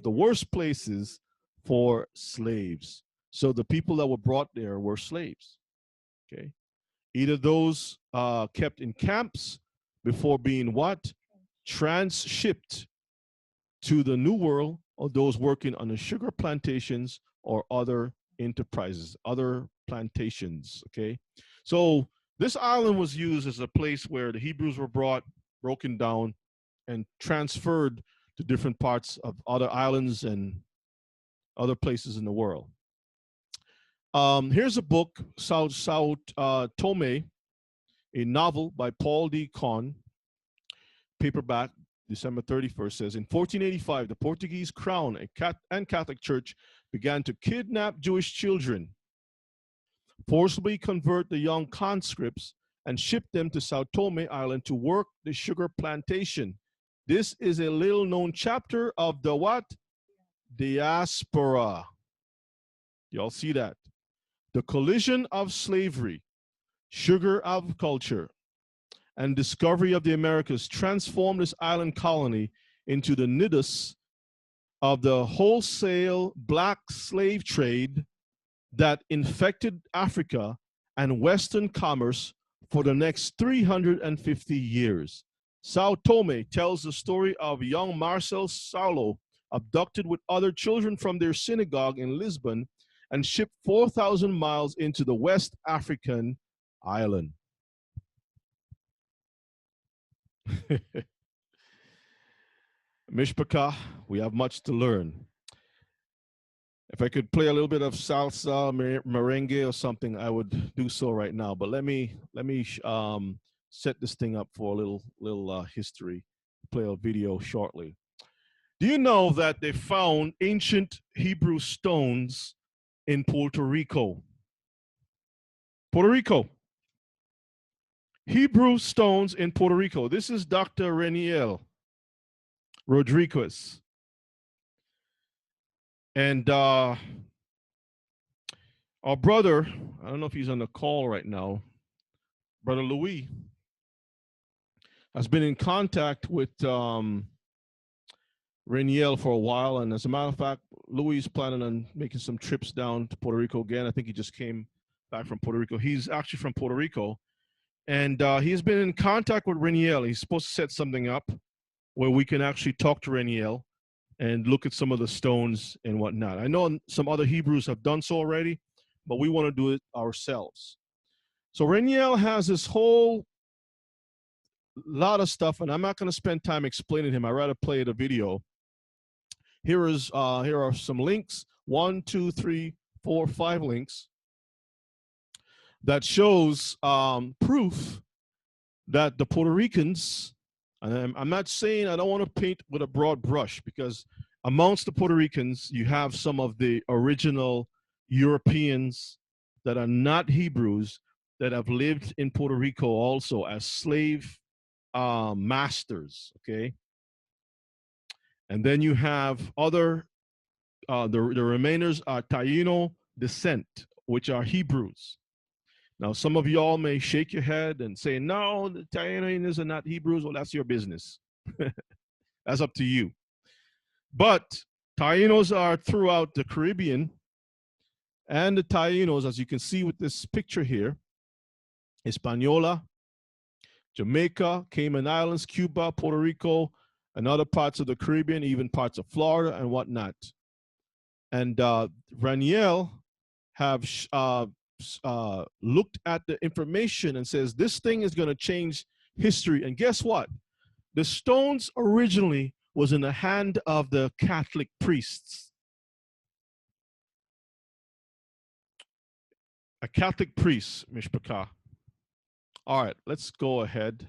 worst places for slaves. So the people that were brought there were slaves. Okay, either those kept in camps before being what? Transshipped to the New World, or those working on the sugar plantations or other enterprises, other plantations, okay? So this island was used as a place where the Hebrews were broken down, and transferred to different parts of other islands and other places in the world. Here's a book, Sao Tome, a novel by Paul D. Kahn, paperback, December 31st, says, in 1485, the Portuguese crown and Catholic Church began to kidnap Jewish children, forcibly convert the young conscripts, and ship them to Sao Tome Island to work the sugar plantation. This is a little known chapter of the what? Diaspora. Y'all see that? The collision of slavery, sugar agriculture, and discovery of the Americas transformed this island colony into the nidus of the wholesale black slave trade that infected Africa and Western commerce for the next 350 years. Sao Tome tells the story of young Marcel Saulo, abducted with other children from their synagogue in Lisbon and shipped 4,000 miles into the West African island. Mishpachah, we have much to learn. If I could play a little bit of salsa, merengue, or something, I would do so right now. But let me set this thing up for a little history. Play a video shortly. Do you know that they found ancient Hebrew stones in Puerto Rico? Puerto Rico. Hebrew stones in Puerto Rico. This is Dr. Reniel Rodriguez. And our brother, I don't know if he's on the call right now, Brother Louis, has been in contact with Reniel for a while. And as a matter of fact, Louis is planning on making some trips down to Puerto Rico again. I think he just came back from Puerto Rico. He's actually from Puerto Rico. And he's been in contact with Reniel. He's supposed to set something up where we can actually talk to Reniel and look at some of the stones and whatnot. I know some other Hebrews have done so already, but we want to do it ourselves. So Reniel has this whole lot of stuff, and I'm not going to spend time explaining him. I'd rather play the video. Here are some links. 1, 2, 3, 4, 5 links that shows proof that the Puerto Ricans, and I'm not saying, I don't want to paint with a broad brush, because amongst the Puerto Ricans, you have some of the original Europeans that are not Hebrews that have lived in Puerto Rico also as slave masters, okay? And then you have other, the remainers are Taino descent, which are Hebrews. Now, some of y'all may shake your head and say, no, the Taínos are not Hebrews. Well, that's your business. That's up to you. But Taínos are throughout the Caribbean, and the Taínos, as you can see with this picture here, Hispaniola, Jamaica, Cayman Islands, Cuba, Puerto Rico, and other parts of the Caribbean, even parts of Florida and whatnot. And Raniel have looked at the information and says this thing is going to change history. And guess what? The stones originally was in the hand of the Catholic priests. A Catholic priest, Mishpachah. All right, let's go ahead.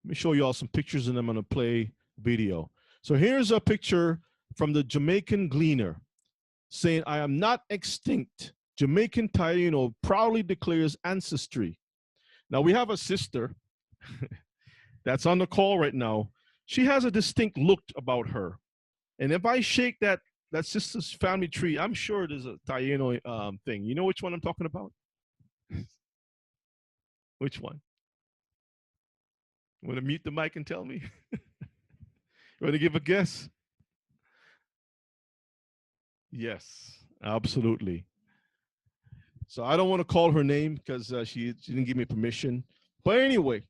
Let me show you all some pictures, and I'm going to play video. So here's a picture from the Jamaican Gleaner saying, I am not extinct. Jamaican Taino proudly declares ancestry. Now, we have a sister that's on the call right now. She has a distinct look about her. And if I shake that sister's family tree, I'm sure there's a Taino thing. You know which one I'm talking about? Which one? You want to mute the mic and tell me? You want to give a guess? Yes, absolutely. So I don't want to call her name because she didn't give me permission. But anyway,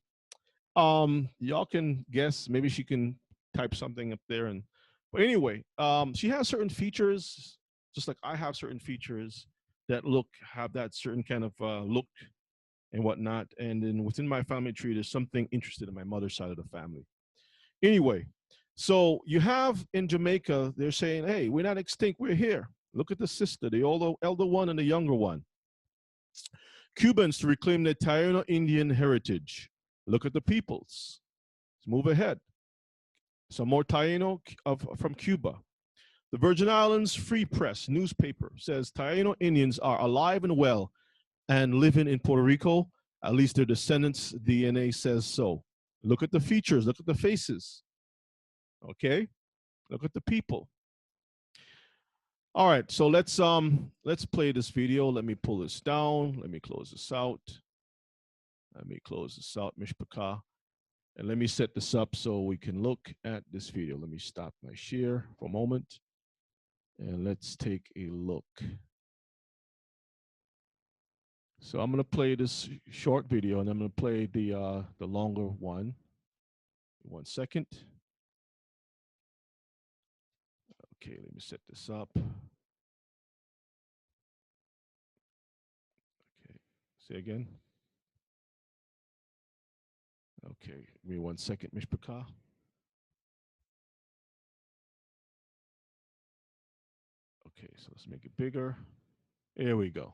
y'all can guess. Maybe she can type something up there. But anyway, she has certain features, just like I have certain features that have that certain kind of look and whatnot. And then within my family tree, there's something interested in my mother's side of the family. Anyway, so you have in Jamaica, they're saying, hey, we're not extinct, we're here. Look at the sister, the elder one and the younger one. Cubans to reclaim their Taino Indian heritage. Look at the peoples. Let's move ahead. Some more Taino from Cuba. The Virgin Islands Free Press newspaper says Taino Indians are alive and well and living in Puerto Rico. At least their descendants' DNA says so. Look at the features. Look at the faces. Okay? Look at the people. All right, so let's play this video. Let me pull this down. Let me close this out. Let me close this out, Mishpachah. And let me set this up so we can look at this video. Let me stop my share for a moment. And let's take a look. So I'm going to play this short video, and I'm going to play the longer one. 1 second. Okay, let me set this up. Okay, say again. Okay, give me 1 second, Mishpachah. Okay, so let's make it bigger. Here we go.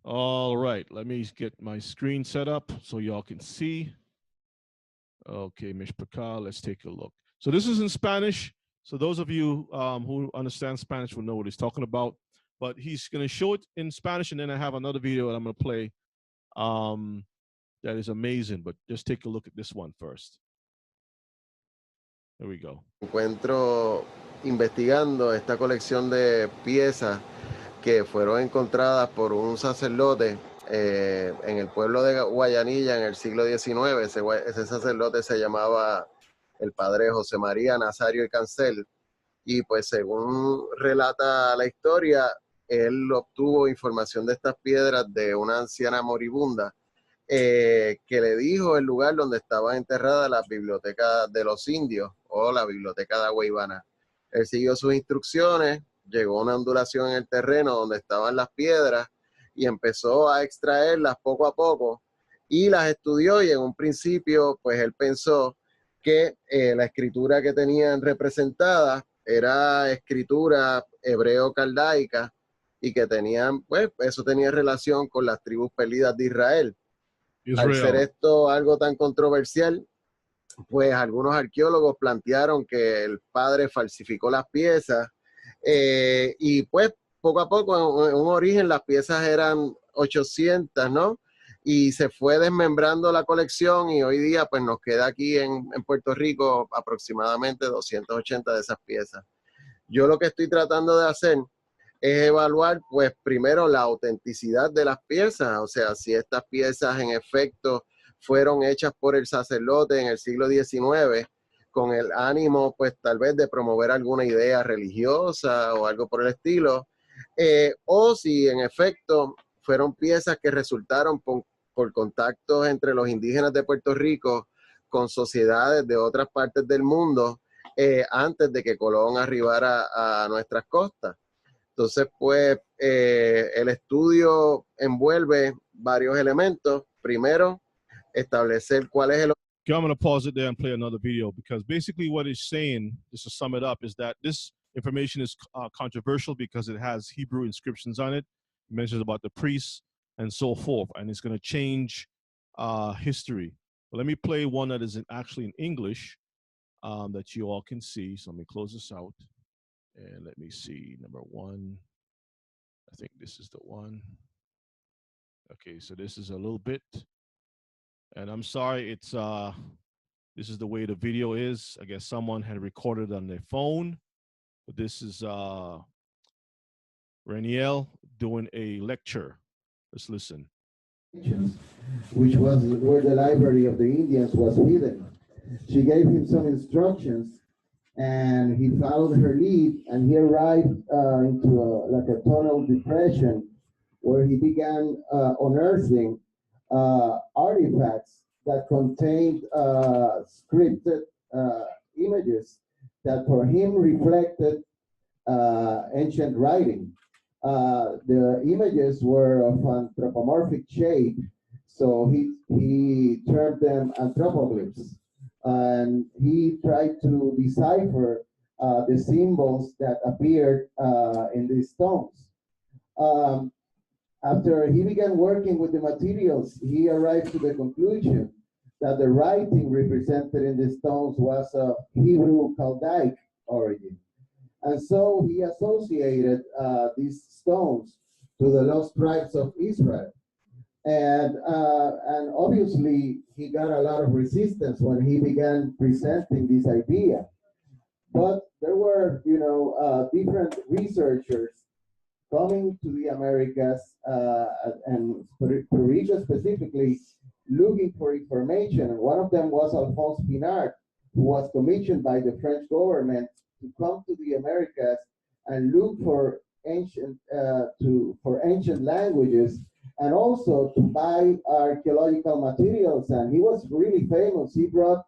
All right, let me get my screen set up so y'all can see. Okay, Mishpachah, let's take a look. So this is in Spanish. So those of you who understand Spanish will know what he's talking about. But he's going to show it in Spanish, and then I have another video that I'm going to play that is amazing. But just take a look at this one first. There we go. Encuentro investigando esta colección de piezas que fueron encontradas por un sacerdote en el pueblo de Guayanilla en el siglo XIX. Ese sacerdote se llamaba el padre José María Nazario y Cancel. Y pues según relata la historia, él obtuvo información de estas piedras de una anciana moribunda que le dijo el lugar donde estaba enterrada la biblioteca de los indios o la biblioteca de Agüeybana. Él siguió sus instrucciones, llegó a una ondulación en el terreno donde estaban las piedras y empezó a extraerlas poco a poco y las estudió, y en un principio pues él pensó que la escritura que tenían representada era escritura hebreo-caldaica y que tenían, pues eso tenía relación con las tribus perdidas de Israel. Al ser esto algo tan controversial, pues algunos arqueólogos plantearon que el padre falsificó las piezas y pues poco a poco, en un origen las piezas eran 800, ¿no? Y se fue desmembrando la colección y hoy día pues nos queda aquí en Puerto Rico aproximadamente 280 de esas piezas. Yo lo que estoy tratando de hacer es evaluar, pues, primero la autenticidad de las piezas, o sea, si estas piezas en efecto fueron hechas por el sacerdote en el siglo XIX con el ánimo, pues, tal vez de promover alguna idea religiosa o algo por el estilo, o si en efecto fueron piezas que resultaron por contactos entre los indígenas de Puerto Rico con sociedades de otras partes del mundo antes de que Colón arribara a nuestras costas. Entonces, pues, el estudio envuelve varios elementos. Primero, establecer cuál es el... Okay, I'm going to pause it there and play another video, because basically what it's saying, just to sum it up, is that this information is controversial because it has Hebrew inscriptions on it. It mentions about the priests and so forth, and it's going to change history. But let me play one that is actually in English that you all can see. So let me close this out. And let me see, number one. I think this is the one. Okay, so this is a little bit. And I'm sorry, it's this is the way the video is. I guess someone had recorded on their phone. But this is Raniel doing a lecture. Let's listen. Which was where the library of the Indians was hidden. She gave him some instructions, and he followed her lead, and he arrived into like a tunnel depression where he began unearthing artifacts that contained scripted images that for him reflected ancient writing. The images were of anthropomorphic shape, so he termed them anthropoglyphs. And he tried to decipher the symbols that appeared in these stones. After he began working with the materials, he arrived to the conclusion that the writing represented in the stones was of Hebrew Chaldaic origin. And so he associated these stones to the lost tribes of Israel. And obviously, he got a lot of resistance when he began presenting this idea. But there were, different researchers coming to the Americas and Puerto Rico specifically, looking for information. And one of them was Alphonse Pinard, who was commissioned by the French government to come to the Americas and look for ancient languages, and also to buy archaeological materials. And he was really famous. He bought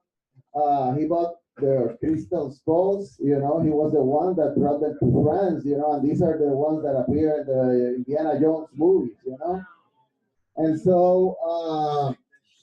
the crystal skulls, he was the one that brought them to France, and these are the ones that appear in the Indiana Jones movies, And so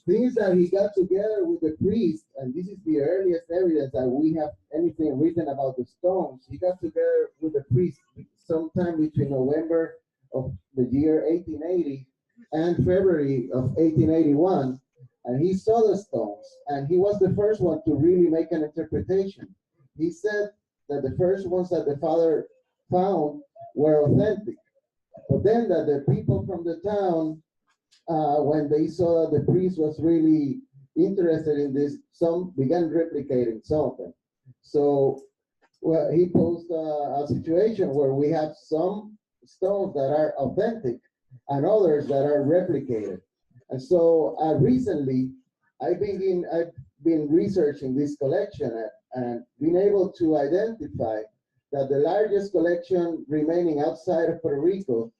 things that he got together with the priest, and this is the earliest evidence that we have anything written about the stones. He got together with the priest sometime between November of the year 1880 and February of 1881, and he saw the stones, and he was the first one to really make an interpretation. He said that the first ones that the father found were authentic, but then that the people from the town, when they saw that the priest was really interested in this, some began replicating some of them. So he posed a situation where we have some stones that are authentic and others that are replicated. And so recently, I've been researching this collection and been able to identify that the largest collection remaining outside of Puerto Rico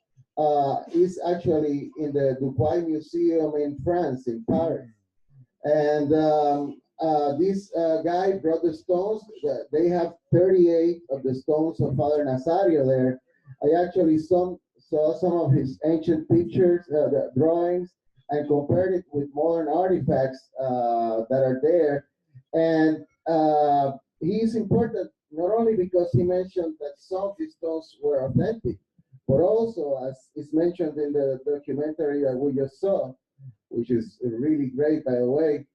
is actually in the Dupuy Museum in France, in Paris. And this guy brought the stones. They have 38 of the stones of Father Nazario there. I actually saw some of his ancient pictures, the drawings, and compared it with modern artifacts that are there. And he is important not only because he mentioned that some of these stones were authentic, but also, as is mentioned in the documentary that we just saw, which is really great, by the way,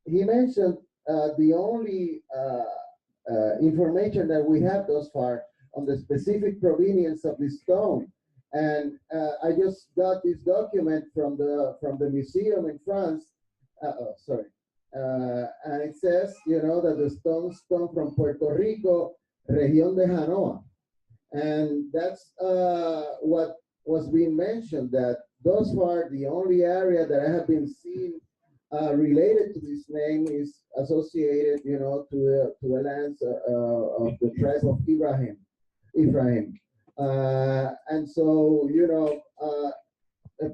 he mentioned the only information that we have thus far on the specific provenience of this stone. And I just got this document from the museum in France. And it says, that the stones come from Puerto Rico, Región de Janoa. And that's what was being mentioned, that thus far the only area that I have been seen related to this name is associated, to the lands of the tribe of Ephraim. And so,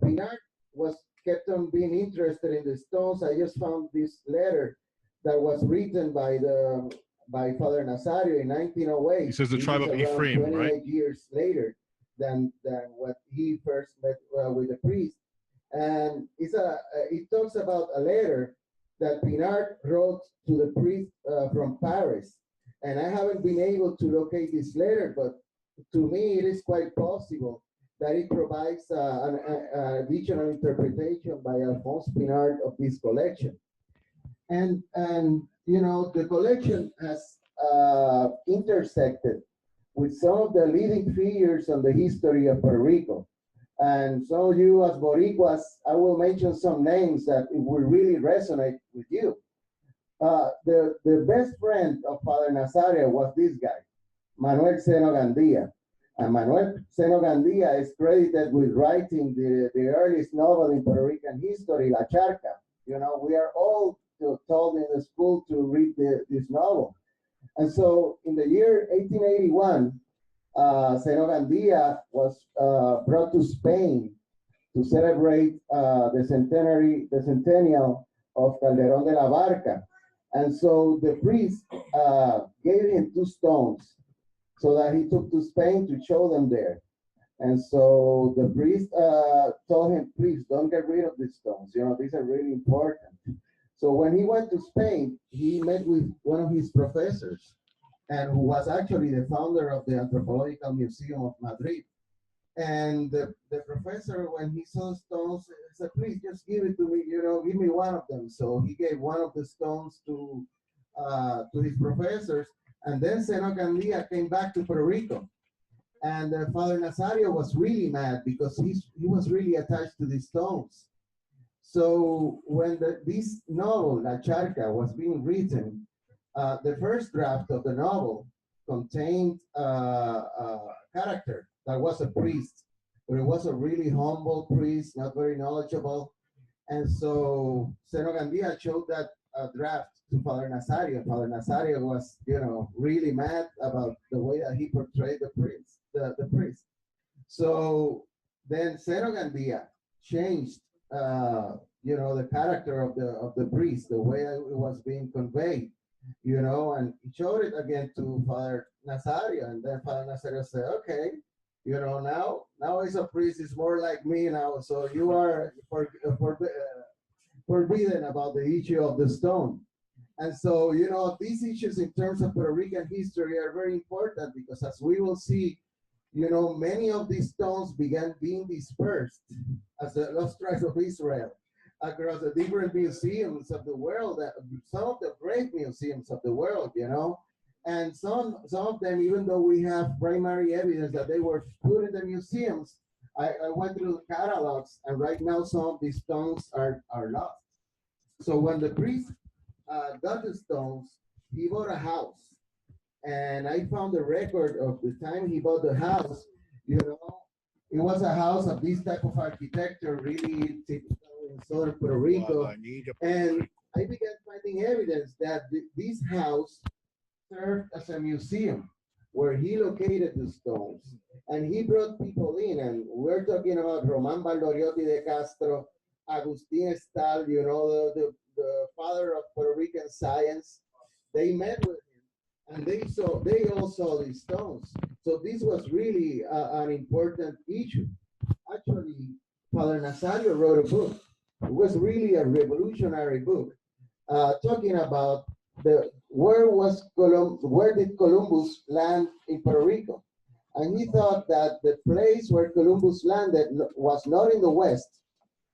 Pinar was kept on being interested in the stones. I just found this letter that was written by Father Nazario in 1908. He says the tribe of Ephraim, 28 right? years later than what he first met with the priest. And it talks about a letter that Pinard wrote to the priest from Paris. And I haven't been able to locate this letter, but to me, it is quite possible that it provides an additional interpretation by Alphonse Pinard of this collection. And the collection has intersected with some of the leading figures on the history of Puerto Rico. And some of you as Boricuas, I will mention some names that will really resonate with you. The best friend of Father Nazario was this guy, Manuel Seno Gandia. And Manuel Seno Gandia is credited with writing the earliest novel in Puerto Rican history, La Charca. We are all told in the school to read this novel. And so in the year 1881, Seno Gandia was brought to Spain to celebrate the centennial of Calderón de la Barca. And so the priest gave him 2 stones so that he took to Spain to show them there. And so the priest told him, please don't get rid of these stones. These are really important. So when he went to Spain, he met with one of his professors, and who was actually the founder of the Anthropological Museum of Madrid. And the professor, when he saw stones, said, please just give it to me, give me one of them. So he gave one of the stones to his professors. And then Seno Gandia came back to Puerto Rico. And Father Nazario was really mad because he was really attached to these stones. So when this novel, La Charca, was being written, the first draft of the novel contained a character that was a priest, but it was a really humble priest, not very knowledgeable. And so Seno Gandia showed that draft to Father Nazario. Father Nazario was, really mad about the way that he portrayed the priest. So then Seno Gandia changed, the character of the priest, the way it was being conveyed. And he showed it again to Father Nazario, and then Father Nazario said, okay, now he's a priest, is more like me now, so you are forbidden about the issue of the stone. And so, these issues in terms of Puerto Rican history are very important because, as we will see, many of these stones began being dispersed as the lost tribes of Israel across the different museums of the world, some of the great museums of the world, and some of them, even though we have primary evidence that they were put in the museums, I went through the catalogs, and right now some of these stones are lost. So when the priest got the stones, he bought a house, and I found the record of the time he bought the house. It was a house of this type of architecture, really typical in southern Puerto Rico. And I began finding evidence that this house served as a museum where he located the stones. And he brought people in, and we're talking about Roman Valdoriotti de Castro, Agustin Estal, you know, the father of Puerto Rican science. They met with him, and they all saw these stones. So this was really an important issue. Actually, Father Nazario wrote a book. It was really a revolutionary book, talking about where did Columbus land in Puerto Rico, and he thought that the place where Columbus landed was not in the west,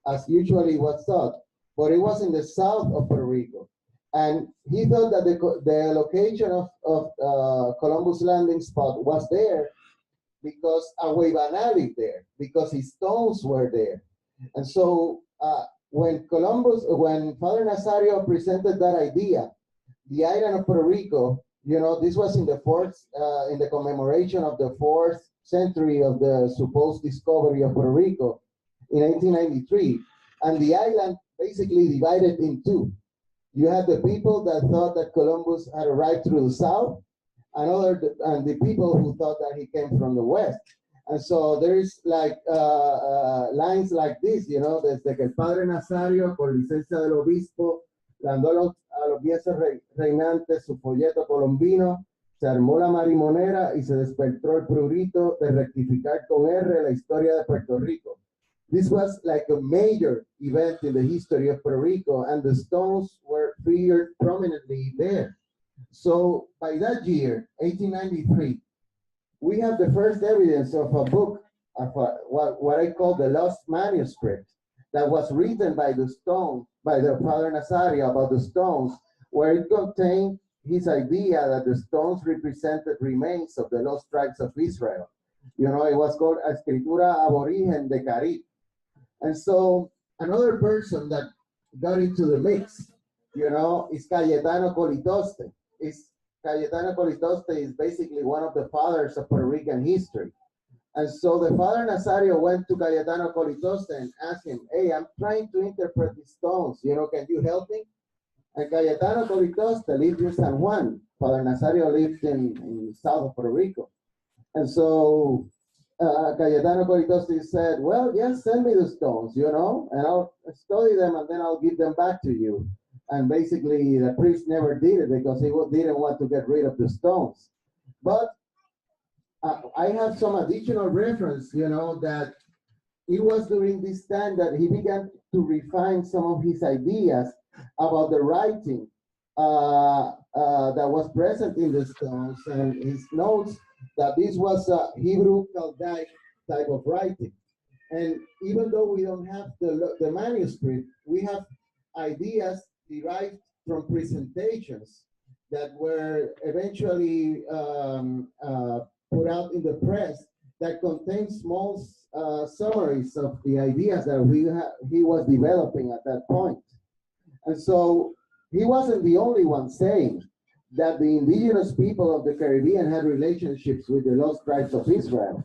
as usually was thought, but it was in the south of Puerto Rico. And he thought that the location of Columbus landing spot was there because Agüeybaná lived there, because his stones were there. And so when Father Nazario presented that idea, the island of Puerto Rico, you know, this was in the commemoration of the 4th century of the supposed discovery of Puerto Rico in 1893. And the island basically divided in two. You had the people that thought that Columbus had arrived through the south, and the people who thought that he came from the west. And so there's like lines like this, you know, desde que el Padre Nazario, por licencia del obispo, dando a los viejos reinantes su folleto colombino, se armó la marimonera y se despertó el prurito de rectificar con R la historia de Puerto Rico. This was like a major event in the history of Puerto Rico, and the stones were featured prominently there. So by that year, 1893, we have the first evidence of a book, of what I call the lost manuscript, that was written by the Father Nazario about the stones, where it contained his idea that the stones represented remains of the lost tribes of Israel. You know, it was called Escritura Aborigen de Carib. And so another person that got into the mix, you know, is Cayetano Colitoste. Cayetano Colitoste is basically one of the fathers of Puerto Rican history. And so the Father Nazario went to Cayetano Colitoste and asked him, hey, I'm trying to interpret these stones, you know, can you help me? And Cayetano Colitoste lived in San Juan. Father Nazario lived in south of Puerto Rico. And so Cayetano Colitoste said, well, yes, send me the stones, you know, and I'll study them and then I'll give them back to you. And basically the priest never did it because he didn't want to get rid of the stones. But I have some additional reference, you know, that it was during this time that he began to refine some of his ideas about the writing that was present in the stones, and his notes that this was a Hebrew Chaldaic type of writing. And even though we don't have the manuscript, we have ideas derived from presentations that were eventually put out in the press that contain small summaries of the ideas that he was developing at that point. And so he wasn't the only one saying that the indigenous people of the Caribbean had relationships with the lost tribes of Israel.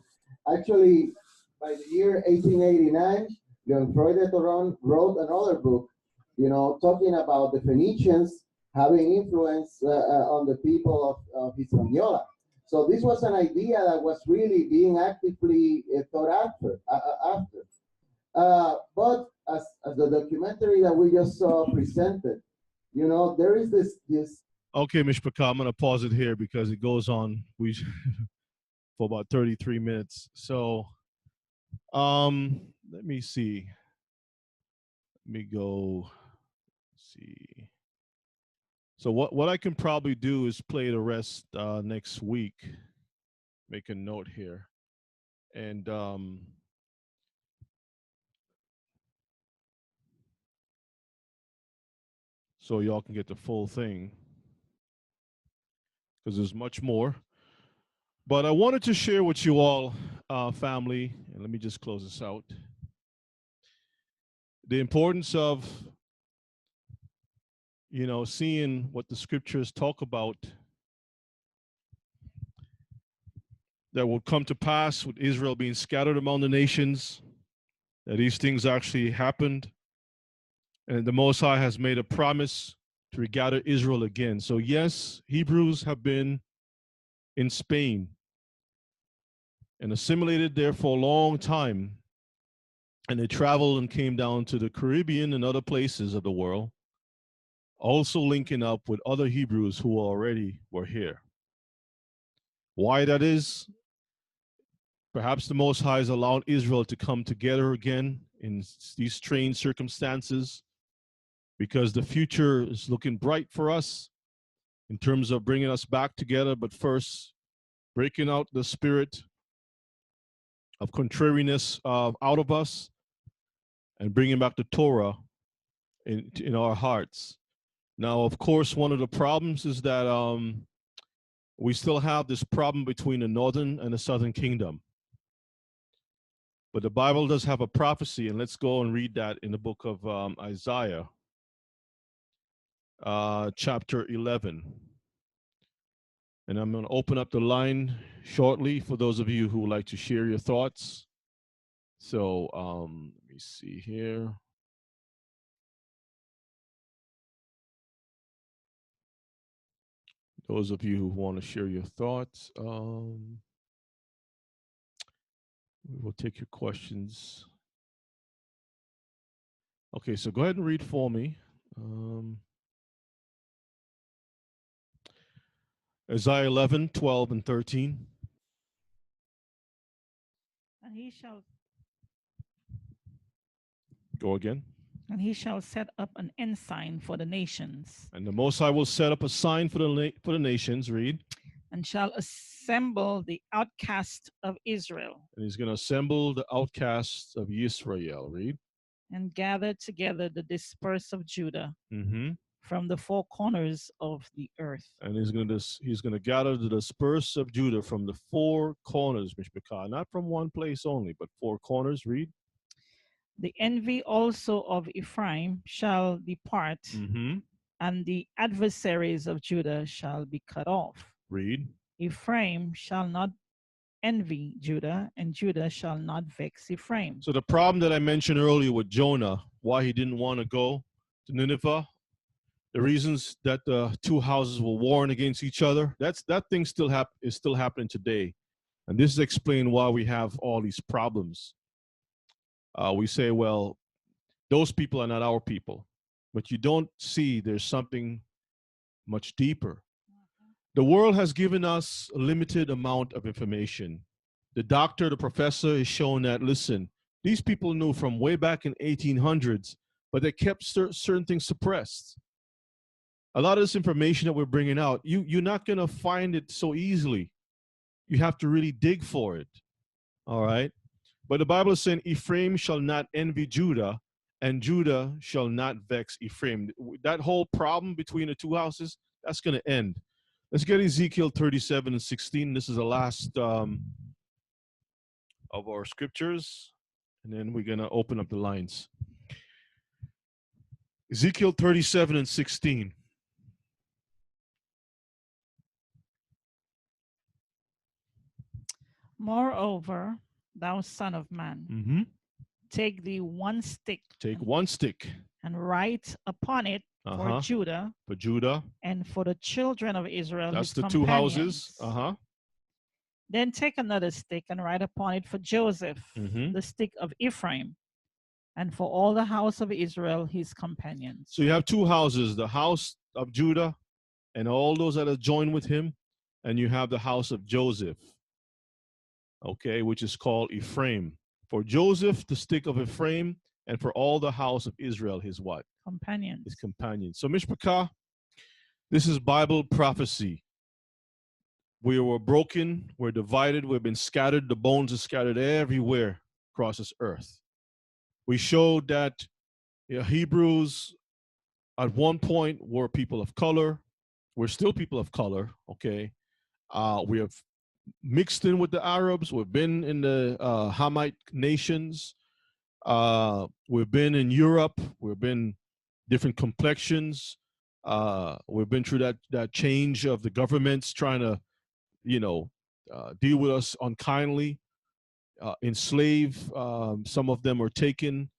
Actually, by the year 1889, Godefroy de Toron wrote another book, you know, talking about the Phoenicians having influence on the people of Hispaniola. So this was an idea that was really being actively thought after. But as the documentary that we just saw presented, you know, there is this. Okay, Mishpaka, I'm going to pause it here because it goes on for about 33 minutes. So let me see. Let me go see. So what I can probably do is play the rest next week. Make a note here. And so y'all can get the full thing, because there's much more. But I wanted to share with you all, family, and let me just close this out, the importance of, you know, seeing what the scriptures talk about that will come to pass with Israel being scattered among the nations, that these things actually happened, and the Most High has made a promise to regather Israel again. So yes, Hebrews have been in Spain and assimilated there for a long time. And they traveled and came down to the Caribbean and other places of the world, also linking up with other Hebrews who already were here. Why that is? Perhaps the Most High has allowed Israel to come together again in these strange circumstances, because the future is looking bright for us in terms of bringing us back together, but first breaking out the spirit of contrariness out of us and bringing back the Torah in our hearts. Now, of course, one of the problems is that we still have this problem between the northern and the southern kingdom. But the Bible does have a prophecy, and let's go and read that in the book of Isaiah, chapter 11. And I'm going to open up the line shortly for those of you who would like to share your thoughts. So let me see here. Those of you who want to share your thoughts, we will take your questions. Okay, so go ahead and read for me. Isaiah 11, 12, and 13. And he shall Go again. And he shall set up an ensign for the nations. And the Most High will set up a sign for the nations. Read. And shall assemble the outcasts of Israel. And he's going to assemble the outcasts of Israel. Read. And gather together the dispersed of Judah. Mm-hmm. From the four corners of the earth. And he's going to gather the dispersed of Judah from the four corners, Mishpachah, not from one place only, but four corners. Read. The envy also of Ephraim shall depart, and the adversaries of Judah shall be cut off. Read. Ephraim shall not envy Judah, and Judah shall not vex Ephraim. So the problem that I mentioned earlier with Jonah, why he didn't want to go to Nineveh, the reasons that the two houses were warring against each other, that thing is still happening today. And this is explained why we have all these problems. We say, well, those people are not our people. But you don't see there's something much deeper. The world has given us a limited amount of information. The doctor, the professor is showing that, listen, these people knew from way back in 1800s, but they kept certain things suppressed. A lot of this information that we're bringing out, you're not going to find it so easily. You have to really dig for it. All right? But the Bible is saying Ephraim shall not envy Judah, and Judah shall not vex Ephraim. That whole problem between the two houses, that's going to end. Let's get Ezekiel 37 and 16. This is the last of our scriptures, and then we're going to open up the lines. Ezekiel 37 and 16. Moreover, thou son of man, take thee one stick. Take one stick. And write upon it for Judah. For Judah. And for the children of Israel. That's the two houses. Then take another stick and write upon it for Joseph, the stick of Ephraim, and for all the house of Israel, his companions. So you have two houses, the house of Judah and all those that are joined with him, and you have the house of Joseph, okay, which is called Ephraim. For Joseph, the stick of Ephraim, and for all the house of Israel, his what? Companions. His companions. So Mishpachah, this is Bible prophecy. We were broken, we're divided, we've been scattered, the bones are scattered everywhere across this earth. We showed that Hebrews at one point were people of color. We're still people of color, okay? We have mixed in with the Arabs. We've been in the Hamite nations. We've been in Europe. We've been different complexions. We've been through that change of the governments trying to, deal with us unkindly, enslave. Some of them are taken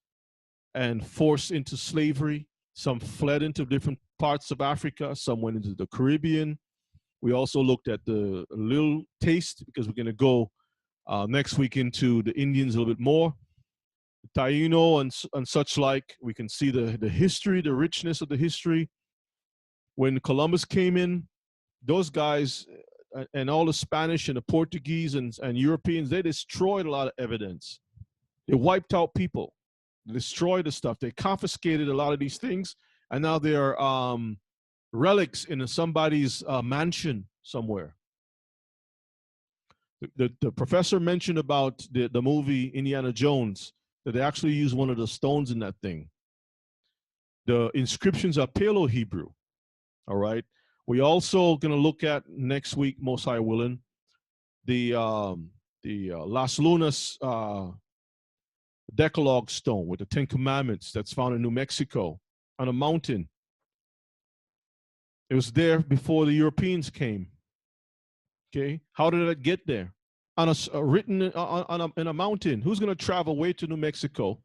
and forced into slavery. Some fled into different parts of Africa. Some went into the Caribbean. We also looked at the little taste because we're going to go next week into the Indians a little bit more. Taino and such like. We can see the history, the richness of the history. When Columbus came in, those guys and all the Spanish and the Portuguese and Europeans, they destroyed a lot of evidence. They wiped out people, destroyed the stuff. They confiscated a lot of these things, and now they're relics in somebody's mansion somewhere. The professor mentioned about the movie Indiana Jones, that they actually used one of the stones in that thing. The inscriptions are Paleo-Hebrew, all right? We also going to look at next week, most high willing, the Las Lunas Decalogue stone with the 10 Commandments that's found in New Mexico on a mountain. It was there before the Europeans came. Okay, how did it get there? On written in a mountain. Who's going to travel way to New Mexico?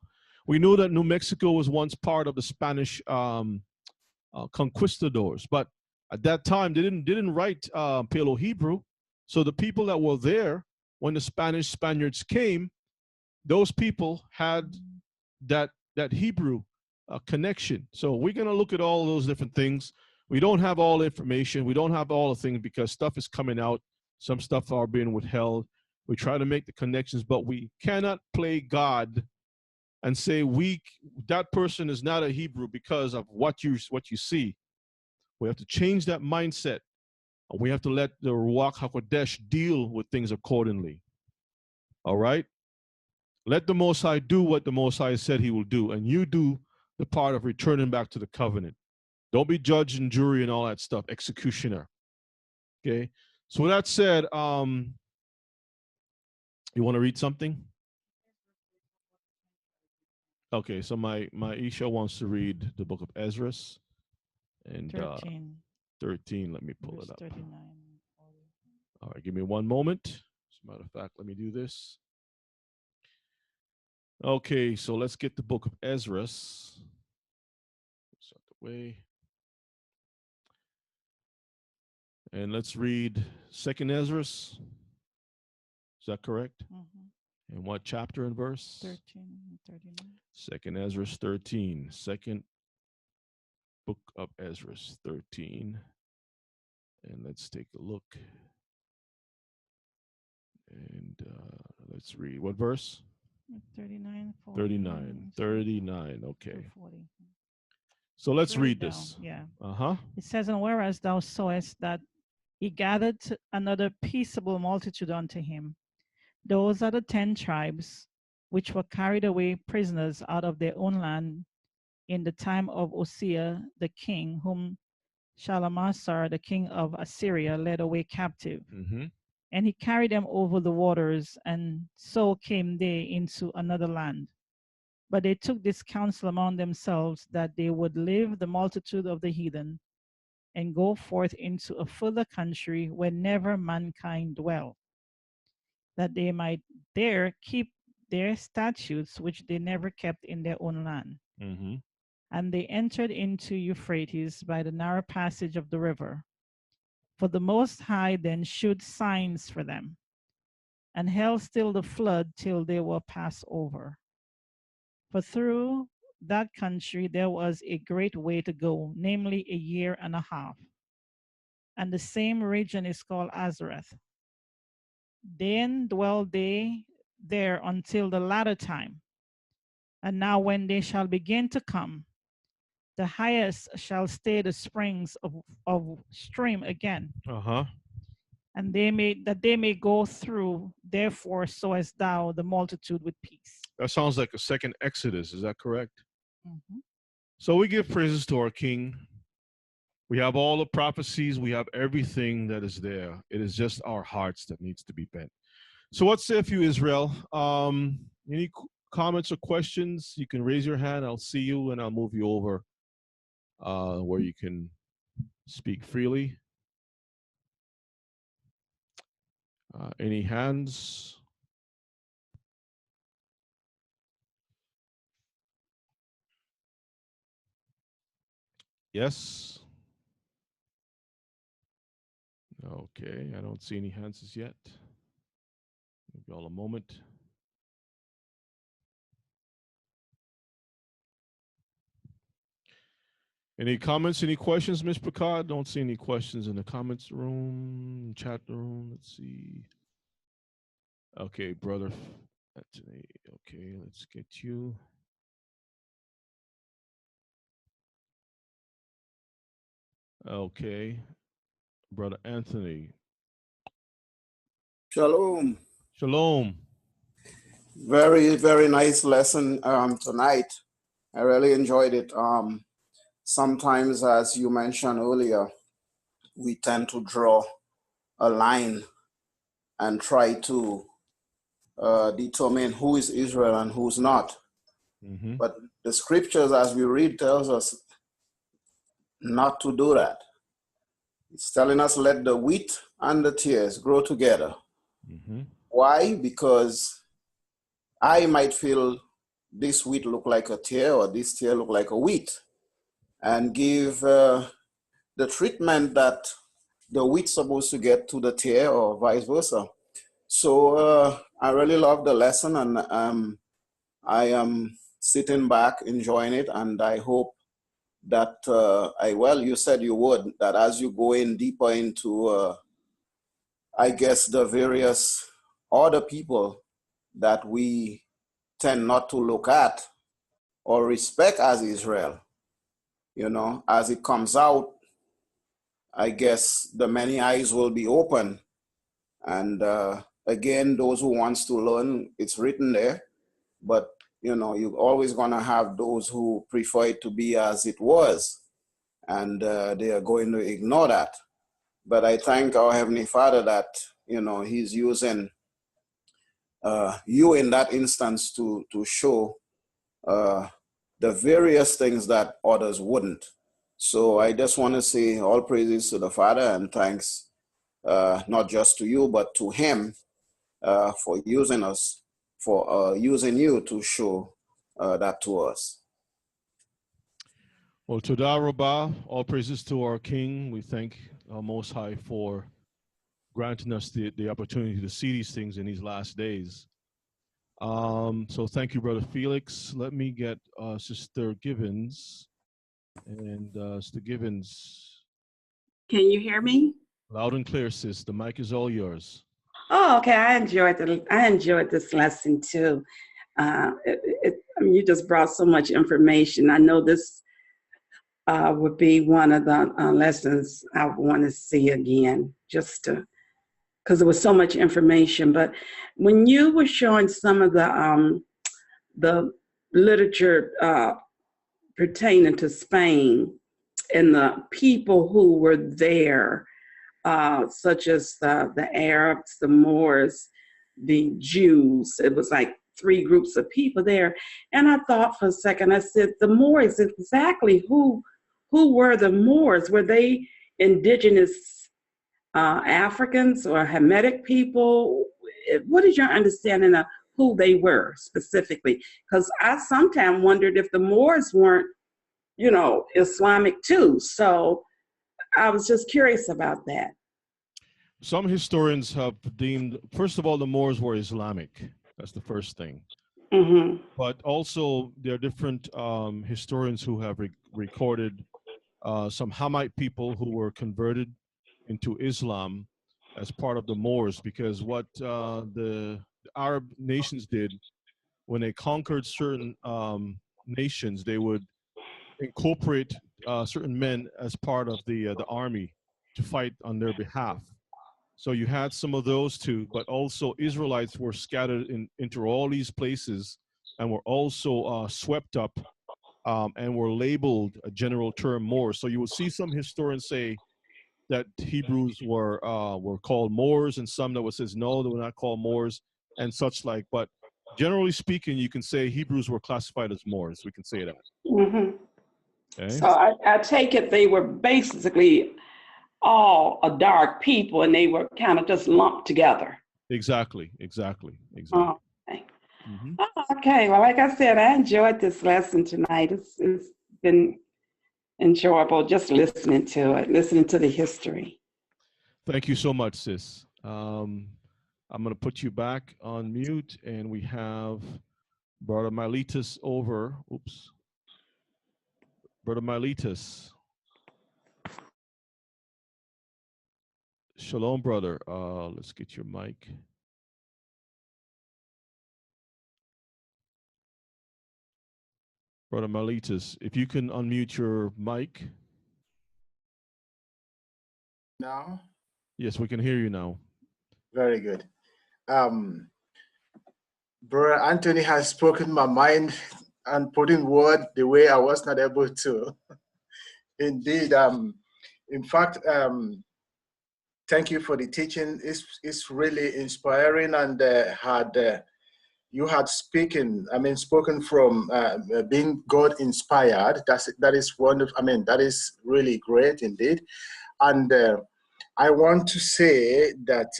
We know that New Mexico was once part of the Spanish conquistadors, but at that time they didn't write Paleo-Hebrew. So the people that were there when the Spaniards came, those people had that Hebrew connection. So we're going to look at all those different things. We don't have all the information. We don't have all the things because stuff is coming out. Some stuff are being withheld. We try to make the connections, but we cannot play God and say that person is not a Hebrew because of what you see. We have to change that mindset, and we have to let the Ruach HaKodesh deal with things accordingly. All right? Let the Most High do what the Most High said he will do, and you do the part of returning back to the covenant. Don't be judge and jury and all that stuff, executioner. Okay? So with that said, you want to read something? Okay, so my Isha wants to read the book of Ezra and 13. Let me pull it up. 39. All right, give me one moment. As a matter of fact, let me do this. Okay, so let's get the book of Ezra. Set the way. And let's read 2nd Ezra. Is that correct? Mm-hmm. And what chapter and verse? 13 and 39. 2nd Ezra 13. Second book of Ezra 13. And let's take a look. And let's read. What verse? 39, 39. 39. Okay. 40. So let's read this. Yeah. Uh-huh. It says, and whereas thou sawest that he gathered another peaceable multitude unto him, those are the 10 tribes which were carried away prisoners out of their own land in the time of Hosea the king, whom Shalmaneser the king of Assyria led away captive. Mm-hmm. And he carried them over the waters, and so came they into another land. But they took this counsel among themselves, that they would leave the multitude of the heathen and go forth into a further country where never mankind dwell, that they might there keep their statutes which they never kept in their own land. Mm-hmm. And they entered into Euphrates by the narrow passage of the river. For the Most High then shewed signs for them, and held still the flood till they were passed over. For through that country there was a great way to go, namely 1.5 years. And the same region is called Azareth. Then dwelled they there until the latter time. And now when they shall begin to come, the highest shall stay the springs of stream again. Uh-huh. And they may go through, therefore, so as thou the multitude with peace. That sounds like a second Exodus. Is that correct? Mm-hmm. So we give praises to our King. We have all the prophecies. We have everything that is there. It is just our hearts that needs to be bent. So what say you, Israel? Any comments or questions? You can raise your hand. I'll see you, and I'll move you over where you can speak freely. Any hands? Yes. Okay, I don't see any hands as yet. Give y'all a moment. Any comments, any questions, Ms. Picard? Don't see any questions in the comments room, chat room. Let's see. Okay, brother Anthony. Okay, let's get you. Okay, brother Anthony. Shalom. Shalom. Very, very nice lesson tonight. I really enjoyed it. Sometimes, as you mentioned earlier, we tend to draw a line and try to determine who is Israel and who's not. Mm-hmm. But the scriptures, as we read, tells us not to do that. It's telling us let the wheat and the tares grow together. Mm-hmm. Why? Because I might feel this wheat look like a tear or this tear look like a wheat, and give the treatment that the wheat's supposed to get to the tear or vice versa. So I really love the lesson, and I am sitting back enjoying it, and I hope that you said you would, that as you go in deeper into I guess the various other people that we tend not to look at or respect as Israel, as it comes out, I guess the many eyes will be open. And again, those who wants to learn, it's written there. But, you're always going to have those who prefer it to be as it was. And they are going to ignore that. But I thank our Heavenly Father that, he's using you in that instance to show the various things that others wouldn't. So I just want to say all praises to the Father and thanks not just to you, but to him for using us, for using you to show that to us. Well, Todah Rabbah, all praises to our King. We thank our Most High for granting us the opportunity to see these things in these last days. So thank you, Brother Felix. Let me get Sister Givens. And Sister Givens. Can you hear me? Loud and clear, sis. The mic is all yours. Oh, okay. I enjoyed this lesson too. You just brought so much information. I know this would be one of the lessons I want to see again, just because there was so much information. But when you were showing some of the literature pertaining to Spain and the people who were there, such as the Arabs, the Moors, the Jews. It was like 3 groups of people there. And I thought for a second, I said, the Moors, exactly who were the Moors? Were they indigenous Africans or Hamitic people? What is your understanding of who they were specifically? Because I sometimes wondered if the Moors weren't, Islamic too. So I was just curious about that. Some historians have deemed, first of all, the Moors were Islamic. That's the first thing. Mm-hmm. But also, there are different historians who have recorded some Hamite people who were converted into Islam as part of the Moors, because what the Arab nations did when they conquered certain nations, they would incorporate certain men as part of the army to fight on their behalf. So you had some of those too, but also Israelites were scattered into all these places and were also swept up and were labeled a general term Moors. So you will see some historians say that Hebrews were called Moors, and some that would says no, they were not called Moors and such like. But generally speaking, you can say Hebrews were classified as Moors. We can say that. Mm-hmm. Okay. So I take it they were basically all a dark people, and they were kind of just lumped together. Exactly. Oh, okay. Mm-hmm. Oh, okay. Well, like I said, I enjoyed this lesson tonight. It's enjoyable just listening to it, listening to the history. Thank you so much, sis. I'm going to put you back on mute, and we have Brother Miletus over. Oops. Brother Miletus. Shalom, brother. Let's get your mic. Brother Miletus, if you can unmute your mic. Now? Yes, we can hear you now. Very good. Brother Anthony has spoken my mind and put in word the way I was not able to. Indeed, in fact, thank you for the teaching. It's really inspiring, and you had spoken from being God inspired. That is wonderful. I mean, that is really great indeed. And I want to say that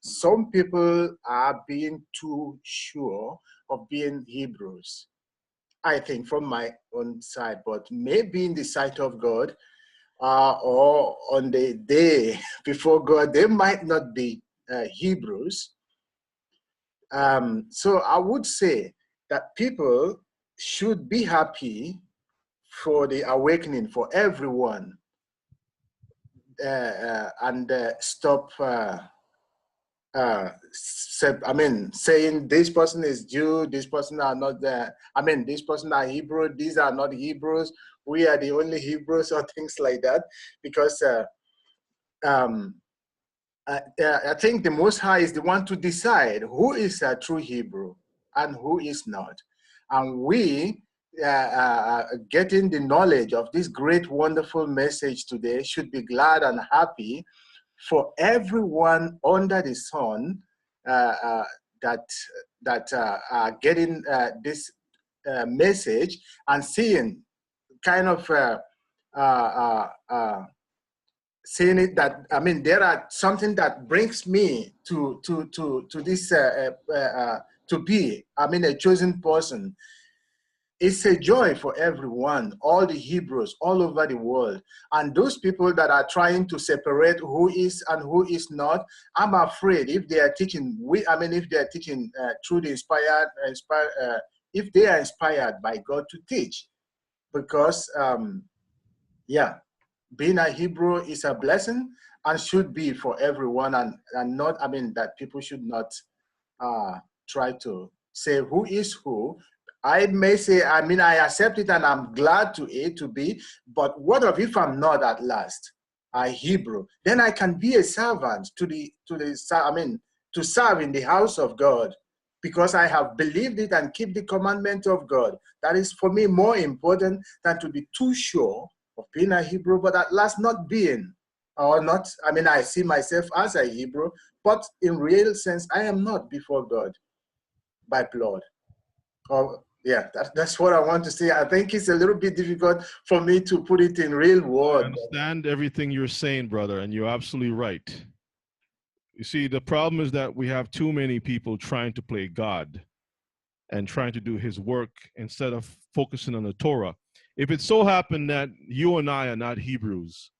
some people are being too sure of being Hebrews. I think from my own side, but maybe in the sight of God, or on the day before God, they might not be Hebrews. So I would say that people should be happy for the awakening for everyone, and stop saying this person is Jew, this person are not this person are Hebrew, these are not Hebrews, we are the only Hebrews, or things like that, because I think the Most High is the one to decide who is a true Hebrew and who is not. And we, getting the knowledge of this great, wonderful message today, should be glad and happy for everyone under the sun that are getting this message and seeing kind of saying it that, I mean, there are something that brings me to this to be, a chosen person. It's a joy for everyone, all the Hebrews all over the world. And those people that are trying to separate who is and who is not, I'm afraid if they are teaching, if they are teaching through the if they are inspired by God to teach, because being a Hebrew is a blessing and should be for everyone, and not, that people should not try to say who is who. I may say, I accept it and I'm glad to be, but what if I'm not at last a Hebrew? Then I can be a servant to serve in the house of God, because I have believed it and keep the commandment of God. That is for me more important than to be too sure of being a Hebrew, but at last not being, or not, I see myself as a Hebrew, but in real sense, I am not before God by blood. That's what I want to say. I think it's a little bit difficult for me to put it in real words. I understand everything you're saying, brother, and you're absolutely right. You see, the problem is that we have too many people trying to play God and trying to do his work instead of focusing on the Torah. If it so happened that you and I are not Hebrews,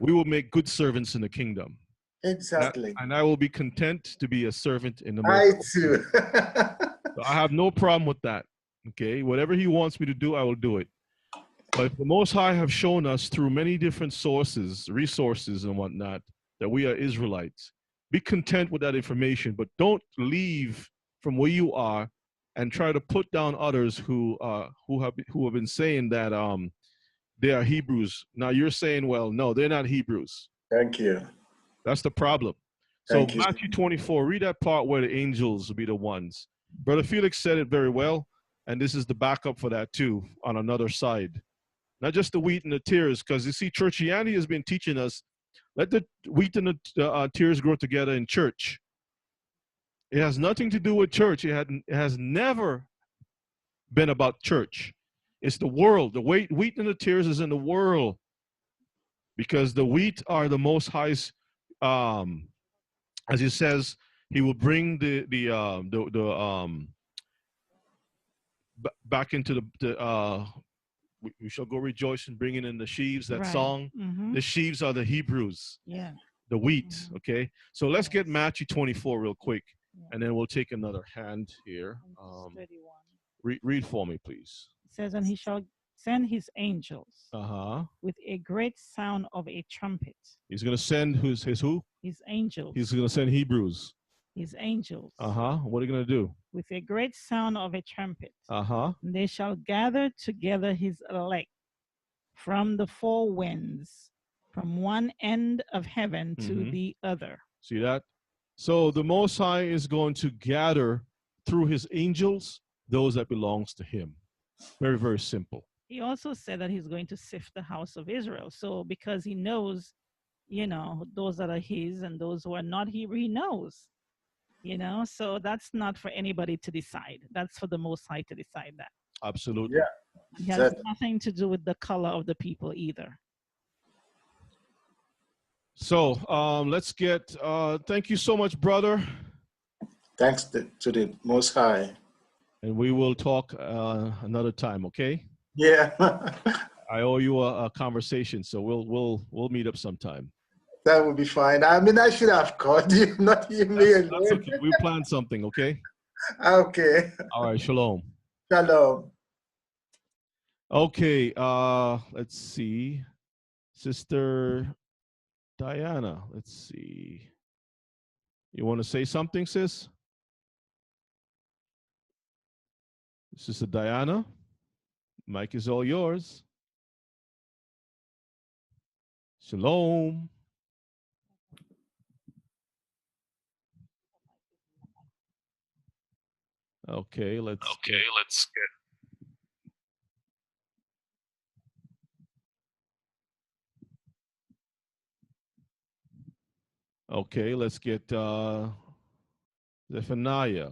we will make good servants in the kingdom. Exactly. And I will be content to be a servant in the I too. So I have no problem with that. Okay, whatever he wants me to do, I will do it. But if the Most High have shown us through many different sources, resources and whatnot, that we are Israelites, be content with that information, but don't leave from where you are and try to put down others who have been saying that they are Hebrews. Now you're saying, well, no, they're not Hebrews. Thank you. That's the problem. So Matthew 24, read that part where the angels will be the ones. Brother Felix said it very well, and this is the backup for that too on another side. Not just the wheat and the tares, because you see, churchianity has been teaching us, let the wheat and the tares grow together in church. It has nothing to do with church. It has never been about church. It's the world. The wheat and the tares is in the world, because the wheat are the Most High's, as he says, he will bring back into the we shall go rejoice and bringing in the sheaves, that Right. song. The sheaves are the Hebrews. Yeah. The wheat, okay? So let's get Matthew 24 real quick, and then we'll take another hand here. Read for me, please. It says, and he shall send his angels with a great sound of a trumpet. He's going to send his who? His angels. He's going to send Hebrews. His angels. What are you going to do? With a great sound of a trumpet. And they shall gather together his elect from the four winds, from one end of heaven to the other. See that? So the Most High is going to gather through his angels those that belongs to him. Very, very simple. He also said that he's going to sift the house of Israel. So because he knows, you know, those that are his and those who are not, he knows, you know. So that's not for anybody to decide. That's for the Most High to decide that. Absolutely. Yeah. It has nothing to do with the color of the people either. So let's get, thank you so much, brother. Thanks to the Most High. And we will talk another time, okay? Yeah. I owe you a conversation, so we'll meet up sometime. That would be fine. I mean, I should have called you, not you me alone. That's okay. We'll plan something, okay? Okay. All right, shalom. Shalom. Okay, let's see. Sister Diana, let's see. You want to say something, sis? Sister Diana, mic is all yours. Shalom. Okay, let's get. Okay, let's get Zephaniah.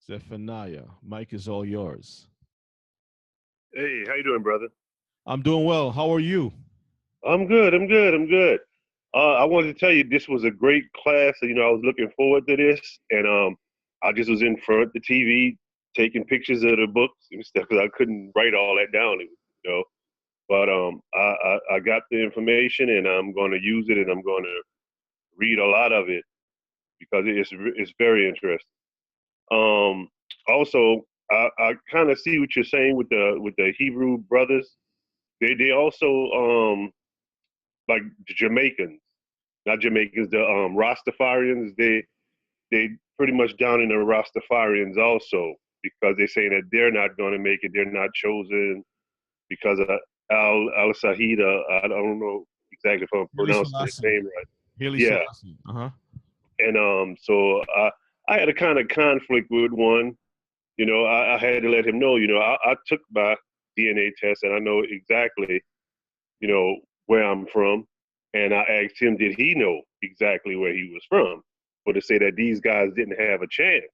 Zephaniah, mic is all yours. Hey, how you doing, brother? I'm doing well. How are you? I'm good. I wanted to tell you this was a great class. You know, I was looking forward to this, and I just was in front of the TV taking pictures of the books and stuff because I couldn't write all that down, you know. But I got the information, and I'm going to use it, and I'm going to read a lot of it because it's very interesting. Also, I kind of see what you're saying with the Hebrew brothers. They also like the Jamaicans, not Jamaicans, the Rastafarians. They pretty much down in the Rastafarians also because they're saying that they're not going to make it. They're not chosen because of Al Sahida. I don't know exactly if I'm pronouncing his name right. Yeah. And so I had a kind of conflict with one. You know, I had to let him know. You know, I took my DNA test and I know exactly, you know, where I'm from. And I asked him, did he know exactly where he was from? But to say that these guys didn't have a chance.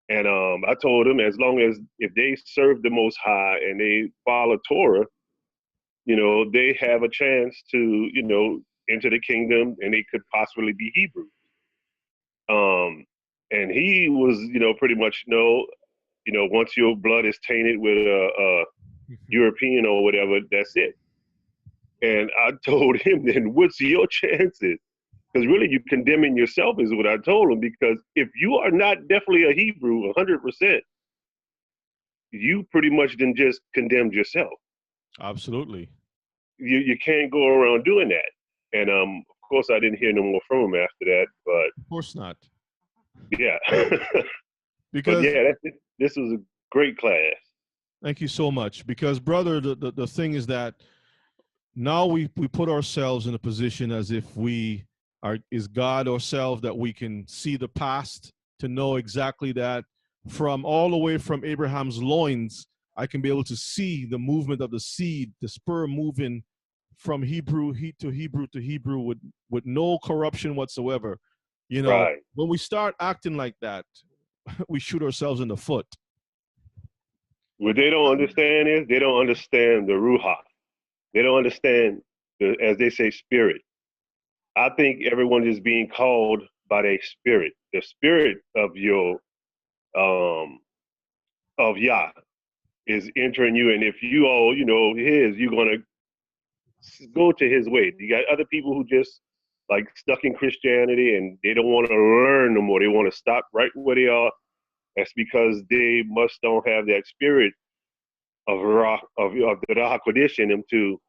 And I told him as long as if they serve the Most High and they follow Torah, you know, they have a chance to, you know, enter the kingdom and they could possibly be Hebrews. And he was, you know, pretty much no, you know, once your blood is tainted with a European or whatever, that's it. And I told him, then what's your chances? Because really you're condemning yourself is what I told him, because if you are not definitely a Hebrew 100%, you pretty much then just condemned yourself. Absolutely. You can't go around doing that. And of course I didn't hear no more from him after that, but. Of course not. Yeah. Because but yeah, this was a great class. Thank you so much. Because brother, the thing is that now we put ourselves in a position as if we is God ourselves, that we can see the past to know exactly that from all the way from Abraham's loins, I can be able to see the movement of the seed, the sperm moving from Hebrew to Hebrew to Hebrew with no corruption whatsoever. You know, right. When we start acting like that, we shoot ourselves in the foot. What they don't understand is they don't understand the Ruach. They don't understand the, as they say, spirit. I think everyone is being called by their spirit, the spirit of your of Yah. is entering you, and if you all, you're gonna go to his way. You got other people who just like stuck in Christianity and they don't want to learn no more. They want to stop right where they are. That's because they don't have that spirit of the Ruach Kodesh in them to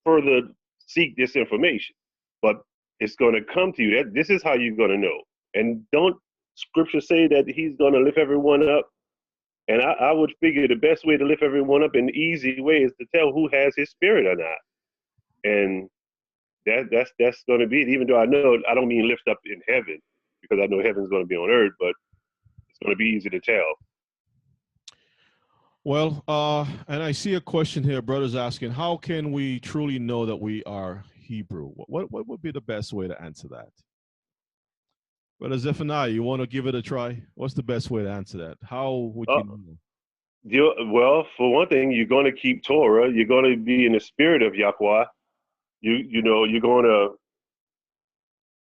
further seek this information. But it's going to come to you. This is how you're going to know. And don't Scripture say that He's going to lift everyone up? And I would figure the best way to lift everyone up in the easy way is to tell who has His spirit or not. And that's going to be it. Even though I don't mean lift up in heaven, because I know heaven's going to be on earth, but it's going to be easy to tell. Well, and I see a question here. Brothers asking, how can we truly know that we are Hebrew? What would be the best way to answer that? Brother Zephaniah, you want to give it a try? What's the best way to answer that? How would you know? Well, for one thing, you're going to keep Torah. You're going to be in the spirit of Yahweh. You're going to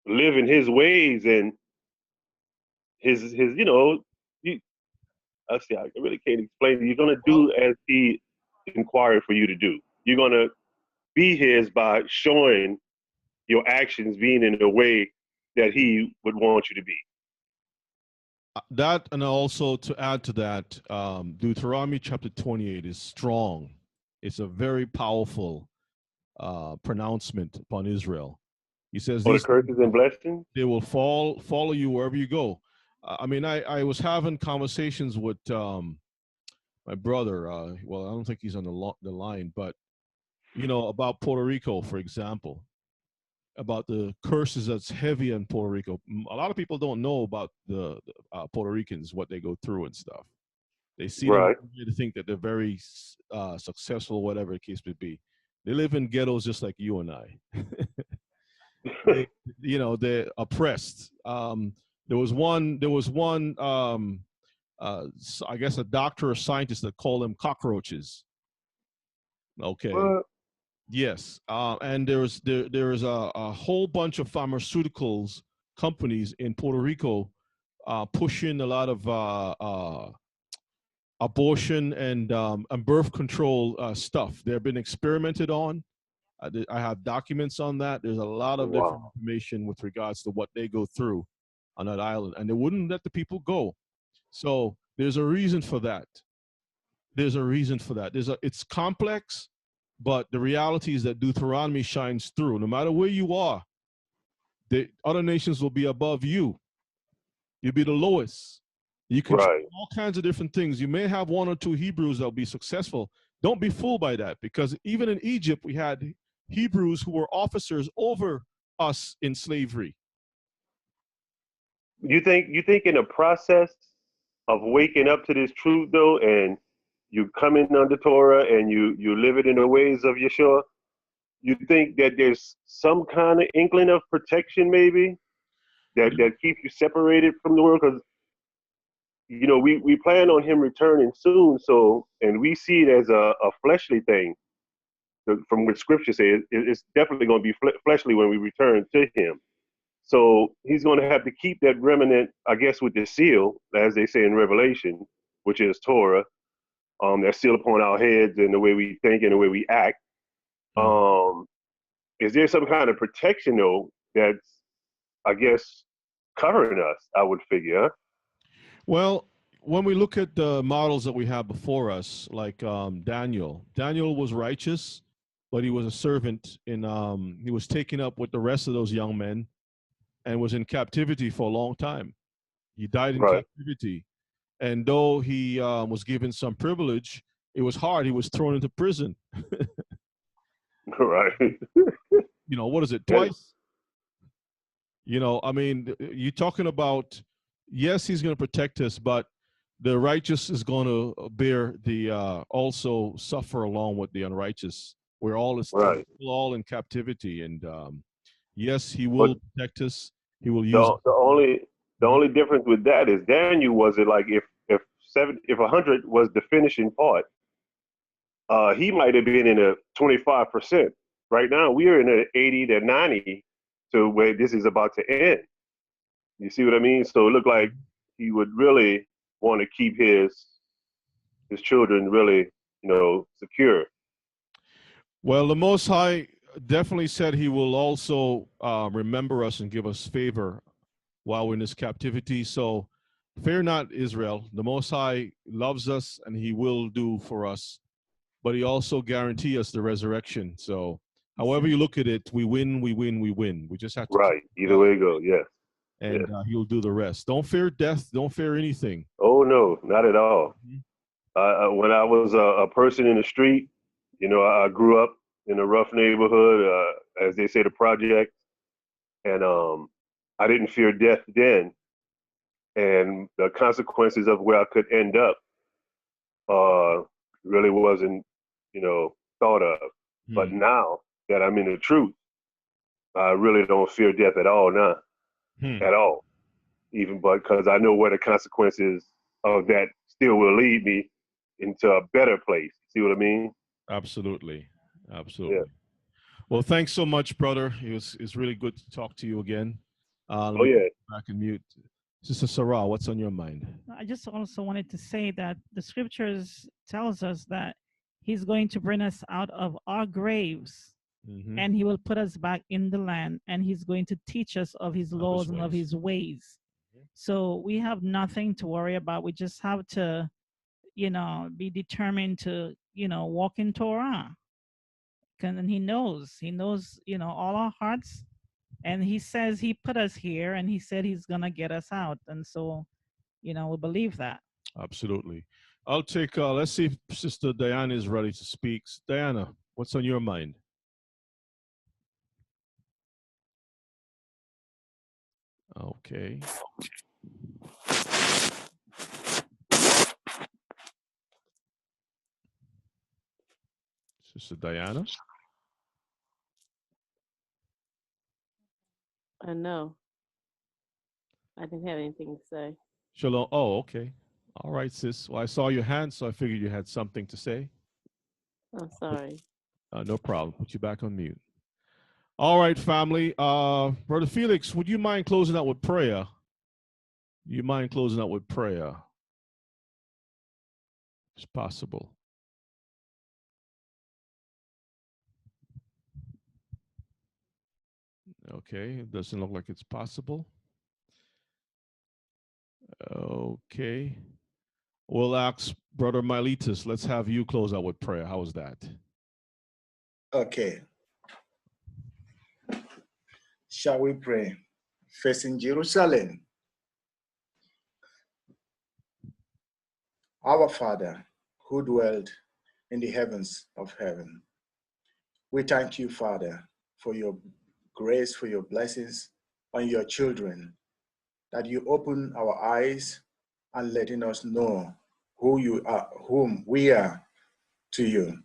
live in His ways and his I really can't explain it. You're going to do as He inquired for you to do. You're going to be His by showing your actions being in the way that He would want you to be. That, and also to add to that, Deuteronomy chapter 28 is strong. It's a very powerful pronouncement upon Israel. He says, the curses and blessings, they will follow you wherever you go. I was having conversations with my brother. Well, I don't think he's on the line, but about Puerto Rico, for example, about the curses that's heavy on Puerto Rico. A lot of people don't know about the Puerto Ricans, what they go through and stuff. They see them, they think that they're very successful, whatever the case may be. They live in ghettos just like you and I. They're oppressed. There was one I guess a doctor or scientist that called them cockroaches. Okay. Yes. And there is a whole bunch of pharmaceuticals companies in Puerto Rico pushing a lot of abortion and birth control stuff. They've been experimented on. I have documents on that. There's a lot of different information with regards to what they go through on that island, and they wouldn't let the people go. So there's a reason for that. It's complex, but the reality is that Deuteronomy shines through. No matter where you are, the other nations will be above you. You'll be the lowest. You can try all kinds of different things. You may have one or two Hebrews that will be successful. Don't be fooled by that, because even in Egypt, we had Hebrews who were officers over us in slavery. You think in the process of waking up to this truth, though, and you come in under Torah and you live it in the ways of Yeshua, you think that there's some kind of inkling of protection, maybe, that keeps you separated from the world? Because we plan on Him returning soon, and we see it as a fleshly thing. From what Scripture says, it's definitely going to be fleshly when we return to Him. So He's going to have to keep that remnant, I guess, with the seal, as they say in Revelation, which is Torah, that seal upon our heads and the way we think and the way we act. Is there some kind of protection, though, that's, I guess, covering us, I would figure? Well, when we look at the models that we have before us, like Daniel was righteous, but he was a servant, and he was taken up with the rest of those young men and was in captivity for a long time. He died in captivity. And though he was given some privilege, it was hard. He was thrown into prison. Right. What is it, twice? You're talking about, yes, He's going to protect us, but the righteous is going to bear also suffer along with the unrighteous. We're all in captivity, and yes, He will protect us. He will use the only difference with that is Daniel was it like if 100 was the finishing part, he might have been in a 25%. Right now we are in an 80 to 90 to where this is about to end. You see what I mean? So it looked like he would really want to keep his his children really, secure. Well, the Most High definitely said he will also remember us and give us favor while we're in this captivity. So fear not, Israel. The Most High loves us and he will do for us, but he also guarantees us the resurrection. So however you look at it, we win, we win, we win. We just have to right. Either way you go, yes. And he'll do the rest. Don't fear death. Don't fear anything. Oh, no, not at all. Mm-hmm. When I was a person in the street, I grew up in a rough neighborhood, as they say, the project. And I didn't fear death then. And the consequences of where I could end up really wasn't, thought of. But now that I'm in the truth, I really don't fear death at all now. At all. Even because I know where the consequences of that still will lead me into a better place. See what I mean? Absolutely. Absolutely. Yeah. Well, thanks so much, brother. It's really good to talk to you again. Let me back and mute. Sister Sarah, what's on your mind? I just also wanted to say that the scriptures tells us that he's going to bring us out of our graves and he will put us back in the land and he's going to teach us of his laws and of his ways. So we have nothing to worry about. We just have to, be determined to, walk in Torah. And he knows, all our hearts. And he says he put us here and he said he's going to get us out. And so, we believe that. Absolutely. I'll take, let's see if Sister Diana is ready to speak. Diana, what's on your mind? Okay. Sister Diana? No. I didn't have anything to say. Shalom. Oh, okay. All right, sis. Well, I saw your hand, so I figured you had something to say. I'm sorry. No problem. Put you back on mute. All right, family. Brother Felix, would you mind closing out with prayer? You mind closing out with prayer? It's possible. Okay, it doesn't look like it's possible. Okay. We'll ask Brother Miletus, let's have you close out with prayer. How is that? Okay. Shall we pray? First in Jerusalem. Our Father, who dwelled in the heavens of heaven, we thank you, Father, for your grace, for your blessings on your children, that you open our eyes and letting us know who you are, whom we are to you,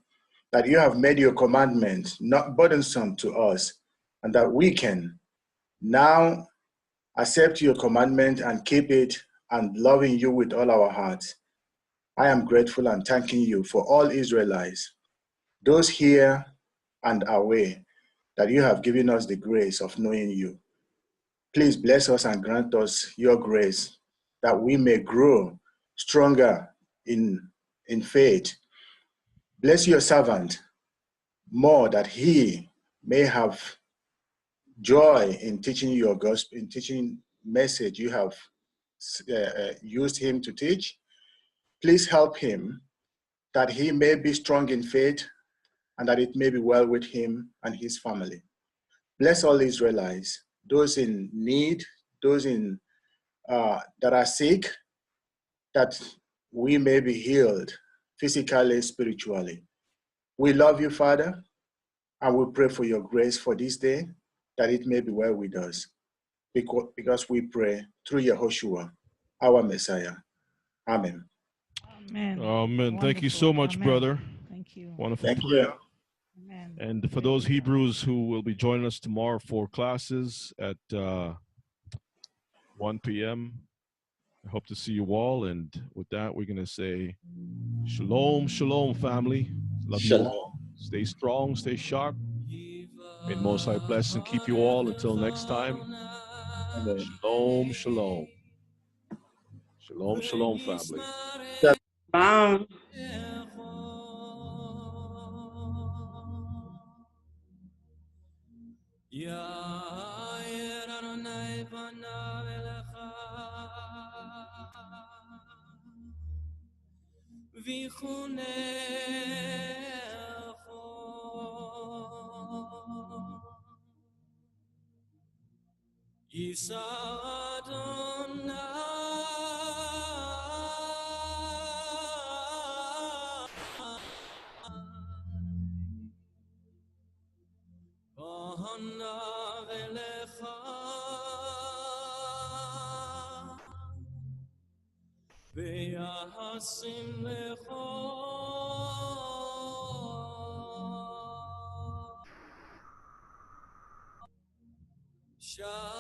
that you have made your commandments not burdensome to us, and that we can now accept your commandment and keep it and loving you with all our hearts. I am grateful and thanking you for all Israelites, those here and away, that you have given us the grace of knowing you. Please bless us and grant us your grace that we may grow stronger in faith. Bless your servant more that he may have joy in teaching your gospel, in teaching message you have used him to teach. Please help him that he may be strong in faith and that it may be well with him and his family. Bless all Israelites, those in need, those in that are sick, that we may be healed physically, spiritually. We love you, Father, and we pray for your grace for this day, that it may be well with us, because we pray through Yehoshua, our Messiah. Amen. Amen. Amen. Wonderful. Thank you so much, Amen. brother. Thank you. Wonderful Thank prayer. you. Amen. And for those Hebrews who will be joining us tomorrow for classes at 1 p.m., I hope to see you all. And with that, we're going to say shalom, shalom, family. Love you all. Stay strong, stay sharp. May the Most High bless and keep you all until next time. Shalom, shalom. Shalom, shalom, family. Shalom. Shalom.